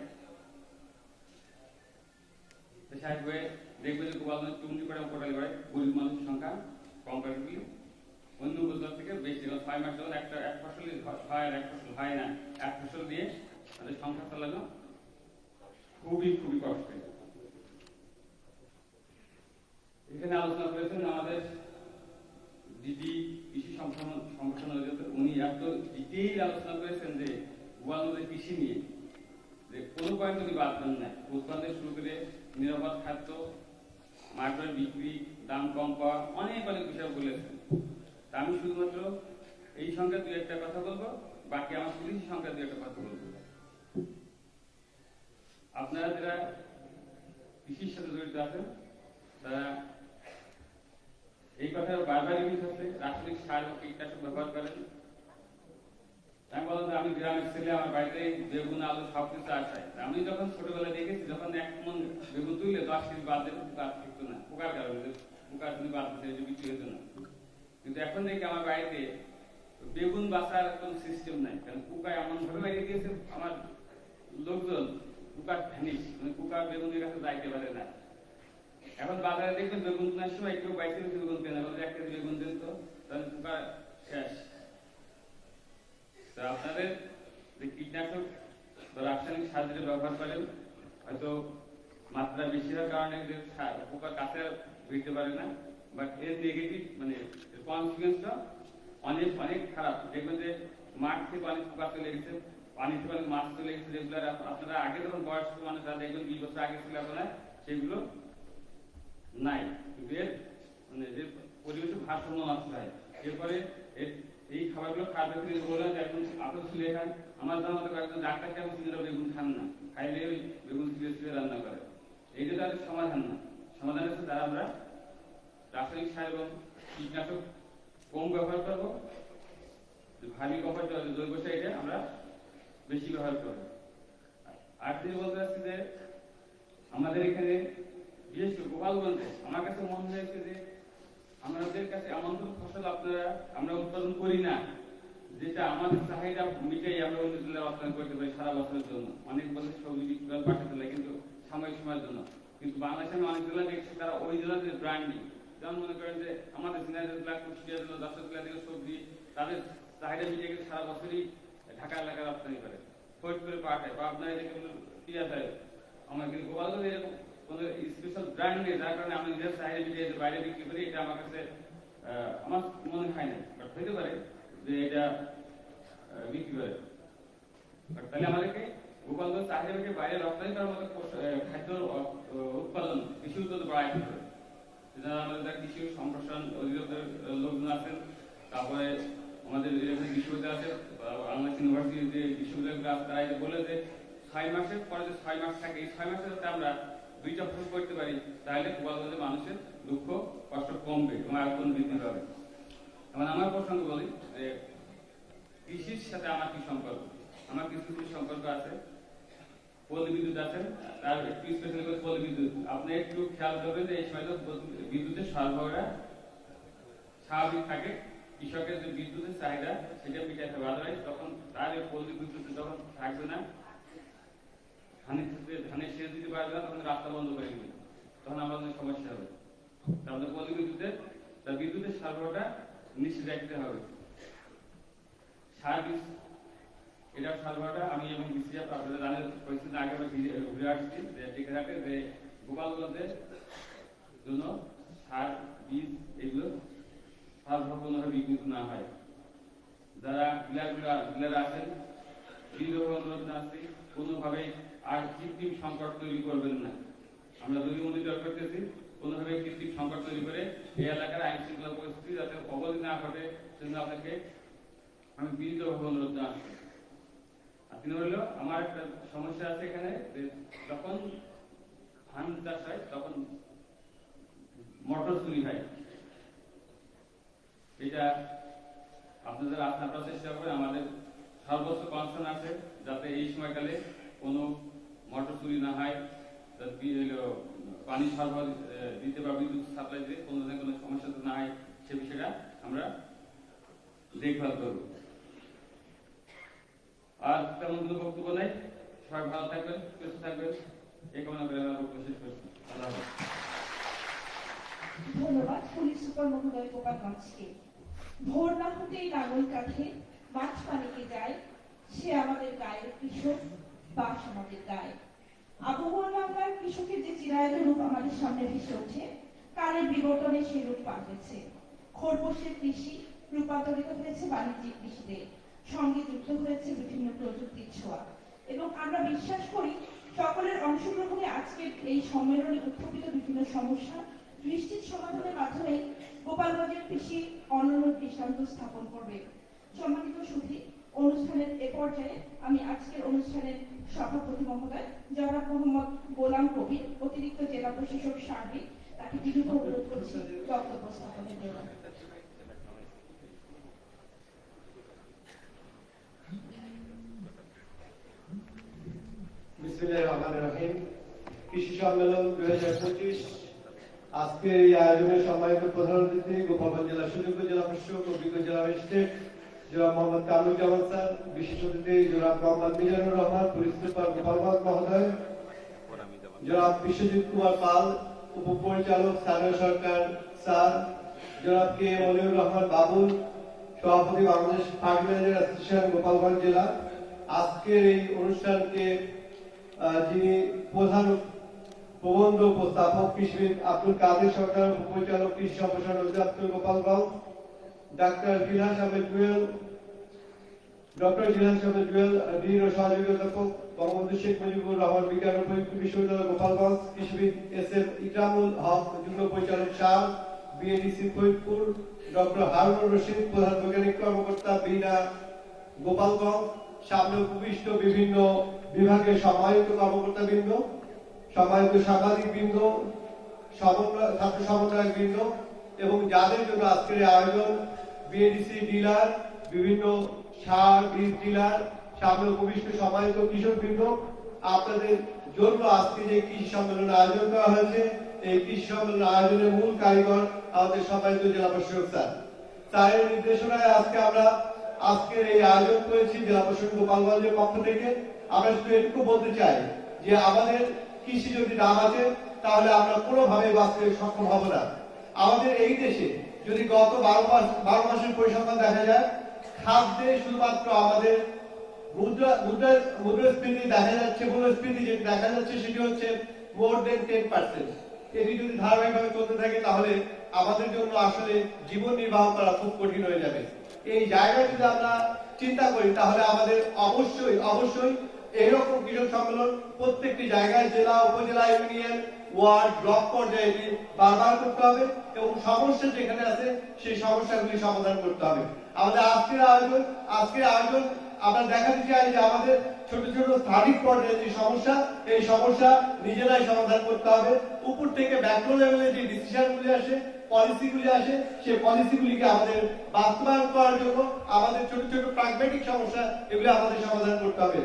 [SPEAKER 7] সাহেব হয়ে দেখবে যে গোপালগঞ্জ টুঙ্গি পাড়া কোটালি পাড়ায় গরিব মানুষের সংখ্যা কম্পারেটিভলি অন্য উপজেলা থেকে বেশি। 6 মাস যখন এক ফসল হয় আর এক ফসল হয় না, এক ফসল দিয়ে তাদের সংখ্যা চালানো খুবই খুবই কষ্ট। এখানে আলোচনা করেছেন আমাদের দিদি কৃষি সম্প্রসারণ অধিদপ্তর, উনি এত ডিটেইল আলোচনা করেছেন যে গোপালগঞ্জের কৃষি নিয়ে যে কোনো পয়েন্ট উনি বাদ দেন না, উৎপাদন শুরু করে নিরাপদ খাদ্য, মার্কেট বিক্রি, দাম কম পাওয়া, অনেক অনেক বিষয় বলেছেন। আমি শুধুমাত্র এই সংখ্যা 2-1টা কথা বলবো, বাকি আমার পুলিশ সংখ্যা 2-1টা কথা বলবো। আপনারা যারা কৃষির সাথে জড়িত আছেন তারা এই কথা বারবার ইউজ হচ্ছে, রাসায়নিক সার ও কীটনাশক ব্যবহার করেন। আমি বললাম আমি গ্রামের ছেলে, আমার বাড়িতে বেগুন আলু সবকিছু আসায়। আমি যখন ছোটবেলায় দেখেছি যখন 1 মণ বেগুন তুললে 10 কেজি বাদ দিলে বাদ থাকতো না, পোকার কারণে পোকার জন্য বাদ দিতে বিক্রি হতো না। কিন্তু এখন দেখি আমার বাড়িতে বেগুন বাঁচার কোন সিস্টেম নাই, কারণ পোকা এমন ভাবে বাইরে দিয়েছে আমার লোকজন পোকার ভ্যানিশ, মানে পোকা বেগুনের কাছে যাইতে পারে না। এখন বাজারে দেখবেন বেগুন কেনার সময় কেউ 22 কেজি বেগুন কেনা, বলে 1 কেজি বেগুন দেন তো, তাহলে পোকা শেষ। তো আপনাদের যে কীটনাশক বা রাসায়নিক সার যেটা ব্যবহার করেন, হয়তো মাত্রা বেশি হওয়ার কারণে যে পোকা কাছে ভিড়তে পারে না, বাট এর নেগেটিভ মানে কনসিকুয়েন্সটা অনেক অনেক খারাপ। দেখবেন যে মাঠ থেকে অনেক পোকা চলে গেছে, পানি থেকে অনেক মাছ চলে গেছে, যেগুলো আপনারা আগে যখন বয়স্ক মানুষরা দেখবেন 20 বছর আগে ছিল আপনার সেগুলো নাই। কিন্তু এর মানে যে পরিবেশের ভারসাম্য নষ্ট হয়। এরপরে এই খাবারগুলো খাদ্য থেকে বললেন যে এখন আপনি ছিলে খান, আমার জানা মতো কয়েকজন ডাক্তার কেমন ছিল বেগুন খান না, খাইলে ওই বেগুন ছিলে রান্না করে। এইটা তাদের সমাধান না। সমাধান হচ্ছে তারা আমরা রাসায়নিক সার এবং কীটনাশক কম ব্যবহার করবো, ভারী কম্পোস্ট জৈব সার এটা আমরা বেশি ব্যবহার করবো। আর তিনি বলতে চাচ্ছি যে আমাদের এখানে বিশেষ করে গোপালগঞ্জে আমার কাছে মনে হয়েছে যে আমাদের কাছে এমন কোনো ফসল আমরা উৎপাদন করি না যেটা আমাদের চাহিদা মিটাই আমরা অন্য জেলায় রপ্তানি করতে পারি সারা বছরের জন্য। অনেক বছর সবজি বিক্রি পাঠাতে লাগে কিন্তু সাময়িক সময়ের জন্য। কিন্তু বাংলাদেশে আমি অনেক জেলা দেখছি তারা ওই জেলার যে ব্র্যান্ডিং, যেমন মনে করেন যে আমাদের ঝিনাইদহ জেলা, কুষ্টিয়া জেলা, যশোর জেলা থেকে সবজি তাদের চাহিদা মিটিয়ে গেলে সারা বছরই ঢাকা এলাকায় রপ্তানি করে, ফরিদপুরে পাঠায় বা আপনার এদিকে পিঁয়াজ হয়। আমার কিন্তু গোপালগঞ্জে এরকম কোনো স্পেশাল ব্র্যান্ড নেই, যার কারণে আমি নিজের চাহিদা মিটিয়ে বাইরে বিক্রি করি। এটা আমার কাছে আমার মনে হয় না, বাট হইতে পারে যে এটা বিক্রি করে। তাহলে আমাদেরকে গোপালগঞ্জ চাহিদা মিটিয়ে বাইরে রপ্তানি করার মতো খাদ্য উৎপাদন, কৃষি উৎপাদন বাড়াইতে হবে। সেজন্য আমাদের কৃষি সম্প্রসারণ অধিদপ্তরের লোকজন আছেন, তারপরে আমাদের বিশ্ববিদ্যালয় আছে, বাংলাদেশ ইউনিভার্সিটির যে বিশ্ববিদ্যালয়গুলো আছে, তারা বলে যে 6 মাসের পরে যে 6 মাস থাকে, এই 6 মাসে যাতে আমরা 2টা ফসল করতে পারি, তাহলে গোপালগঞ্জের মানুষের দুঃখ কষ্ট কমবে এবং আয়তন বৃদ্ধি পাবে। এখন আমার প্রসঙ্গ বলি যে কৃষির সাথে আমার কি সম্পর্ক। আমার কিছু সম্পর্ক আছে, পল্লী বিদ্যুৎ আছে, তার একটু স্পেশাল করে পল্লী বিদ্যুৎ। আপনি একটু খেয়াল করবেন যে এই সময় বিদ্যুতের সরবরাহ স্বাভাবিক থাকে, কৃষকের যে বিদ্যুতের চাহিদা সেটা মিটাতে পারবে, তখন তার পল্লী বিদ্যুৎ যখন থাকবে না, ধানের সেচ দিতে পারবে না, তখন রাস্তা বন্ধ করে দিবে, তখন আমাদের সমস্যা হবে। তাহলে পল্লী বিদ্যুতের সরবরাহটা নিশ্চিত রাখতে হবে। সার বীজ এটা সরবরাহটা আমি এবং বিসিএফ আপনারা জানেন পরিস্থিতি আগে আমরা ঘুরে আসছি যে টিকাঘাটে যে গোপালগঞ্জের জন্য সার বীজ এগুলো সরবরাহ কোনোভাবে বিঘ্নিত না হয়। যারা ডিলার আছেন বিদ্রোহ অনুরোধ জানাচ্ছি, কোনোভাবে আর কৃত্রিম সংকট তৈরি করবেন না। আমরা দুই মনিটর করতেছি, কোনোভাবে কৃত্রিম সংকট তৈরি করে এই এলাকার আইন শৃঙ্খলা পরিস্থিতি যাতে অবনতি না ঘটে সেজন্য আপনাকে আমি বিদ্রোহ অনুরোধ জানাচ্ছি। আর তিনি বললো আমার একটা সমস্যা আছে এখানে, যখন ধান চাষ হয় তখন মটর চুরি হয়। এটা আপনাদের আপনারা চেষ্টা করবেন, আমাদের সর্বোচ্চ কনসার্ন আছে যাতে এই সময়কালে কোনো মোটর চুরি না হয়, পানি সরবরাহ দিতে বা বিদ্যুৎ সাপ্লাই দিতে কোনো ধরনের কোনো সমস্যা না হয়, সে বিষয়টা আমরা দেখভাল করব। আর তেমন কোনো বক্তব্য নেই, সবাই ভালো থাকবেন, সুস্থ থাকবেন, এই কামনা করে আমার বক্তব্য শেষ করছি। আল্লাহ হাফেজ।
[SPEAKER 3] ধন্যবাদ পুলিশ সুপার মহোদয় গোপালগঞ্জকে। ভোর না হতেই লাঙল কাঁধে মাছ পানিকে যায়, সে আমাদের গায়ের কৃষক, বাস আমাদের গায়ে। আবহাওয়া বাংলার কৃষকের যে চিরায়ত রূপ আমাদের সামনে ভেসে ওঠে, কালের বিবর্তনে সে রূপ পাল্টেছে। খোরপোশের কৃষি রূপান্তরিত হয়েছে বাণিজ্যিক কৃষিতে, সঙ্গে যুক্ত হয়েছে বিভিন্ন প্রযুক্তির ছোঁয়া। এবং আমরা বিশ্বাস করি সকলের অংশগ্রহণে আজকের এই সম্মেলনে উত্থাপিত বিভিন্ন সমস্যা নিশ্চিত সমাধানের মাধ্যমে গোপালগঞ্জের কৃষি অনন্য দৃষ্টান্ত স্থাপন করবে। সম্মানিত সুধী, অনুষ্ঠানের এ পর্যায়ে আমি আজকের অনুষ্ঠানের সভাপতি মহোদয় জনাব মোহাম্মদ গোলাম কবির, অতিরিক্ত জেলা প্রশাসক সার্বিক, তাকে বিনীত অনুরোধ করছি বক্তব্য স্থাপনের জন্য।
[SPEAKER 6] বিসমিল্লাহির রহমানির রহিম। কৃষি সম্মেলন 2025 আজকে এই আয়োজনের সম্মানিত প্রধান অতিথি গোপালগঞ্জ জেলা সুযোগ্য জেলা প্রশাসক, অভিজ্ঞ জেলা ম্যাজিস্ট্রেট জনাব মোহাম্মদ কামরুজ্জামান স্যার, বিশেষ অতিথি জনাব মোহাম্মদ মিজানুর রহমান, পুলিশ সুপার গোপালগঞ্জ মহোদয়, জনাব বিশ্বজিৎ কুমার পাল, উপপরিচালক স্থানীয় সরকার স্যার, জনাব কে মনিউর রহমান বাবুল, সভাপতি বাংলাদেশ ফার্টিলাইজার অ্যাসোসিয়েশন গোপালগঞ্জ জেলা। আজকের এই অনুষ্ঠানকে যিনি প্রধান প্রবন্ধ উপস্থাপক কৃষিবিদ আব্দুল কাদের সরকার, পরিচালক কৃষি সম্প্রসারণ অধিদপ্তর গোপালগঞ্জ, ডক্টর জিলহাস আহমেদ জুয়েল, ডিন ও সহযোগী অধ্যাপক বঙ্গবন্ধু শেখ মুজিবুর রহমান বিজ্ঞান ও প্রযুক্তি বিশ্ববিদ্যালয় গোপালগঞ্জ, কৃষিবিদ এস.এম. ইকরামুল হক, যুগ্ম পরিচালক সার, বিএডিসি ফরিদপুর, ডক্টর হারুনুর রশিদ, প্রধান বৈজ্ঞানিক কর্মকর্তা, বিনা, গোপালগঞ্জ, সামনে উপবিষ্ট বিভিন্ন বিভাগের সম্মানিত কর্মকর্তাবৃন্দ, সম্মানিত সাংবাদিকবৃন্দ, ছাত্র সমন্বয়কবৃন্দ এবং যাদের জন্য আজকের আয়োজন, বিএডিসি ডিলার, বিভিন্ন সার বীজ ডিলার, সামনে উপবিষ্ট সম্মানিত কৃষকবৃন্দ, আপনাদের জন্য আজকে যে কৃষি সম্মেলন আয়োজন করা হয়েছে, এই কৃষি সম্মেলন আয়োজনের মূল কারিগর আমাদের সম্মানিত জেলা প্রশাসক স্যার। স্যারের নির্দেশনায় আজকে আমরা আজকের এই আয়োজন করেছি জেলা প্রশাসক গোপালগঞ্জের পক্ষ থেকে। আমরা শুধু এটুকু বলতে চাই যে আমাদের কৃষি যদি না বাঁচে তাহলে আমরা কোনোভাবে বাঁচতে সক্ষম হব না। আমাদের এই দেশে যদি গত 12 মাসের পরিসংখ্যান দেখা যায়, খাদ্যে শুধুমাত্র আমাদের মুদ্রাস্ফীতি দেখা যাচ্ছে, মূল্যস্ফীতি যেটি দেখা যাচ্ছে সেটি হচ্ছে মোর দেন 10%। এটি যদি ধারাবাহিকভাবে চলতে থাকে তাহলে আমাদের জন্য আসলে জীবন নির্বাহ করা খুব কঠিন হয়ে যাবে। এই জায়গায় যদি আমরা চিন্তা করি তাহলে আমাদের অবশ্যই এইরকম কৃষক সম্মেলন প্রত্যেকটি জায়গায়, জেলা, উপজেলা, ইউনিয়ন, ওয়ার্ড, ব্লক পর্যায়ে বারবার করতে হবে এবং সমস্যা যেখানে আছে সেই সমস্যাগুলি সমাধান করতে হবে। আমাদের আজকের আয়োজন আমরা দেখাতে চাই যে আমাদের ছোট ছোট স্থানিক পর্যায়ে যে সমস্যা, এই সমস্যা নিজেরাই সমাধান করতে হবে। উপর থেকে ম্যাক্রো লেভেলে যে ডিসিশনগুলি আসে, পলিসিগুলি আসে, সেই পলিসিগুলিকে আমাদের বাস্তবায়ন করার জন্য আমাদের ছোট ছোট প্রাগম্যাটিক সমস্যা এগুলি আমাদের সমাধান করতে হবে।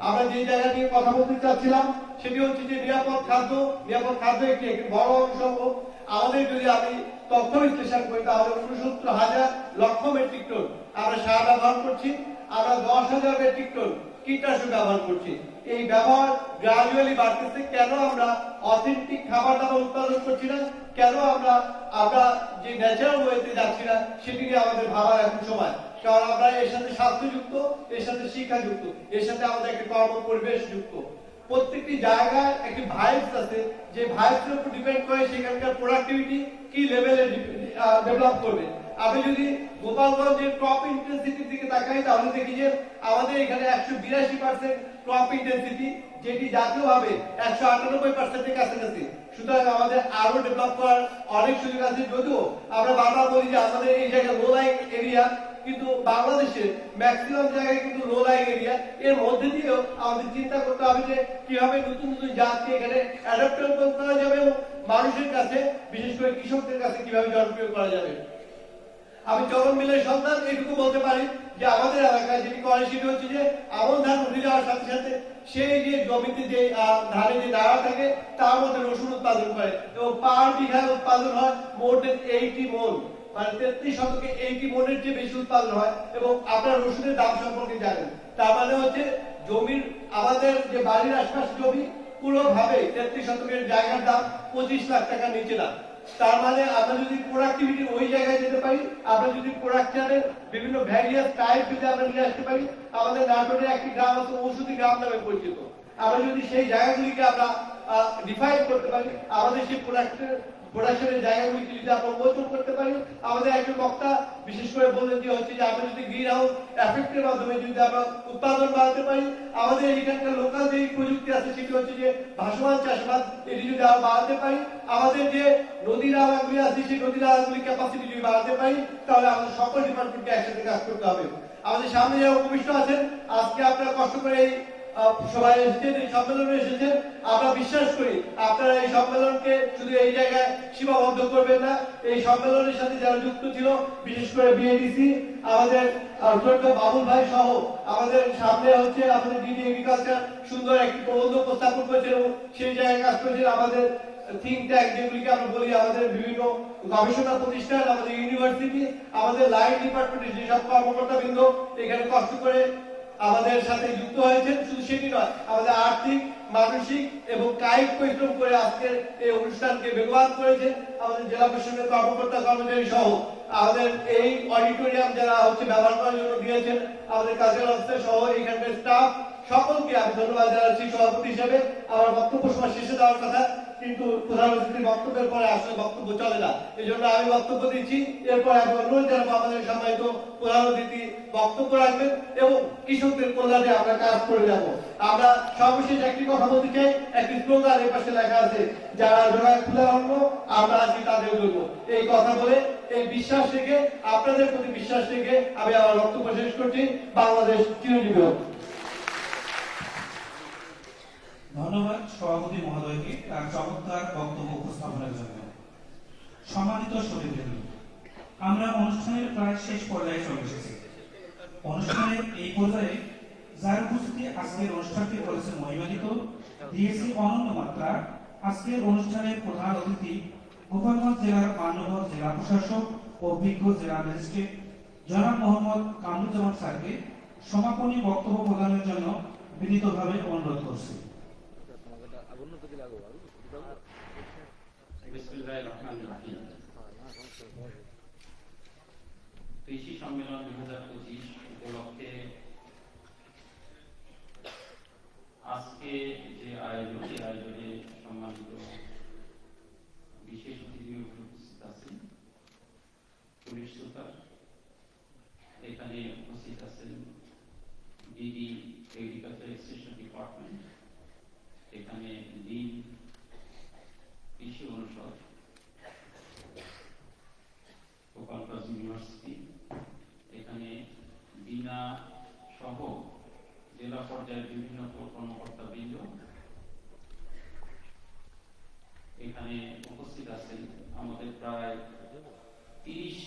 [SPEAKER 6] আমরা যে জায়গা নিয়ে কথা বলতে চাচ্ছিলাম সেটি হচ্ছে যে নিরাপদ খাদ্য একটি বড় অংশ। আমাদের যদি আমি তথ্য বিশ্লেষণ করি তাহলে 69,000 লক্ষ মেট্রিক টন আমরা সার ব্যবহার করছি, আমরা 10,000 মেট্রিক টন কীটনাশক ব্যবহার করছি। এই ব্যবহার গ্রাজুয়ালি বাড়তেছে। কেন আমরা অথেন্টিক খাবার দাবার উৎপাদন করছি না? কেন আমরা যে ন্যাচারাল ওয়েতে যাচ্ছি না? সেটি নিয়ে আমাদের ভাবার এখন সময়। কারণ আমরা এর সাথে স্বাস্থ্যযুক্ত, এর সাথে শিক্ষাযুক্ত, এর সাথে আমাদের একটি কর্ম পরিবেশ যুক্ত। প্রত্যেকটি জায়গায় একটি ভাইবস আছে, যে ভাইবসের উপর ডিপেন্ড করে সেখানকার প্রোডাক্টিভিটি কি লেভেলে ডেভেলপ করবে। আমি যদি গোপালগঞ্জের ক্রপ ইন্টেন্সিটির দিকে তাকাই তাহলে দেখি যে আমাদের এখানে 182% ক্রপ ইন্টেন্সিটি, যেটি জাতীয়ভাবে 198% কাছাকাছি। সুতরাং আমাদের আরো ডেভেলপ করার অনেক সুযোগ আছে। যদিও আমরা বারবার বলি যে আমাদের এই জায়গায় লো লাইং এরিয়া, কিন্তু বাংলাদেশের ম্যাক্সিমাম জায়গায় কিন্তু লো লাইং এরিয়া। এর মধ্যে দিয়েও আমাদের চিন্তা করতে হবে যে কিভাবে নতুন নতুন জাতকে এখানে অ্যাডাপ্টেবল করা যাবে এবং মানুষের কাছে, বিশেষ করে কৃষকদের কাছে কিভাবে জনপ্রিয় করা যাবে। আমি চরম মিলের সন্তান, এটুকু বলতে পারি যে আমাদের এলাকায় যেটি করে সেটি হচ্ছে যে আমন ধান উঠে যাওয়ার সাথে সাথে সেই যে জমিতে যে ধানের যে নাড়া থাকে তার মধ্যে রসুন উৎপাদন করে এবং পার বিঘায় উৎপাদন হয় মোর দেন 80 মন, মানে 33 শতকে 80 মনের যে বেশি উৎপাদন হয়। এবং আপনার রসুনের দাম সম্পর্কে জানেন, তার মানে হচ্ছে জমির, আমাদের যে বাড়ির আশপাশে জমি পুরোভাবে 33 শতকের জায়গার দাম 25 লাখ টাকার নিচে না। তার মানে আমরা যদি প্রোডাক্টিভিটি ওই জায়গায় যেতে পারি, আমরা যদি প্রোডাকশনের বিভিন্ন ভ্যারিয়াস টাইপ যদি আমরা নিয়ে আসতে পারি, আমাদের নাটোরে একটি গ্রাম আছে ঔষধি গ্রাম নামে পরিচিত। আমরা যদি সেই জায়গাগুলিকে আমরা ডিফাইন করতে পারি, আমাদের সেই প্রোডাকশনের জায়গাগুলিকে যদি আমরা মোচন করতে পারি, আমাদের একজন বক্তা বিশেষ করে বললেন যে হচ্ছে যে আমরা যদি গ্রিন হাউস এফেক্টের মাধ্যমে যদি আমরা উৎপাদন বাড়াতে পারি, আমাদের এখানকার লোকাল যে প্রযুক্তি আছে সেটি হচ্ছে যে ভাসমান চাষাবাদ, এটি যদি আমরা বাড়াতে পারি, আমাদের যে নদী নালাগুলি আছে সেই নদী নালাগুলির ক্যাপাসিটি যদি বাড়াতে পারি, তাহলে আমাদের সকল ডিপার্টমেন্টকে একসাথে কাজ করতে হবে। আমাদের সামনে যারা উপবিষ্ট আছেন, আজকে আপনারা কষ্ট করে এই সবাই এসেছেন, এই সম্মেলনে এসেছেন। আমরা বিশ্বাস করি আপনারা এই সম্মেলনকে শুধু এই জায়গায় সীমাবদ্ধ করবেন না। এই সম্মেলনের সাথে যারা যুক্ত ছিল, বিশেষ করে বিএডিসি, আমাদের বাবুল ভাই সহ আমাদের সামনে হচ্ছে আমাদের ডিডি এগ্রিকালচার সুন্দর একটি প্রবন্ধ উপস্থাপন করেছেন এবং সেই জায়গায় কাজ করেছেন আমাদের থিঙ্ক ট্যাঙ্ক, যেগুলিকে আমরা বলি আমাদের বিভিন্ন গবেষণা প্রতিষ্ঠান, আমাদের ইউনিভার্সিটি, আমাদের লাইন ডিপার্টমেন্টের যেসব কর্মকর্তাবৃন্দ এখানে কষ্ট করে আমাদের সাথে যুক্ত হয়েছেন। শুধু সেটি নয়, আমাদের আর্থিক, মানসিক এবং কায়িক পরিশ্রম করে আজকের এই অনুষ্ঠানকে বেগবান করেছেন আমাদের জেলা প্রশাসনের কর্মকর্তা কর্মচারী সহ আমাদের এই অডিটোরিয়াম যারা হচ্ছে ব্যবহার করার জন্য দিয়েছেন, আমাদের কাজের অফিসার সহ এখানকার স্টাফ সকলকে আমি ধন্যবাদ জানাচ্ছি। সভাপতি হিসেবে আমার বক্তব্য সময় শেষে দেওয়ার কথা, কিন্তু প্রধান অতিথির বক্তব্যের পরে আসলে বক্তব্য চলে না, এই জন্য আমি বক্তব্য দিচ্ছি। এরপর আমি অনুরোধ জানাবো আমাদের সম্মানিত প্রধান অতিথি বক্তব্য রাখবেন এবং কৃষকদের কল্যাণে আমরা কাজ করে যাব। আমরা সর্বশেষ একটি কথা বলতে চাই, একটি স্লোগান এর পাশে লেখা আছে, যারা জোড়ায় খুলে আনবো আমরা আছি তাদের জন্য। এই কথা বলে, এই বিশ্বাস রেখে, আপনাদের প্রতি বিশ্বাস রেখে আমি আমার বক্তব্য শেষ করছি। বাংলাদেশ চিরজীবী হোক।
[SPEAKER 21] ধন্যবাদ সভাপতি মহোদয়কে তার চমৎকার বক্তব্য উপস্থাপনের জন্য। সম্মানিত শহীদবৃন্দ, আমরা অনুষ্ঠানের প্রায় শেষ পর্যায়ে চলে এসেছি। অনুষ্ঠানের এই পর্যায়ে যার উপস্থিতি আজকের অনুষ্ঠানটি করেছে মহিমান্বিত, দিয়েছে অনন্য মাত্রা। আজকের অনুষ্ঠানের প্রধান অতিথি গোপালগঞ্জ জেলার মান্যবর জেলা প্রশাসক ও বিজ্ঞ জেলা ম্যাজিস্ট্রেট জনাব মোহাম্মদ কামরুজ্জামান স্যারকে সমাপনী বক্তব্য প্রদানের জন্য বিনীতভাবে অনুরোধ করছি।
[SPEAKER 1] কৃষি সম্মেলন 2025 উপলক্ষে আজকে যে আয়োজন, এই আয়োজনে সম্মানিত বিশেষ অতিথি উপস্থিত আছেন পুলিশ সুপার, এখানে উপস্থিত আছেন ডিডি এগ্রিকালচার এক্সটেনশন ডিপার্টমেন্ট, এখানে ডিন কৃষি অনুষদ গোপালগঞ্জ ইউনিভার্সিটি, এখানে বিনা সহ জেলা পর্যায়ের বিভিন্ন কর্মকর্তা বৃন্দ, এখানে উপস্থিত আছেন আমাদের প্রায় 30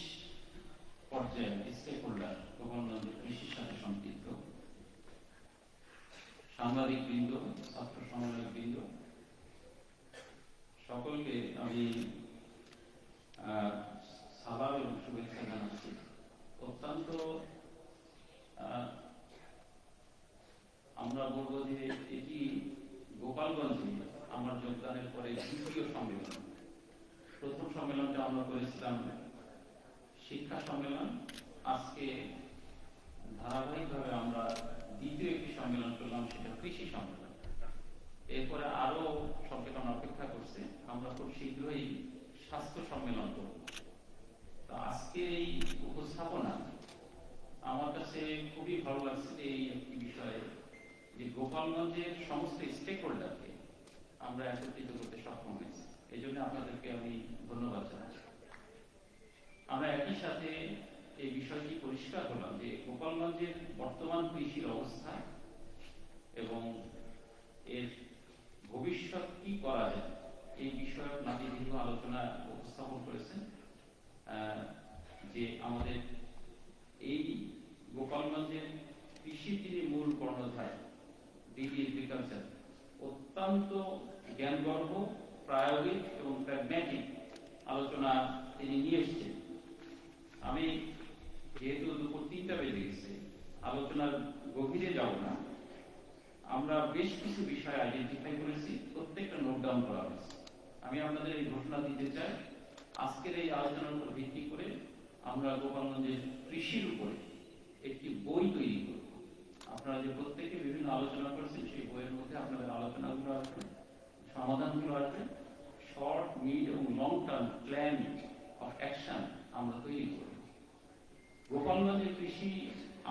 [SPEAKER 1] পর্যায়ের স্টেক হোল্ডার, গোপালগঞ্জ কৃষির সাথে সম্পৃক্ত সাংবাদিক বৃন্দ, ছাত্র সমন্বয়ক বৃন্দ, সকলকে আমি সালাম এবং শুভেচ্ছা জানাচ্ছি। অত্যন্ত আমরা বলবো যে এটি গোপালগঞ্জে আমার যোগদানের পরে দ্বিতীয় সম্মেলন। প্রথম সম্মেলনটা আমরা করেছিলাম শিক্ষা সম্মেলন, আজকে ধারাবাহিকভাবে আমরা দ্বিতীয় একটি সম্মেলন করলাম, সেটা কৃষি সম্মেলন। এরপরে আরো সম্মেলন অপেক্ষা করছে, আমরা খুব শীঘ্রই স্বাস্থ্য সম্মেলন করব। তো আজকের এই উপস্থাপনা আমার কাছে খুবই ভালো লাগছে। এই একটি বিষয়ে যে গোপালগঞ্জের সমস্ত স্টেক হোল্ডারকে আমরা একত্রিত করতে সক্ষম হয়েছি, এই জন্য আপনাদেরকে আমি ধন্যবাদ জানাচ্ছি। আমরা একই সাথে এই বিষয়টি পরিষ্কার হলাম যে গোপালগঞ্জের বর্তমান কৃষির অবস্থা এবং এর ভবিষ্যৎ কি করা যায় এই বিষয়ে নাকি দীর্ঘ আলোচনা উপস্থাপন করেছেন। যে আমাদের এই গোপালগঞ্জের কৃষির যিনি মূল কর্ণধার ডিডি এগ্রিকালচার, অত্যন্ত জ্ঞানগর্ভ, প্রায়োগিক এবং প্র্যাগম্যাটিক আলোচনা তিনি নিয়ে এসেছেন। আমি যেহেতু দুপুর 3টা বেজে গেছে, আলোচনার গভীরে যাব না। আমরা বেশ কিছু বিষয় আইডেন্টিফাই করেছি, প্রত্যেকটা নোট ডাউন করা হয়েছে। আমি আপনাদের এই ঘোষণা দিতে চাই, আজকের এই আলোচনার উপর ভিত্তি করে আমরা গোপালগঞ্জের কৃষির উপরে একটি বই তৈরি করব। আপনারা যে প্রত্যেকে বিভিন্ন আলোচনা করেছেন, সেই বইয়ের মধ্যে আপনাদের আলোচনাগুলো আসবে, সমাধানগুলো আসবে, শর্ট, মিড এবং long term plan of action আমরা তৈরি করব। গোপালগঞ্জের কৃষি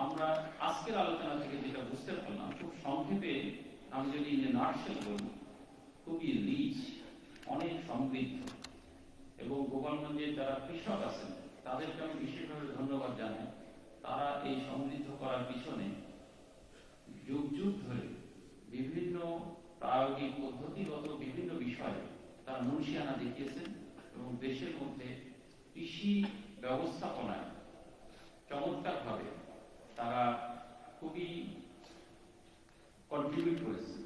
[SPEAKER 1] আমরা আজকের আলোচনা থেকে যেটা বুঝতে পারলাম, খুব সংক্ষেপে আমি যদি নার্সেল বলি, খুবই রিচ, অনেক সমৃদ্ধ। এবং গোপালগঞ্জের যারা কৃষক আছেন তাদেরকে আমি বিশেষভাবে ধন্যবাদ জানাই। তারা এই সমৃদ্ধ করার পিছনে যুগ যুগ ধরে বিভিন্ন প্রায়োগিক পদ্ধতিগত বিভিন্ন বিষয়ে তারা মুনশিয়ানা দেখিয়েছেন এবং দেশের মধ্যে কৃষি ব্যবস্থাপনায় চমৎকারভাবে তারা খুবই কন্ট্রিবিউট করেছে।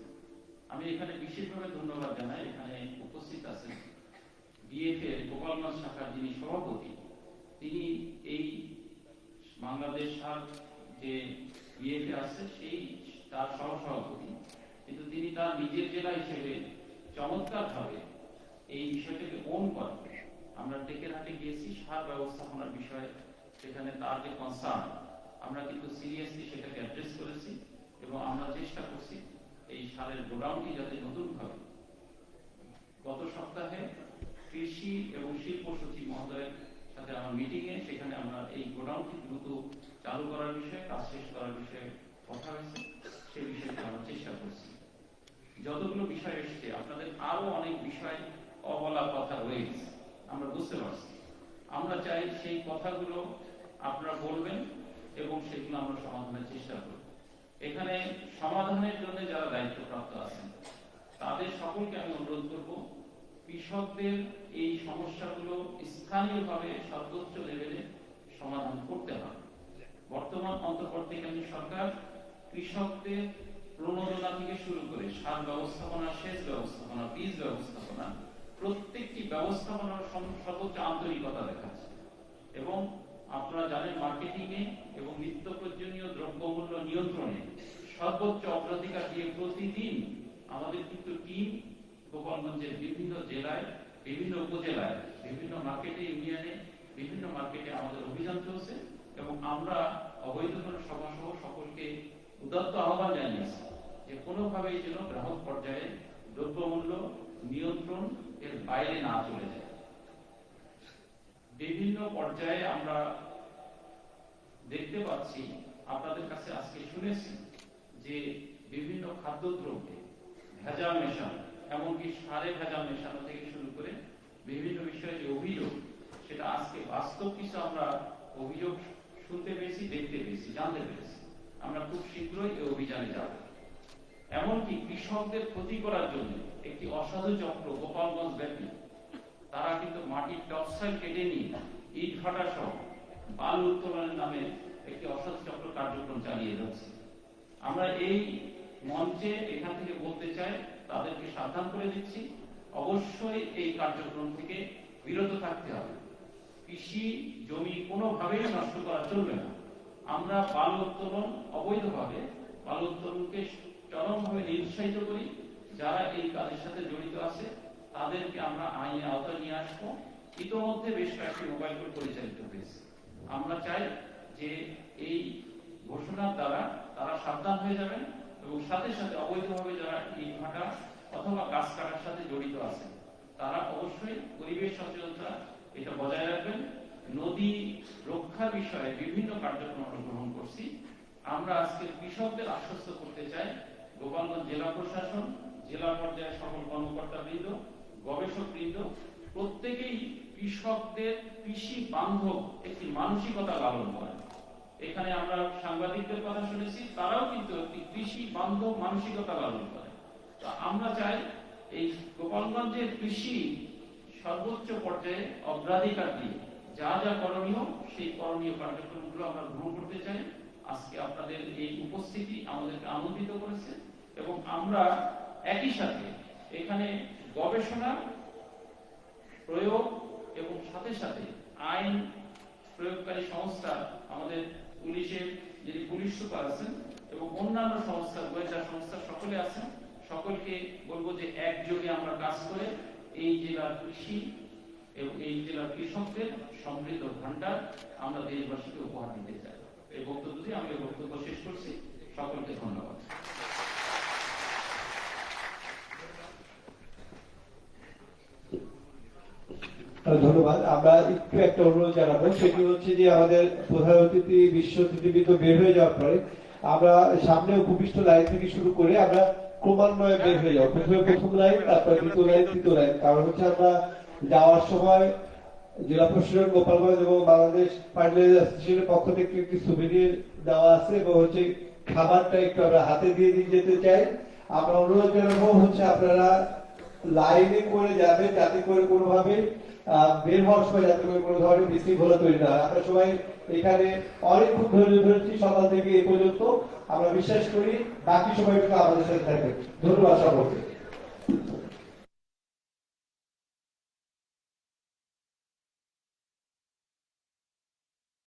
[SPEAKER 1] আমি এখানে বিশেষভাবে ধন্যবাদ জানাই, এখানে উপস্থিত আছেন বিএফএ গোপালগঞ্জ শাখার যিনি সভাপতি, তিনি এই বাংলাদেশ যে বিএফএ আছে সেই তার সহসভাপতি, কিন্তু তিনি তার নিজের জেলা হিসেবে চমৎকারভাবে এই বিষয়টাকে ওন করেন। আমরা টেকেরহাটে গিয়েছি সার ব্যবস্থাপনার বিষয়ে, সেখানে তার যে কনসার্ন আমরা কিন্তু সিরিয়াসলি সেটাকে অ্যাড্রেস করেছি এবং আমরা চেষ্টা করছি এই সারের গোডাউনটি যাতে নতুনভাবে, গত সপ্তাহে কৃষি এবং শিল্প সচিব মহোদয়ের সাথে আমার মিটিংয়ে সেখানে আমরা এই গোডাউনটি দ্রুত চালু করার বিষয়ে, কাজ শেষ করার বিষয়ে কথা হয়েছে, সেই বিষয়টি আমরা চেষ্টা করছি। যতগুলো বিষয় এসছে, আপনাদের আরো অনেক বিষয় অবলা কথা রয়ে গেছে, আমরা বুঝতে পারছি। আমরা চাই সেই কথাগুলো আপনারা বলবেন এবং সেগুলো আমরা সমাধানের চেষ্টা করব। এখানে সমাধানের জন্য যারা দায়িত্বপ্রাপ্ত আছেন তাদের সকলকে আমি অনুরোধ করব, কৃষকদের এই সমস্যাগুলো স্থানীয়ভাবে সর্বোচ্চ লেভেলে সমাধান করতে হবে। বর্তমান অন্তর্বর্তীকালীন সরকার কৃষকদের প্রণোদনা থেকে শুরু করে সার ব্যবস্থাপনা, সেচ ব্যবস্থাপনা, বীজ ব্যবস্থাপনা, প্রত্যেকটি ব্যবস্থাপনার সর্বোচ্চ আন্তরিকতা দেখাচ্ছে। এবং আপনারা জানেন, মার্কেটিং এ এবং নিত্য প্রয়োজনীয় দ্রব্যমূল্য নিয়ন্ত্রণে সর্বোচ্চ অগ্রাধিকার দিয়ে প্রতিদিন আমাদের কিন্তু টিম গোপালগঞ্জের বিভিন্ন জেলায়, বিভিন্ন উপজেলায়, বিভিন্ন মার্কেটে, ইউনিয়নে, বিভিন্ন মার্কেটে আমাদের অভিযান চলছে এবং আমরা অবৈধ কোনো সভাসহ সকলকে উদাত্ত আহ্বান জানিয়েছি যে কোনোভাবেই যেন গ্রাহক পর্যায়ে দ্রব্যমূল্য নিয়ন্ত্রণ এর বাইরে না চলে যায়। বিভিন্ন পর্যায়ে আমরা দেখতে পাচ্ছি, আপনাদের কাছে আজকে শুনেছি যে বিভিন্ন খাদ্যদ্রব্যে ভেজাল মেশানো, এমনকি সারে ভেজাল মেশানো থেকে শুরু করে বিভিন্ন বিষয়ে যে অভিযোগ, সেটা আজকে বাস্তব কিছু আমরা অভিযোগ শুনতে পেয়েছি, দেখতে পেয়েছি, জানতে পেরেছি। আমরা খুব শীঘ্রই এই অভিযানে যাব। এমনকি কৃষকদের ক্ষতি করার জন্য একটি অসাধু চক্র গোপালগঞ্জ ব্যাপী, তারা কিন্তু মাটির টপসাইল কেটে নিয়ে ইট ভাটা সহ বালু উত্তোলনের নামে একটি অসাধু চক্র কার্যক্রম চালিয়ে যাচ্ছে। আমরা এই মঞ্চে এখান থেকে বলতে চাই, তাদেরকে সাবধান করে দিচ্ছি, অবশ্যই এই কার্যক্রম থেকে বিরত থাকতে হবে। কৃষি জমি কোনোভাবেই নষ্ট করা চলবে না। আমরা বালু উত্তোলন, অবৈধভাবে বালু উত্তোলনকে চরমভাবে নিরুৎসাহিত করি। যারা এই কাজের সাথে জড়িত আছে তাদেরকে আমরা আইনের আওতায় নিয়ে আসবো। ইতোমধ্যে বেশ কয়েকটি মোবাইল কোর্ট পরিচালিত হয়েছে। আমরা চাই যে এই ঘোষণার দ্বারা তারা সাবধান হয়ে যাবেন এবং সাথে সাথে অবৈধভাবে যারা ইট ভাটা অথবা গাছ কাটার সাথে জড়িত আছে তারা অবশ্যই পরিবেশ সচেতনতা এটা বজায় রাখবেন। নদী রক্ষার বিষয়ে বিভিন্ন কার্যক্রম আমরা গ্রহণ করছি। আমরা আজকে কৃষকদের আশ্বস্ত করতে চাই, গোপালগঞ্জ জেলা প্রশাসন, জেলা পর্যায়ে সকল কর্মকর্তাবৃন্দ, গবেষকবৃন্দ প্রত্যেকেই কৃষকদের কৃষি বান্ধব একটি মানসিকতা লালন করেন। এখানে আমরা সাংবাদিকদের কথা শুনেছি, তারাও কিন্তু একটি কৃষি বান্ধব মানসিকতা লালন করেন। তো আমরা চাই এই গোপালগঞ্জের কৃষি সর্বোচ্চ পর্যায়ে অগ্রাধিকার দিয়ে যা যা করণীয়, সেই করণীয় কার্যক্রমগুলো আমরা গ্রহণ করতে চাই। আজকে আপনাদের এই উপস্থিতি আমাদেরকে আনন্দিত করেছে এবং আমরা একই সাথে এখানে গবেষণা প্রয়োগ এবং সাথে সাথে আইন প্রয়োগকারী সংস্থা, আমাদের পুলিশের যিনি পুলিশ সুপার আছেন এবং অন্যান্য সংস্থা, গোয়েন্দা সংস্থা সকলে আছেন, সকলকে বলবো যে একযোগে আমরা কাজ করে এই জেলার কৃষি এবং এই জেলার কৃষকদের সমৃদ্ধ ভান্ডার আমরা দেশবাসীকে উপহার দিতে চাই। এই বক্তব্য দিয়ে আমি বক্তব্য শেষ করছি। সকলকে ধন্যবাদ।
[SPEAKER 6] ধন্যবাদ। আমরা একটু একটা অনুরোধ জানাবো, সেটি হচ্ছে যে আমাদের প্রধান অতিথি বিশ্ব অতিথিবৃন্দ বের হয়ে যাওয়ার পরে আমরা সামনে উপবিষ্ট লাইন থেকে শুরু করে আমরা ক্রমান্বয়ে বের হয়ে যাবো। প্রথমে প্রথম লাইন, তারপরে দ্বিতীয় লাইন, তৃতীয় লাইন। কারণ হচ্ছে আমরা যাওয়ার সময় জেলা প্রশাসন, গোপালগঞ্জ এবং বাংলাদেশ ফার্টিলাইজার অ্যাসোসিয়েশনের পক্ষ থেকে একটি সুবিধের দেওয়া আছে এবং হচ্ছে খাবারটা একটু আমরা হাতে দিয়ে দিয়ে যেতে চাই। আমরা অনুরোধ জানাবো হচ্ছে আপনারা লাইনে করে যাবেন, যাতে করে কোনোভাবে বের হওয়ার সময় যাতে করে কোনো ধরনের বিশৃঙ্খলা তৈরি না হয়। আমরা সবাই এখানে অনেকক্ষণ ধরেছি, সকাল থেকে এ পর্যন্ত। আমরা বিশ্বাস করি বাকি সময়টুকু আমাদের সাথে থাকবে। ধন্যবাদ সকলকে।